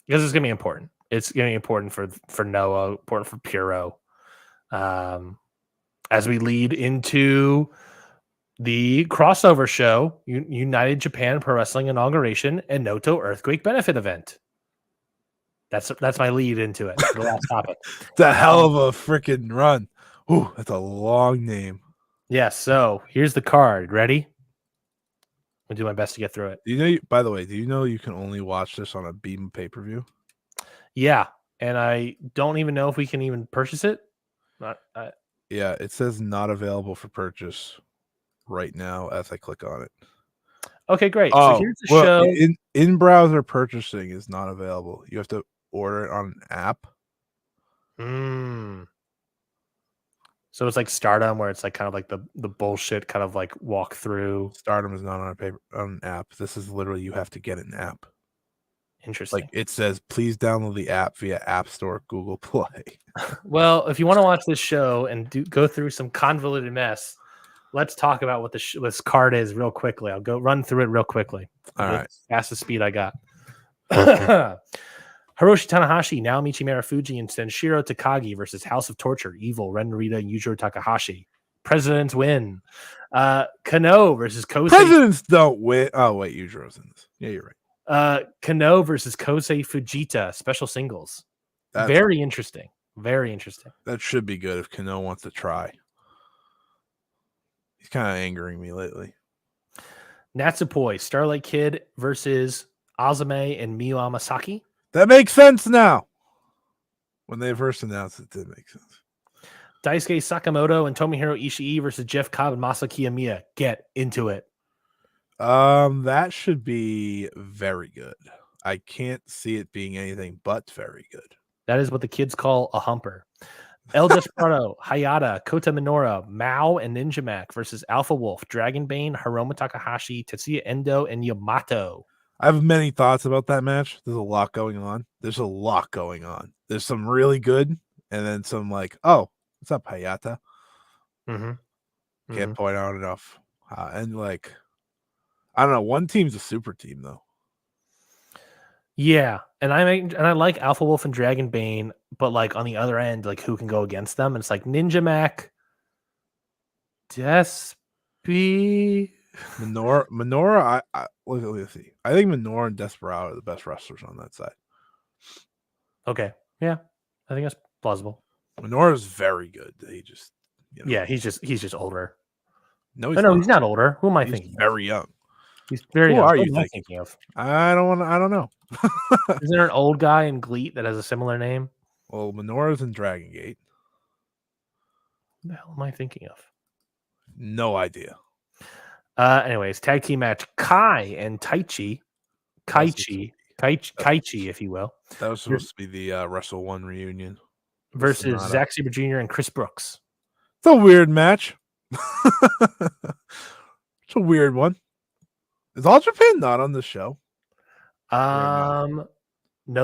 Because it's going to be important. It's going to be important for Noah, important for Puro. As we lead into the crossover show, United Japan Pro Wrestling Inauguration and Noto Earthquake Benefit Event. That's my lead into it. The last topic. It's a hell of a freaking run. Ooh, that's a long name. Yeah, so here's the card. Ready? I'll do my best to get through it. Do you know? By the way, do you know you can only watch this on a Beam pay-per-view? Yeah, and I don't even know if we can even purchase it. Yeah, it says not available for purchase right now as I click on it. Okay, great. So here's the show. In-browser purchasing is not available. You have to order it on an app. So it's like Stardom, where it's like kind of like the bullshit kind of like walk through. Stardom is not on an app. This is literally you have to get an app. Interesting. Like it says, please download the app via App Store, Google Play. Well, if you want to watch this show and go through some convoluted mess, let's talk about what this card is real quickly. I'll go run through it real quickly. All right. Fastest speed I got. Hiroshi Tanahashi, Naomichi Marufuji, and Senshiro Takagi versus House of Torture, Evil, Ren Narita, and Yujiro Takahashi. Presidents win. Kano versus Kosei. Presidents don't win. Oh, wait, Yujiro's in this. Yeah, you're right. Kano versus Kosei Fujita, special singles. Very interesting. Very interesting. That should be good if Kano wants to try. He's kind of angering me lately. Natsupoi, Starlight Kid versus Azame and Miyu Amasaki. That makes sense now. When they first announced it, did make sense. Daisuke Sakamoto and Tomohiro Ishii versus Jeff Cobb and Masa Kiyomiya. Get into it. That should be very good. I can't see it being anything but very good. That is what the kids call a humper. El Desperado, Hayata, Kota Minoura, Mao, and Ninja Mac versus Alpha Wolf, Dragonbane, Hiromu Takahashi, Tetsuya Endo, and Yamato. I have many thoughts about that match. There's a lot going on. There's some really good, and then some like, oh, what's up, Hayata? Can't point out enough. And like, I don't know. One team's a super team though. Yeah, and I like Alpha Wolf and Dragonbane, but like on the other end, like who can go against them? And it's like Ninja Mac, Despy, Minoura. Let's see. I think Minoura and Desperado are the best wrestlers on that side. Okay, yeah, I think that's plausible. Minoura is very good. He just, yeah, he's just older. No, he's not older. Who am I thinking? Very young. He's very young. Who are you thinking of? I don't know. Isn't there an old guy in GLEAT that has a similar name? Well, Minoura's in Dragon Gate. What the hell am I thinking of? No idea. Anyways, tag team match: Kai and Kaichi, if you will. That was supposed to be the Wrestle One reunion versus Zack Sabre Jr. and Chris Brooks. It's a weird match. It's a weird one. Is All Japan not on the show? No,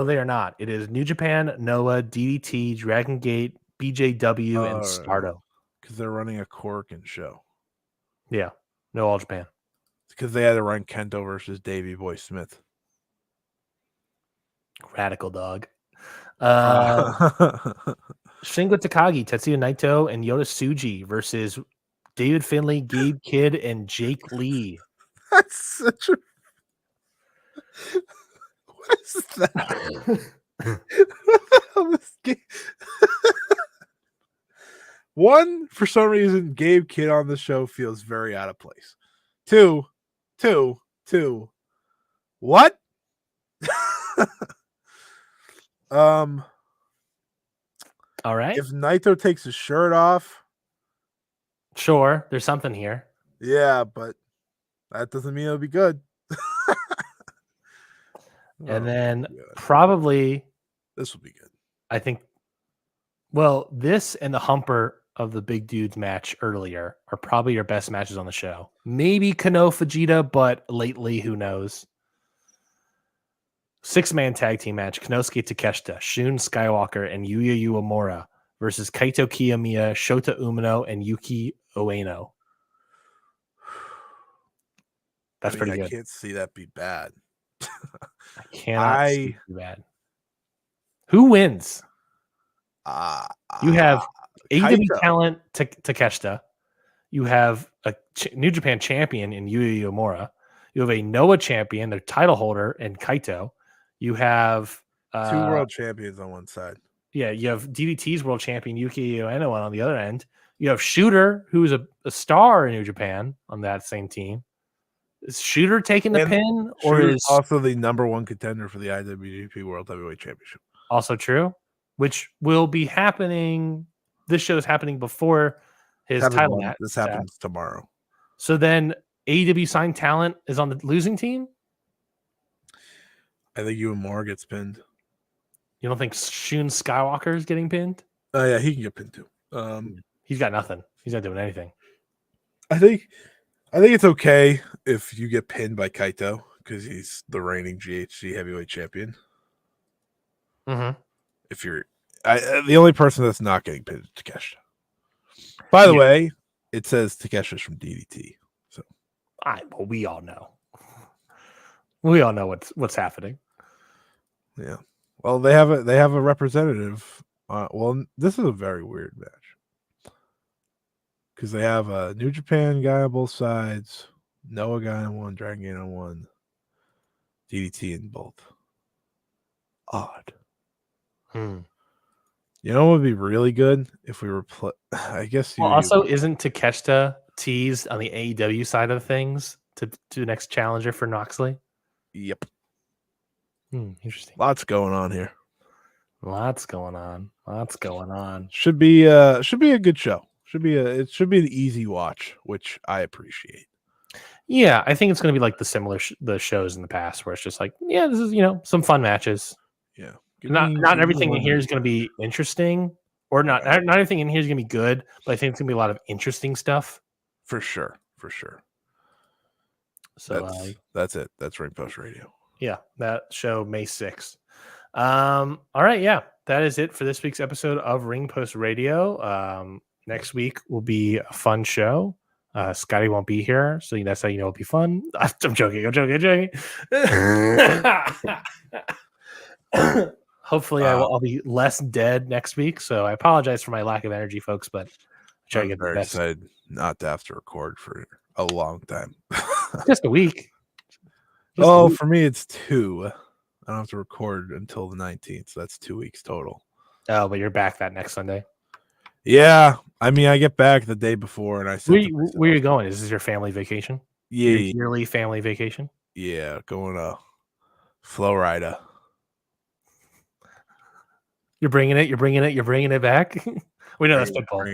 they are not. It is New Japan, Noah, DDT, Dragon Gate, BJW, and Stardom. Because they're running a Korakuen show. Yeah, no All Japan. Because they had to run Kento versus Davey Boy Smith. Radical dog. Shingo Takagi, Tetsuya Naito, and Yota Tsuji versus David Finlay, Gabe Kidd, and Jake Lee. That's such a... What is that? One, for some reason, Gabe Kidd on the show feels very out of place. Two, what? All right. If Naito takes his shirt off, sure, there's something here. Yeah, but that doesn't mean it'll be good. And then probably this will be good. I think. Well, this and the humper of the big dudes match earlier are probably your best matches on the show. Maybe Kano Fujita, but lately, who knows? 6-man tag team match: Konosuke Takeshita, Shun Skywalker, and Yuya Uemura versus Kaito Kiyomiya, Shota Umino, and Yuki Ueno. That's pretty good. I can't see that be bad. I cannot see it be bad. Who wins? You have AEW talent Takeshita. You have a New Japan champion in Yuya Uemura. You have a Noah champion, their title holder, in Kaito. You have 2 world champions on one side. Yeah, you have DDT's world champion Yuki Ueno on the other end. You have Shooter, who's a star in New Japan on that same team. Is Shooter taking the pin, or is also the #1 contender for the IWGP World Heavyweight Championship? Also true, which will be happening. This show is happening before his title match. This happens tomorrow. So then AEW signed talent is on the losing team. I think Uemura gets pinned. You don't think Shun Skywalker is getting pinned? Oh yeah, he can get pinned too. He's got nothing. He's not doing anything. I think it's okay if you get pinned by Kaito because he's the reigning GHC heavyweight champion. Mm-hmm. If you're the only person that's not getting pinned is Takeshita. By the way, it says Takeshi's from DDT. So well, we all know. We all know what's happening. Yeah. Well, they have a representative. Well, this is a very weird match because they have a New Japan guy on both sides, Noah guy on one, Dragon Gate on one, DDT in both. Odd. You know what would be really good if we were I guess. Also, isn't Takeshita teased on the AEW side of things to the next challenger for Knoxley? Yep. Interesting. Lots going on here. Lots going on. Should be a good show. It should be an easy watch, which I appreciate. Yeah, I think it's going to be like the shows in the past where it's just like, yeah, this is some fun matches. Yeah. Not everything in here is going to be interesting, or not everything in here is going to be good, but I think it's going to be a lot of interesting stuff. For sure. So that's it. That's Ring Post Radio. Yeah, that show May 6th. All right, yeah, that is it for this week's episode of Ring Post Radio. Next week will be a fun show. Scotty won't be here, so that's how you know it'll be fun. I'm joking. Hopefully, I'll be less dead next week. So I apologize for my lack of energy, folks, but I'll try to get the best. Excited not to have to record for a long time. Just a week. For me, it's 2. I don't have to record until the 19th, so that's 2 weeks total. Oh, but you're back that next Sunday. Yeah, I mean, I get back the day before, and I said, where are you going? Is this your family vacation? Yeah, your yearly family vacation. Yeah, going to Florida. You're bringing it back. We know that's football.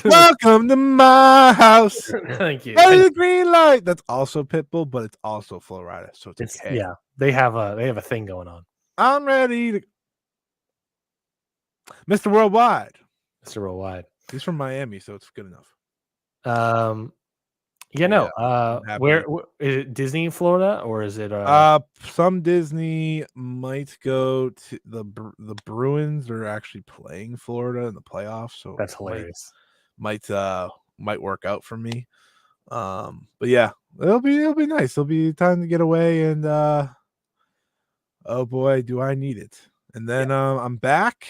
Welcome to my house. Thank you. The green light. That's also Pitbull, but it's also Florida, so it's okay. Yeah, they have a thing going on. I'm ready to Mr. Worldwide. He's from Miami, so it's good enough. Where is it? Disney Florida, or is it some Disney might go to the Bruins are actually playing Florida in the playoffs, so that's hilarious. Might work out for me. But yeah, it'll be nice. It'll be time to get away, and oh boy, do I need it. And then I'm back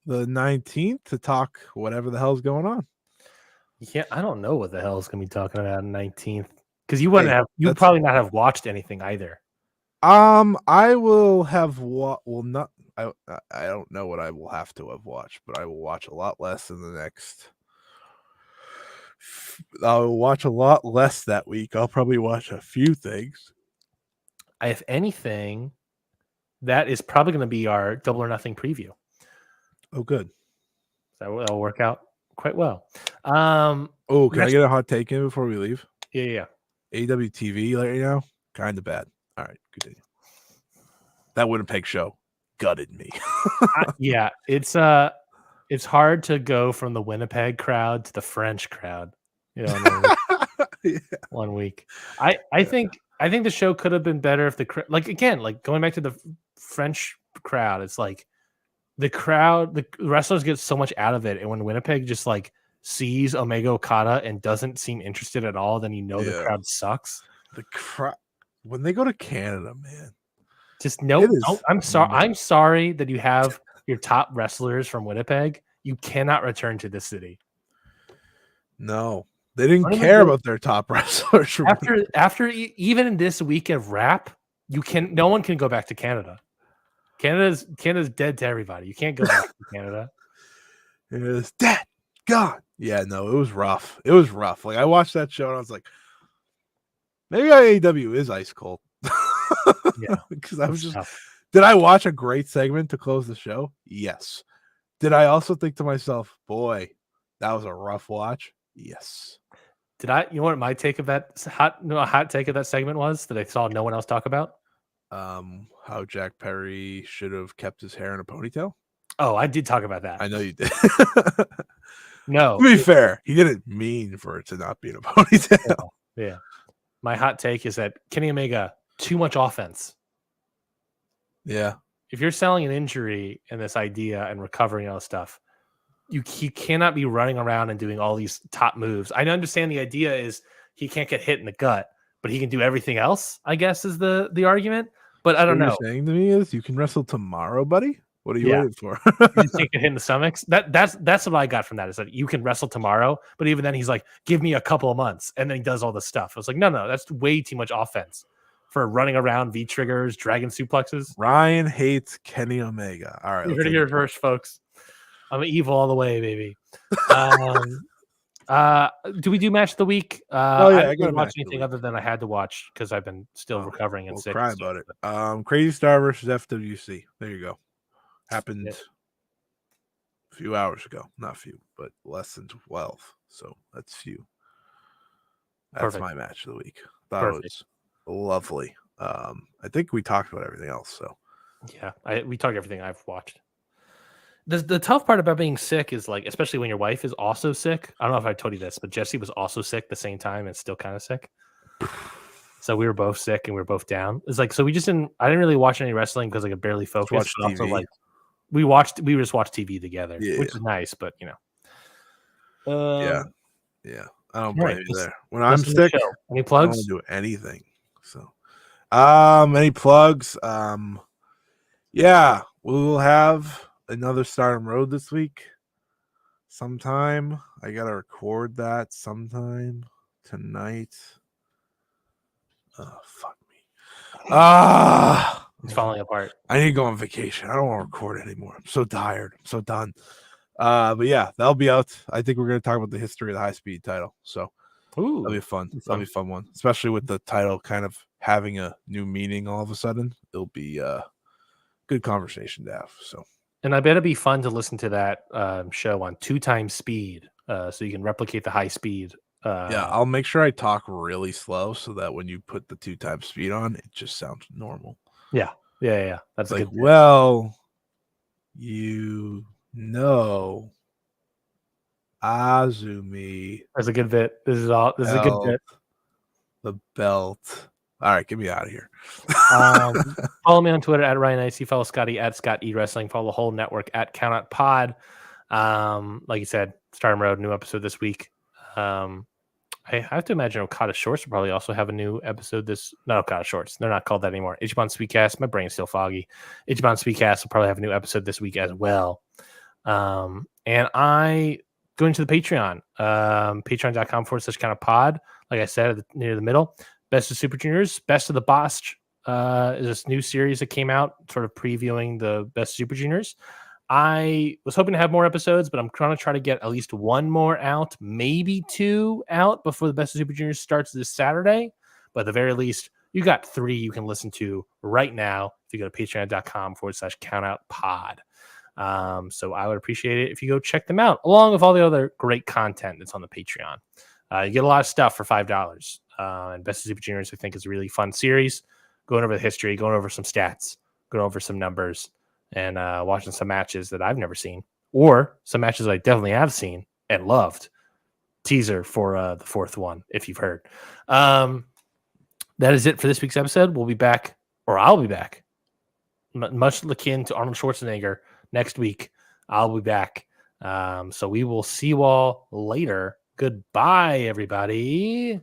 the 19th to talk whatever the hell's going on. Yeah, I don't know what the hell is going to be talking about on 19th because you wouldn't have. You probably not have watched anything either. I will have not. I don't know what I will have to have watched, but I will watch a lot less in the next. I'll watch a lot less that week. I'll probably watch a few things. If anything, that is probably going to be our Double or Nothing preview. Oh, good. That'll work out quite well. Can I get a hot take in before we leave? Yeah. AWTV right now, kind of bad. All right, continue. That Winnipeg show gutted me. Yeah, it's hard to go from the Winnipeg crowd to the French crowd. Yeah. 1 week. I think the show could have been better if going back to the French crowd. It's like the crowd, the wrestlers get so much out of it, and when Winnipeg just sees Omega Okada and doesn't seem interested at all, then the crowd sucks. The crowd when they go to Canada, man. Just no. I'm sorry. I'm sorry that you have your top wrestlers from Winnipeg. You cannot return to this city. No, They didn't care about their top wrestlers. After even in this week of rap, no one can go back to Canada. Canada's dead to everybody. You can't go back to Canada. It is dead, gone. Yeah, no, it was rough. It was rough. Like I watched that show and I was like, maybe AEW is ice cold. Yeah, because I was just tough. Did I watch a great segment to close the show? Yes. Did I also think to myself, boy, that was a rough watch? Yes. Did I? You know what my take of that hot take of that segment was that I saw no one else talk about? How Jack Perry should have kept his hair in a ponytail. Oh, I did talk about that. I know you did. No, to be fair, he didn't mean for it to not be in a ponytail. Yeah. My hot take is that Kenny Omega, too much offense. Yeah. If you're selling an injury and this idea and recovering all this stuff, you cannot be running around and doing all these top moves. I understand the idea is he can't get hit in the gut, but he can do everything else, I guess, is the argument. But I don't know. What you're saying to me is you can wrestle tomorrow, buddy? What are you waiting for? You can't get hit in the stomachs. That's what I got from that, is that you can wrestle tomorrow, but even then he's like, give me a couple of months, and then he does all this stuff. I was like, no, that's way too much offense for running around V triggers, dragon suplexes. Ryan hates Kenny Omega. All right, you're gonna hear first, folks. I'm evil all the way, baby. Do we do match of the week? I didn't watch anything other than I had to watch because I've been still recovering and sick. Cry about it. Crazy Star versus FWC. There you go. Happened a few hours ago. Not few, but less than 12. So that's few. That's my match of the week. Thought it was lovely. I think we talked about everything else. So yeah, we talked everything I've watched. The tough part about being sick is, like, especially when your wife is also sick. I don't know if I told you this, but Jesse was also sick at the same time and still kind of sick. So we were both sick and we were both down. It's like, so I didn't really watch any wrestling because I could barely focus. But also, like, we just watched TV together, which is nice, but you know. Yeah. I don't blame you there. When I'm sick, any plugs? I don't do anything. So, any plugs? Yeah, we'll have another Stardom Road this week. Sometime I gotta record that sometime tonight. Oh, fuck me. It's falling apart. I need to go on vacation. I don't want to record anymore. I'm so tired. I'm so done. But yeah, that'll be out. I think we're going to talk about the history of the high speed title. So that'll be fun. That'll be a fun one, especially with the title kind of having a new meaning all of a sudden. It'll be a good conversation to have. So, and I bet it'd be fun to listen to that show on 2x speed, so you can replicate the high speed. I'll make sure I talk really slow so that when you put the 2x speed on, it just sounds normal. Yeah. That's like, good. Well, you know, Azumi. That's a good bit. This is a good bit. The belt. All right, get me out of here. Follow me on Twitter at Ryan Icy. Follow Scotty at Scott E Wrestling. Follow the whole network at Count Out Pod. Like you said, Stardom Road, new episode this week. I have to imagine Okada Shorts will probably also have a new episode not Okada Shorts. They're not called that anymore. Ichiban Sweetcast. My brain's still foggy. Ichiban Sweetcast will probably have a new episode this week as well. And I going to the Patreon, patreon.com/countpod. Like I said, near the middle. Best of Super Juniors, Best of the BOSJ is this new series that came out, sort of previewing the Best of Super Juniors. I was hoping to have more episodes, but I'm trying to get at least one more out, maybe 2 out before the Best of Super Juniors starts this Saturday. But at the very least, you got 3 you can listen to right now if you go to patreon.com/countoutpod. So I would appreciate it if you go check them out, along with all the other great content that's on the Patreon. You get a lot of stuff for $5. And Best of Super Juniors, I think, is a really fun series. Going over the history, going over some stats, going over some numbers, and watching some matches that I've never seen, or some matches I definitely have seen and loved. Teaser for the 4th one, if you've heard. That is it for this week's episode. We'll be back, or I'll be back, much akin to Arnold Schwarzenegger next week. I'll be back. So we will see you all later. Goodbye, everybody.